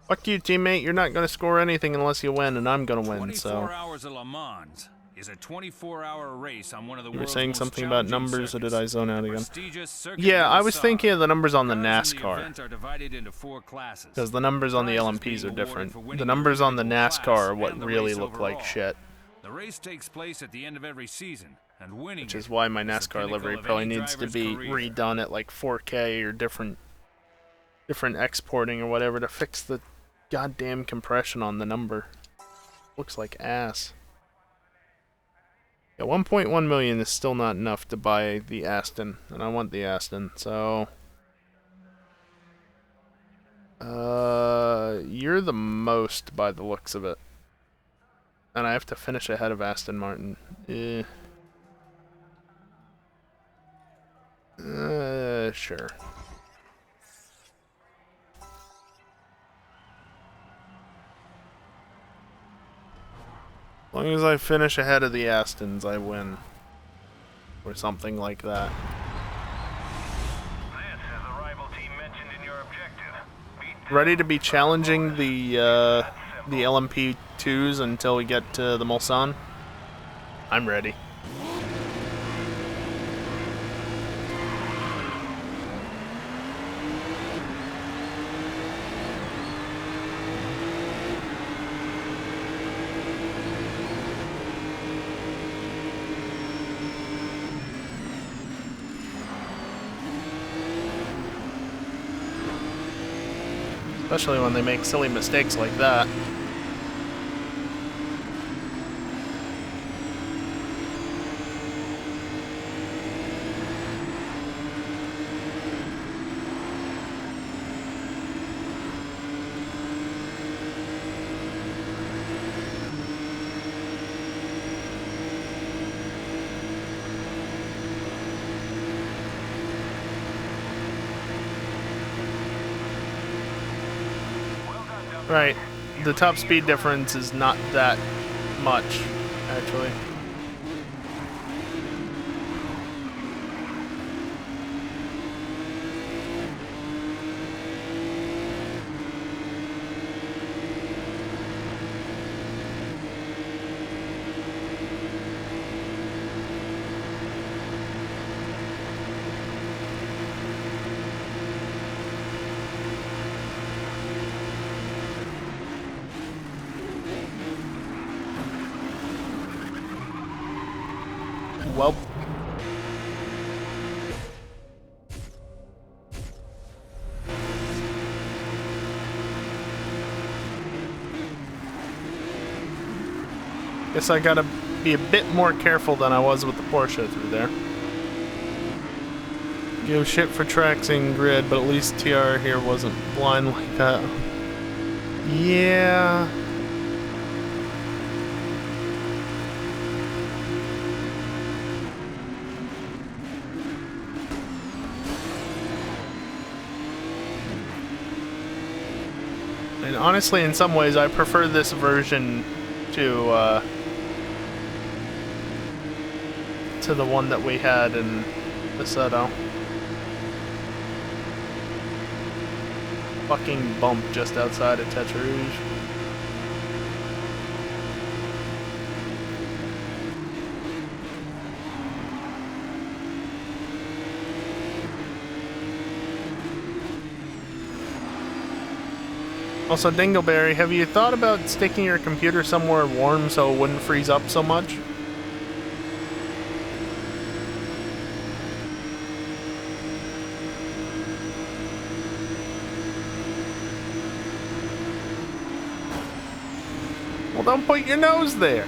Fuck you, teammate. You're not going to score anything unless you win, and I'm going to win,
24
so...
Hours of Le Mans is a 24-hour race on one of the
You were
world's
saying
most
something about
challenging
numbers, or did
circuits,
I zone out
the
again?
prestigious Circuit
Yeah,
de
I was
Sable.
thinking of the numbers on the
Cars in the
NASCAR.
event are divided into 4 classes.
Because the numbers on the
Prizes
LMPs
being
are
awarded
different.
for winning
The
your
numbers on the
individual
NASCAR
class
are what
and the
really
race
look like
overall.
shit.
The race takes place at the end of every season, and winning
Which is why my
is the
NASCAR
pinnacle
livery
of
probably
any
needs to
driver's
be
career.
redone at like 4K or different exporting or whatever to fix the goddamn compression on the number. Looks like ass. Yeah, 1.1 million is still not enough to buy the Aston, and I want the Aston, so... you're the most by the looks of it. And I have to finish ahead of Aston Martin. Sure. As long as I finish ahead of the Astons, I win. Or something like that.
This is the rival team mentioned in your objective. Beat
Ready to be challenging the LMP2s until we get to the Mulsanne? I'm ready. Especially when they make silly mistakes like that. Right. The top speed difference is not that much, actually. Well, Guess I gotta be a bit more careful than I was with the Porsche through there. Give shit for tracks in grid, but at least TR here wasn't blind like that. Yeah. And honestly, in some ways, I prefer this version to the one that we had in Assetto. Fucking bump just outside of Tetra Rouge. Also, Dingleberry, have you thought about sticking your computer somewhere warm so it wouldn't freeze up so much? Well, don't put your nose there,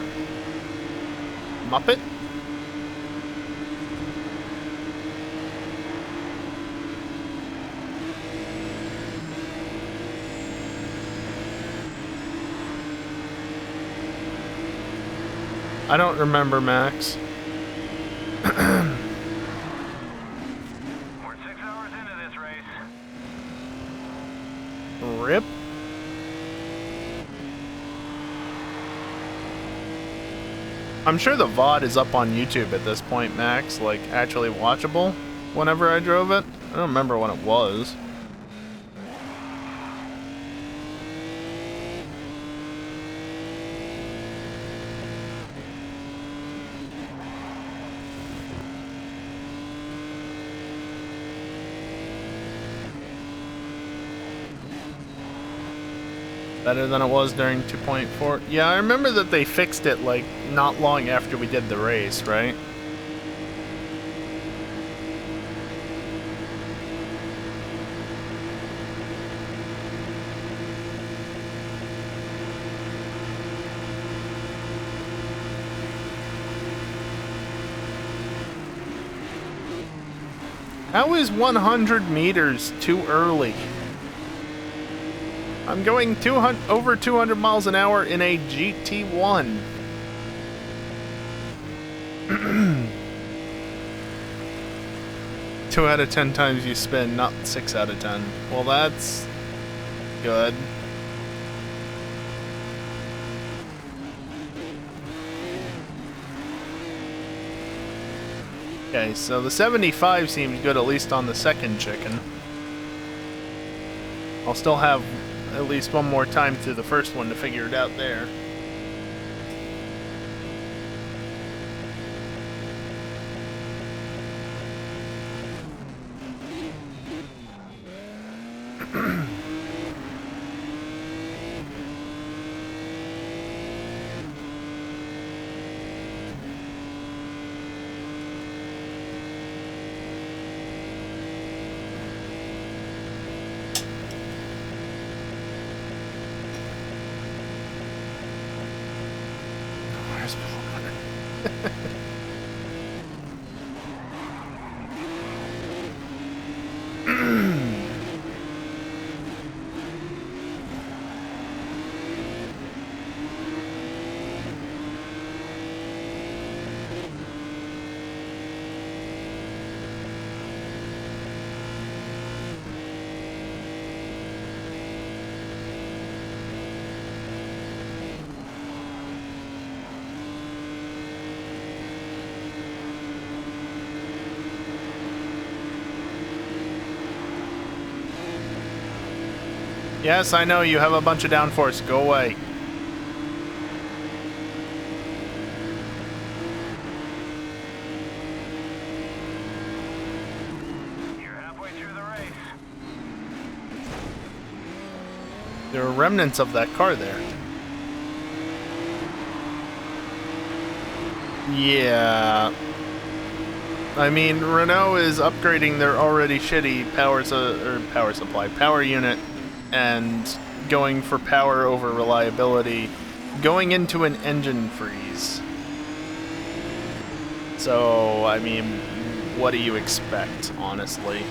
Muppet. I don't remember, Max.
We're 6 hours into this race.
Rip. I'm sure the VOD is up on YouTube at this point, Max, like actually watchable whenever I drove it. I don't remember when it was. Better than it was during 2.4. Yeah, I remember that they fixed it like not long after we did the race, right? How is 100 meters too early? I'm going over 200 miles an hour in a GT1. 2 out of 10 times you spin, not 6 out of 10. Well, that's good. Okay, so the 75 seems good, at least on the second chicken. I'll still have at least one more time through the first one to figure it out there. Yes, I know you have a bunch of downforce. Go away.
You're halfway through the race.
There are remnants of that car there. Yeah. I mean, Renault is upgrading their already shitty power unit and going for power over reliability going into an engine freeze. So, I mean, what do you expect, honestly?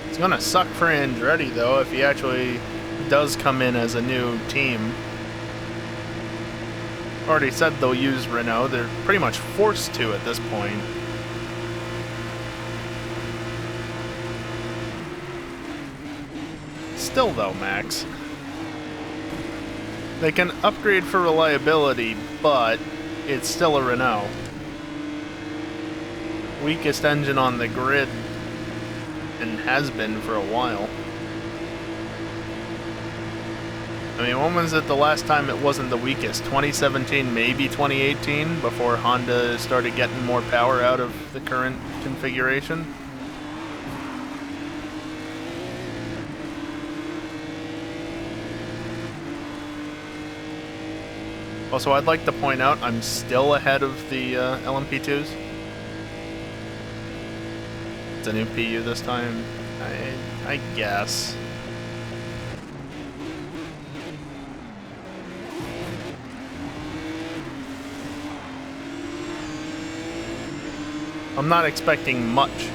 It's gonna suck for Andretti, though, if he actually does come in as a new team. Already said they'll use Renault. They're pretty much forced to at this point. Still though, Max, they can upgrade for reliability, but it's still a Renault. Weakest engine on the grid, and has been for a while. I mean, when was it the last time it wasn't the weakest? 2017, maybe 2018, before Honda started getting more power out of the current configuration? Also, I'd like to point out I'm still ahead of the LMP2s. It's a new PU this time, I guess. I'm not expecting much,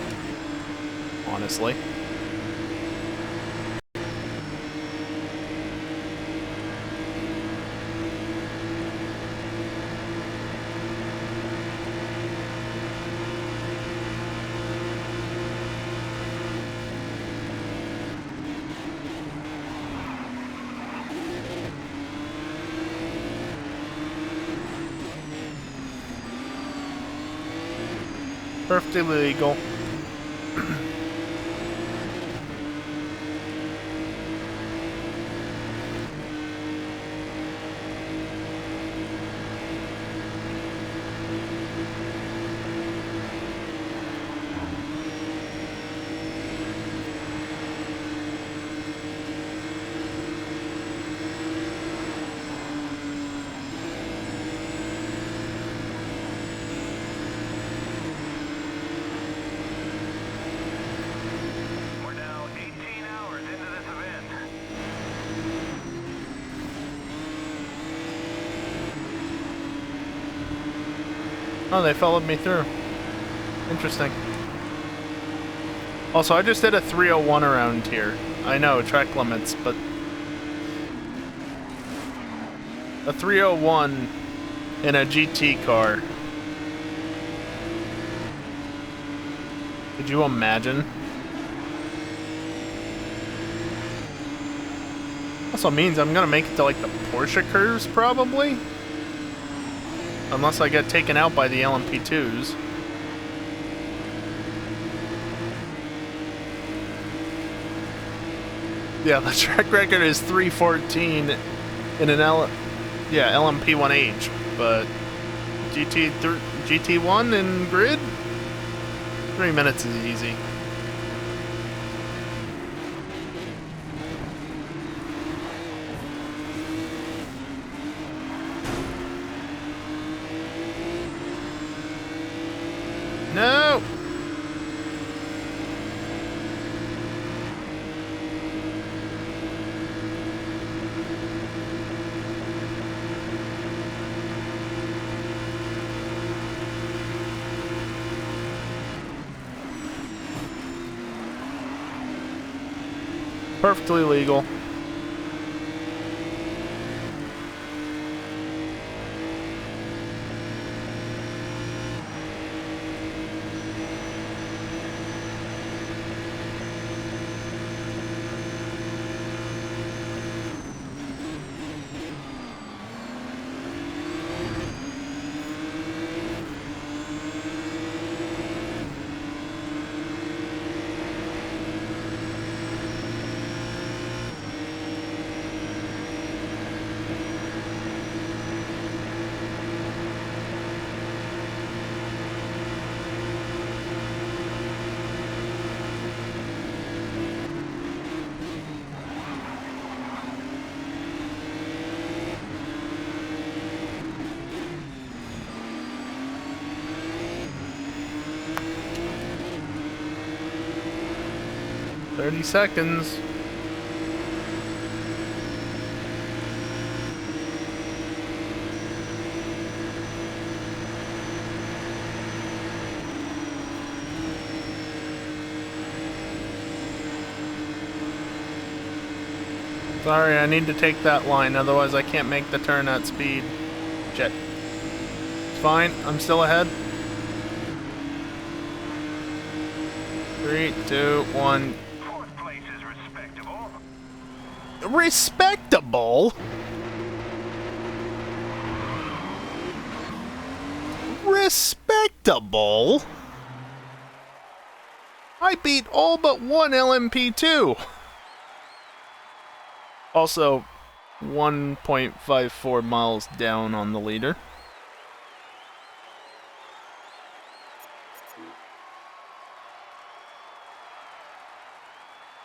honestly. Perfectly legal.
We're now 18 hours into this event.
Oh, they followed me through. Interesting. Also, I just did a 301 around here. I know, track limits, but a 301 in a GT car. Could you imagine? Also means I'm gonna make it to like the Porsche curves, probably? Unless I get taken out by the LMP2s. Yeah, the track record is 314 in an LMP1H, but GT1 in grid? 3 minutes is easy. No! Perfectly legal. 30 seconds. Sorry, I need to take that line, otherwise I can't make the turn at speed. Shit. It's fine, I'm still ahead. 3, 2, 1.
Fourth place is respectable.
Respectable? Respectable? I beat all but one LMP2. Also, 1.54 miles down on the leader.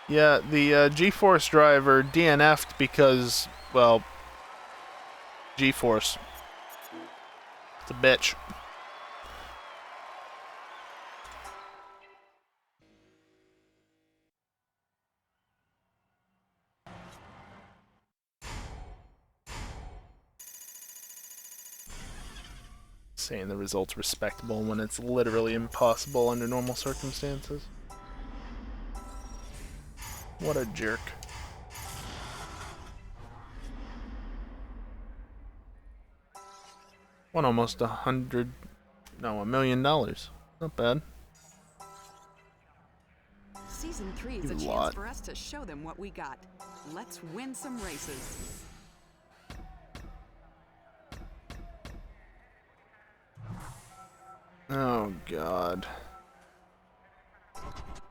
Yeah, the G-Force driver DNF'd because, well, G-Force. It's a bitch. Saying the result's respectable when it's literally impossible under normal circumstances. What a jerk. Won almost $1 million. Not bad.
Season 3 is a chance for us to show them what we got. Let's win some races.
Oh god.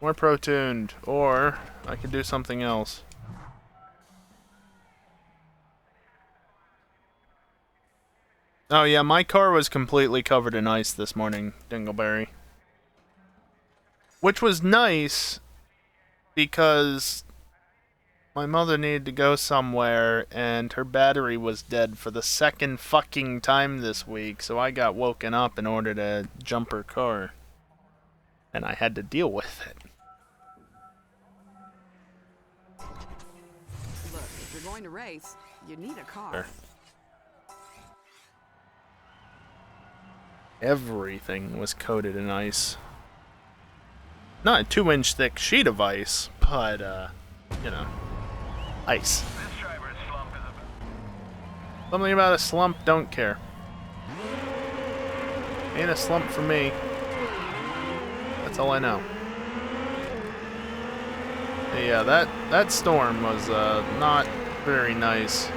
More pro-tuned, or I could do something else. Oh yeah, my car was completely covered in ice this morning, Dingleberry. Which was nice, because my mother needed to go somewhere, and her battery was dead for the second fucking time this week, so I got woken up in order to jump her car. And I had to deal with it.
Look, if you're going to race, you need a car.
Sure. Everything was coated in ice. Not a 2-inch thick sheet of ice, but, you know, ice.
This driver's slump is
Something about a slump, don't care. Ain't a slump for me. That's all I know. Yeah, that storm was, not very nice.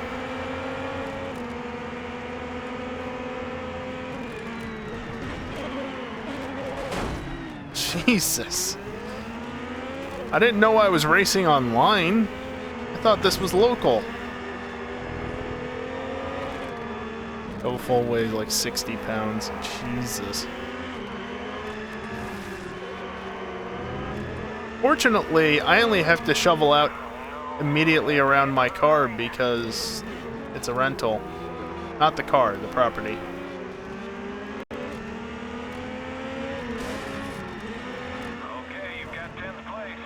Jesus. I didn't know I was racing online. I thought this was local. Double full weighs like 60 pounds. Jesus. Fortunately, I only have to shovel out immediately around my car because it's a rental. Not the car, the property.
okay. You've got 10th place.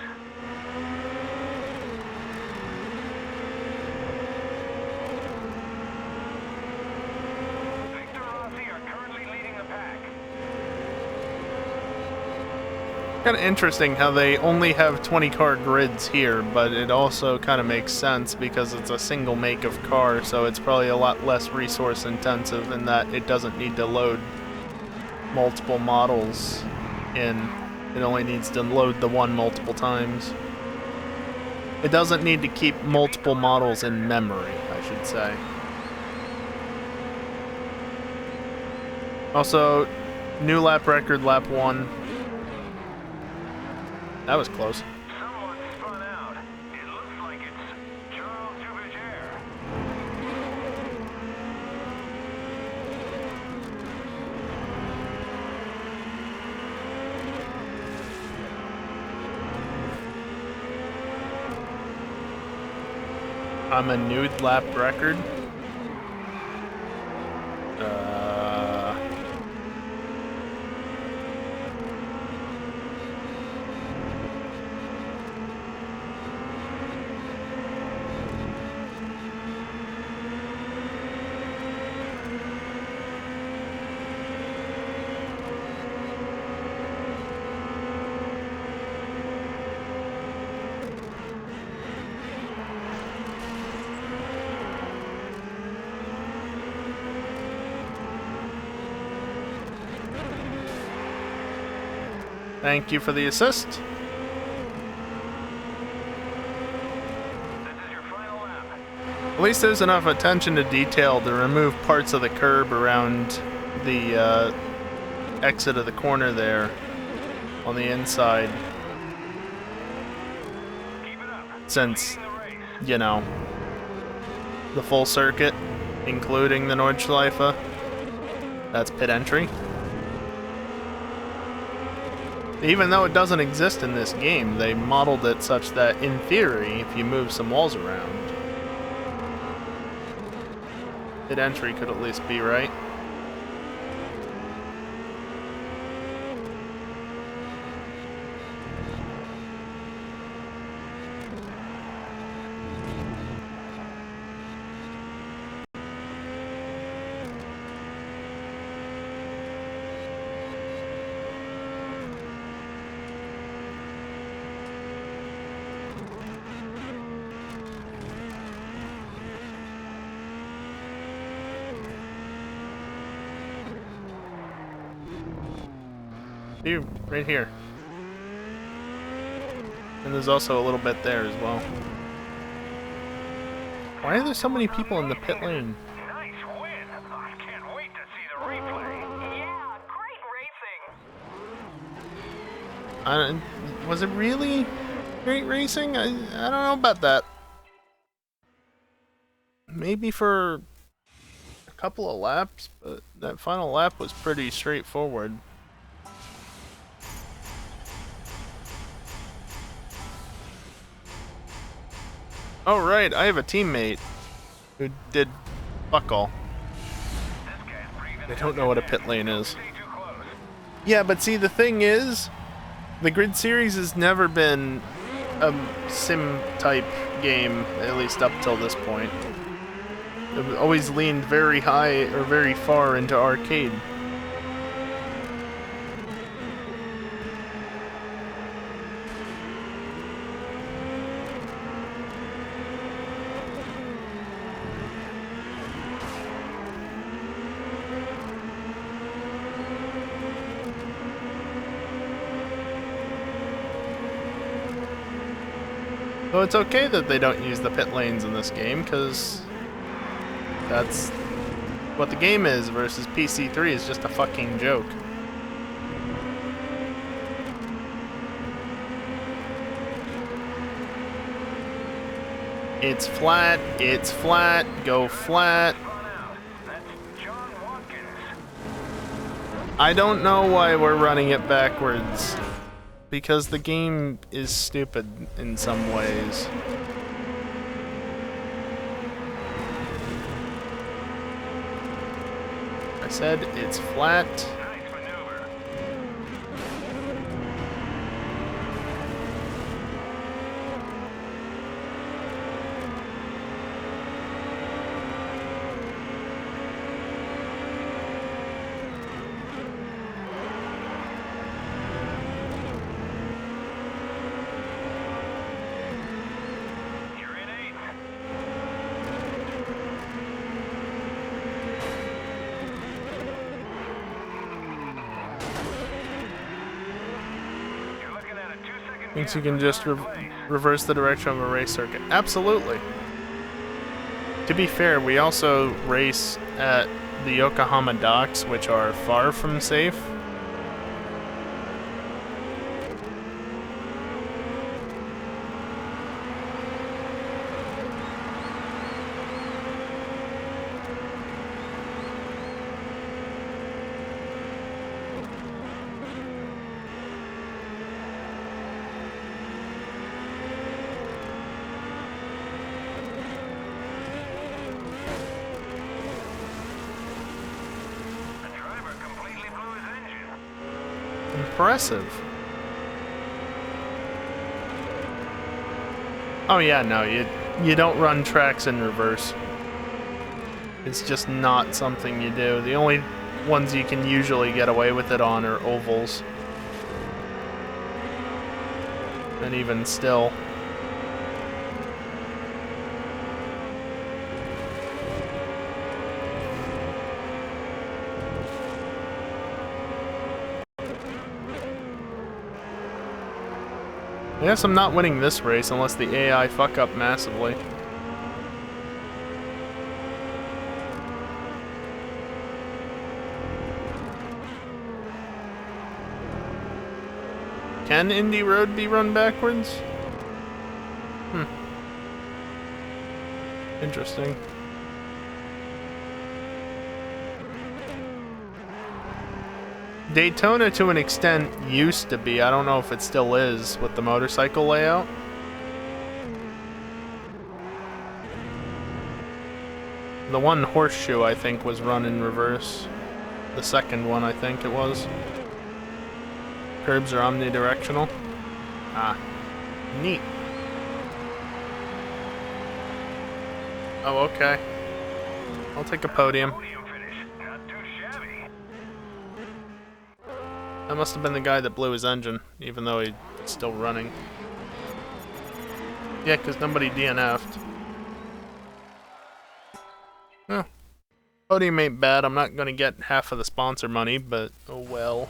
Victor Rossi are currently leading the pack.
Kind of interesting how they only have 20 car grids here, but it also kind of makes sense because it's a single make of car, so it's probably a lot less resource intensive in that it doesn't need to load multiple models in. It only needs to load the one multiple times. It doesn't need to keep multiple models in memory, I should say. Also, new lap record, lap 1. That was close.
Someone spun out. It looks like it's Charles Duverger.
I'm a new lap record. Thank you for the assist.
This is your final lap.
At least there's enough attention to detail to remove parts of the curb around the exit of the corner there on the inside.
Keep it up.
Since,
Leading the race.
you know, the full circuit, including the Nordschleife, that's pit entry. Even though it doesn't exist in this game, they modeled it such that, in theory, if you move some walls around, pit entry could at least be right. You, right here. And there's also a little bit there as well. Why are there so many people in the pit lane?
Nice win. I can't wait to see the replay.
Yeah, great racing.
Was it really great racing? I don't know about that. Maybe for a couple of laps, but that final lap was pretty straightforward. Oh right, I have a teammate who did fuck all. They don't know what a pit lane is. Yeah, but see, the thing is, the Grid Series has never been a sim-type game, at least up till this point. It always leaned very high or very far into arcade. So it's okay that they don't use the pit lanes in this game, because that's what the game is, versus PC3 is just a fucking joke. It's flat, go flat. I don't know why we're running it backwards. Because the game is stupid in some ways. I said it's flat. Thinks you can just reverse the direction of a race circuit. Absolutely. To be fair, we also race at the Yokohama docks, which are far from safe. Impressive. Oh yeah, no, you don't run tracks in reverse. It's just not something you do. The only ones you can usually get away with it on are ovals. And even still. I guess I'm not winning this race unless the AI fuck up massively. Can Indy Road be run backwards? Interesting. Daytona, to an extent, used to be. I don't know if it still is with the motorcycle layout. The one horseshoe, I think, was run in reverse. The second one, I think it was. Curbs are omnidirectional. Ah, neat. Oh, okay. I'll take a podium. That must have been the guy that blew his engine, even though he's still running. Yeah, because nobody DNF'd. Well, podium ain't bad. I'm not going to get half of the sponsor money, but oh well.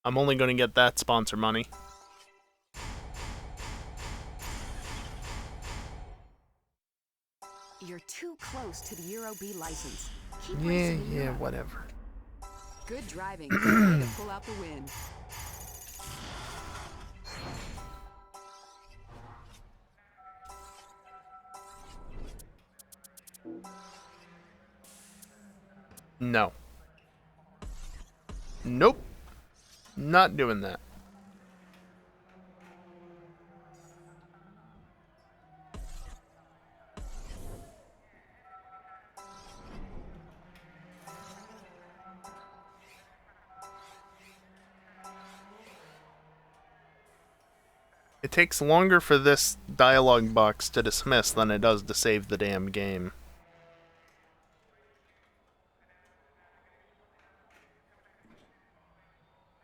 I'm only going to get that sponsor money.
You're too close to the Euro B license. Keep
Yeah,
racing in
yeah,
Europe.
whatever.
Good driving. Way to pull out the win.
No. Nope. Not doing that. It takes longer for this dialogue box to dismiss than it does to save the damn game.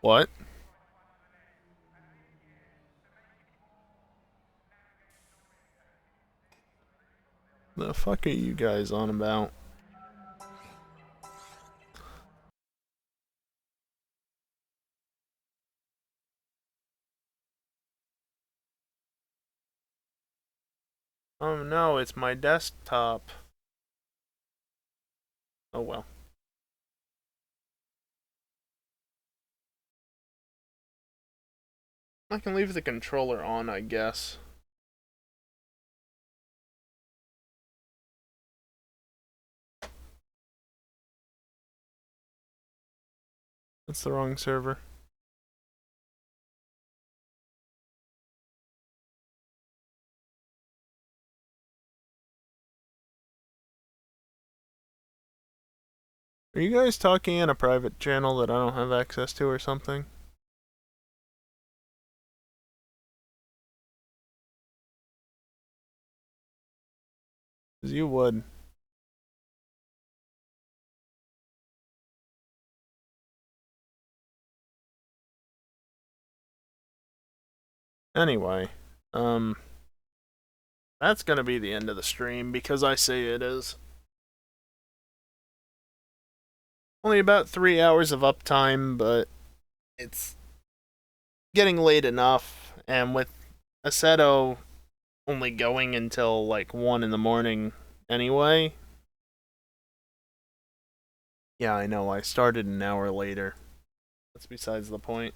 What? The fuck are you guys on about? Oh no, it's my desktop. Oh well. I can leave the controller on, I guess. That's the wrong server. Are you guys talking in a private channel that I don't have access to or something? 'Cause you would. Anyway, that's gonna be the end of the stream because I say it is. Only about 3 hours of uptime, but it's getting late enough, and with Assetto only going until like 1 in the morning anyway. Yeah, I know, I started an hour later. That's besides the point.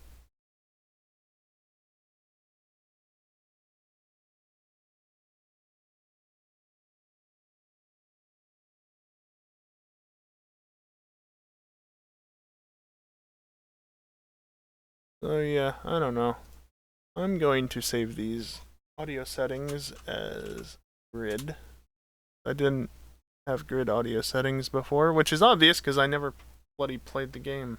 So yeah, I don't know. I'm going to save these audio settings as grid. I didn't have grid audio settings before, which is obvious because I never bloody played the game.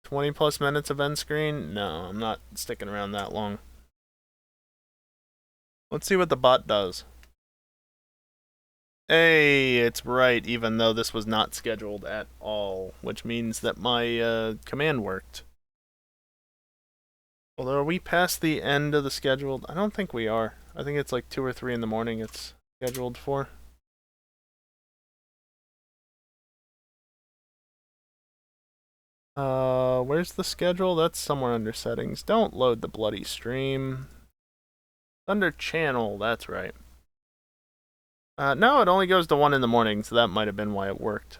+20 minutes of end screen? No, I'm not sticking around that long. Let's see what the bot does. Hey, it's right, even though this was not scheduled at all, which means that my command worked. Although, are we past the end of the scheduled? I don't think we are. I think it's like 2 or 3 in the morning it's scheduled for. Where's the schedule? That's somewhere under settings. Don't load the bloody stream. Under channel, that's right. No, it only goes to 1 in the morning, so that might have been why it worked.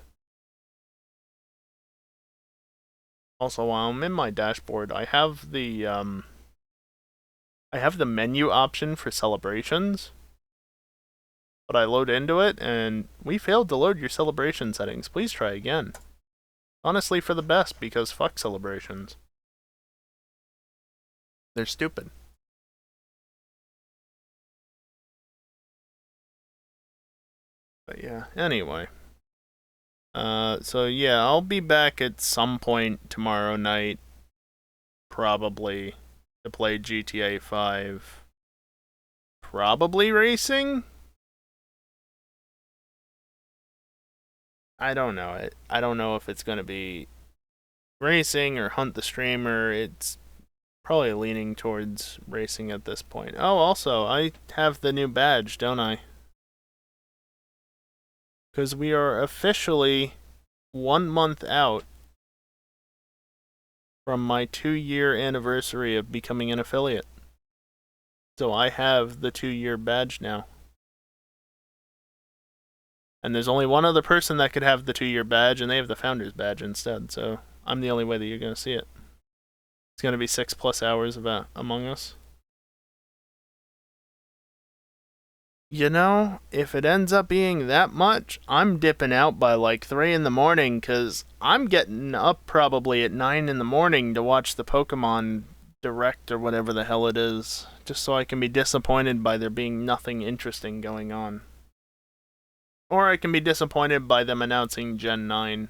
Also, while I'm in my dashboard, I have the menu option for celebrations. But I load into it, and we failed to load your celebration settings. Please try again. Honestly, for the best, because fuck celebrations. They're stupid. But yeah, anyway. So yeah, I'll be back at some point tomorrow night, probably, to play GTA 5. Probably racing? I don't know. I don't know if it's going to be racing or hunt the streamer. It's probably leaning towards racing at this point. Oh, also, I have the new badge, don't I? Because we are officially 1 month out from my 2-year anniversary of becoming an affiliate. So I have the 2-year badge now. And there's only one other person that could have the 2-year badge, and they have the founder's badge instead, so I'm the only way that you're going to see it. It's going to be 6+ hours of Among Us. You know, if it ends up being that much, I'm dipping out by like 3 in the morning, because I'm getting up probably at 9 in the morning to watch the Pokemon Direct or whatever the hell it is, just so I can be disappointed by there being nothing interesting going on. Or I can be disappointed by them announcing Gen 9.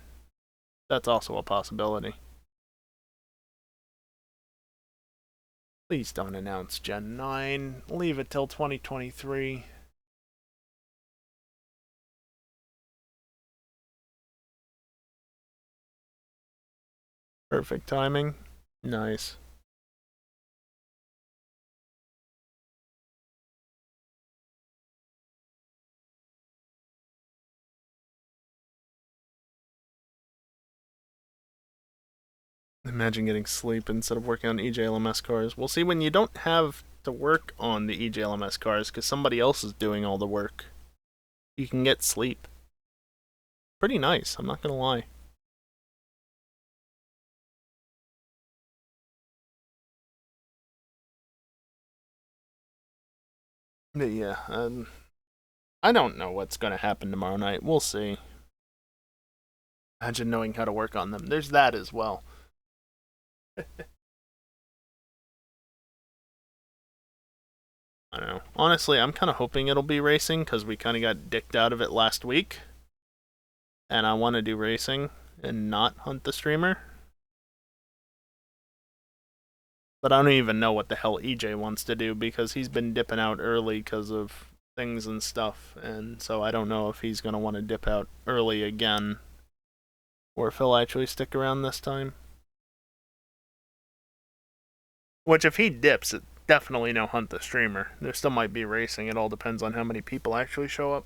That's also a possibility. Please don't announce Gen 9. Leave it till 2023. Perfect timing. Nice. Imagine getting sleep instead of working on EJLMS cars. We'll see when you don't have to work on the EJLMS cars because somebody else is doing all the work. You can get sleep. Pretty nice, I'm not gonna lie. But yeah, I don't know what's gonna happen tomorrow night. We'll see. Imagine knowing how to work on them. There's that as well. I don't know. Honestly, I'm kind of hoping it'll be racing because we kind of got dicked out of it last week. And I want to do racing and not hunt the streamer. But I don't even know what the hell EJ wants to do because he's been dipping out early because of things and stuff. And so I don't know if he's going to want to dip out early again. Or if he'll actually stick around this time. Which if he dips, it definitely no hunt the streamer. There still might be racing. It all depends on how many people actually show up.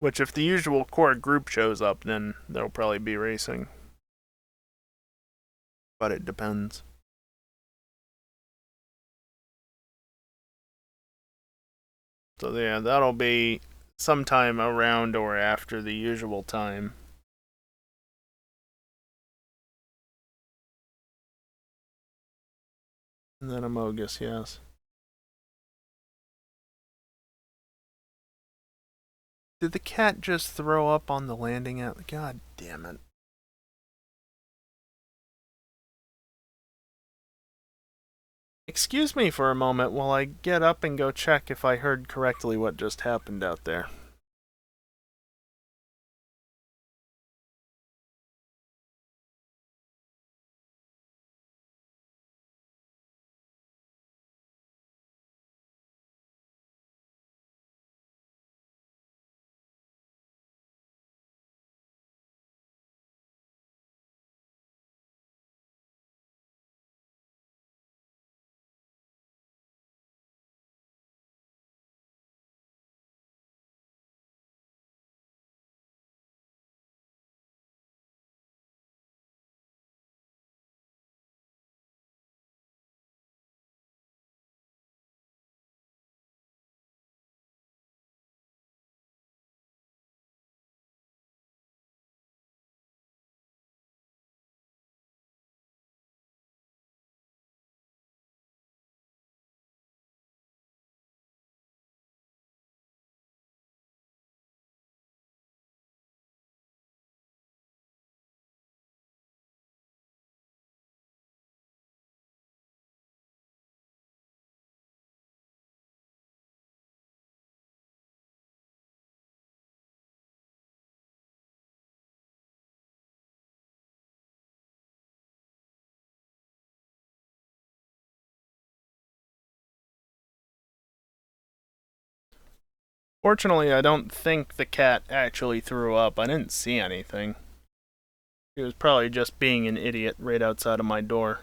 Which if the usual core group shows up, then there'll probably be racing. But it depends. So yeah, that'll be sometime around or after the usual time. And then Amogus, yes. Did the cat just throw up on the landing at... God damn it. Excuse me for a moment while I get up and go check if I heard correctly what just happened out there. Fortunately, I don't think the cat actually threw up. I didn't see anything. He was probably just being an idiot right outside of my door.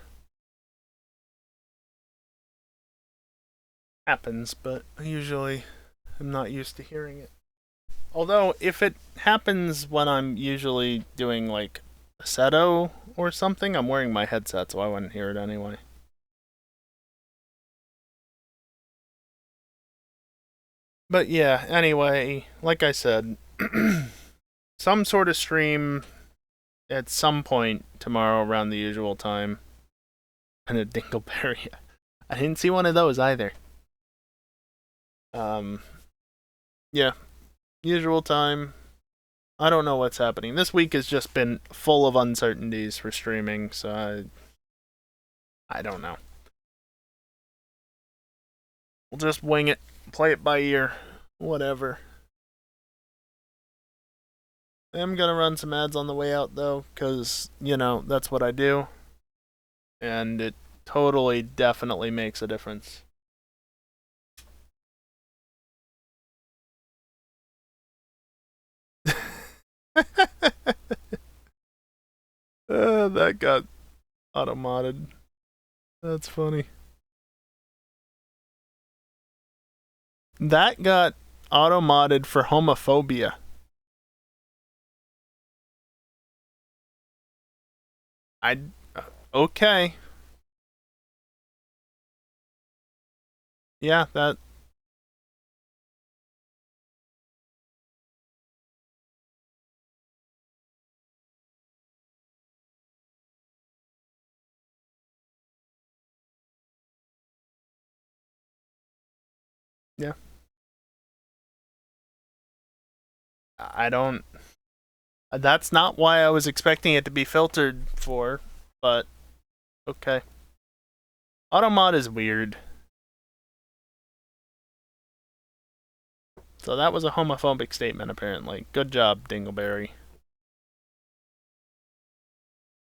Happens, but usually I'm not used to hearing it. Although, if it happens when I'm usually doing, like, Assetto or something, I'm wearing my headset, so I wouldn't hear it anyway. But yeah, anyway, like I said, some sort of stream at some point tomorrow around the usual time. And a Dingleberry. I didn't see one of those either. Yeah, usual time. I don't know what's happening. This week has just been full of uncertainties for streaming, so I don't know. We'll just wing it, play it by ear, whatever. I'm gonna run some ads on the way out though, because, you know, that's what I do. And it totally, definitely makes a difference. That got auto-modded. That's funny. That got auto-modded for homophobia. Okay. Yeah, that... Yeah. I don't... That's not why I was expecting it to be filtered for, but... Okay. Automod is weird. So that was a homophobic statement, apparently. Good job, Dingleberry.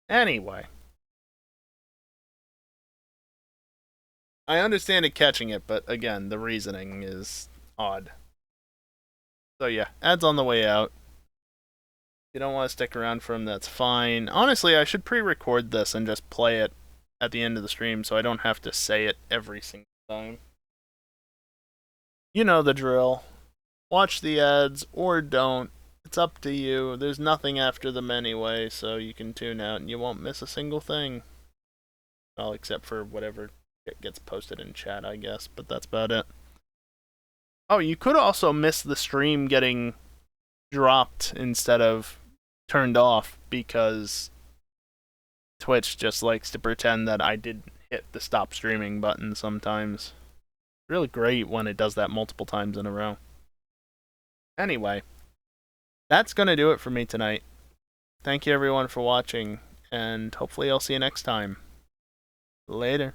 Anyway. I understand it catching it, but again, the reasoning is odd. So yeah, ads on the way out. If you don't want to stick around for them, that's fine. Honestly, I should pre-record this and just play it at the end of the stream so I don't have to say it every single time. You know the drill. Watch the ads or don't. It's up to you. There's nothing after them anyway, so you can tune out and you won't miss a single thing. Well, except for whatever gets posted in chat, I guess, but that's about it. Oh, you could also miss the stream getting dropped instead of turned off because Twitch just likes to pretend that I didn't hit the stop streaming button sometimes. Really great when it does that multiple times in a row. Anyway, that's gonna do it for me tonight. Thank you everyone for watching, and hopefully I'll see you next time. Later.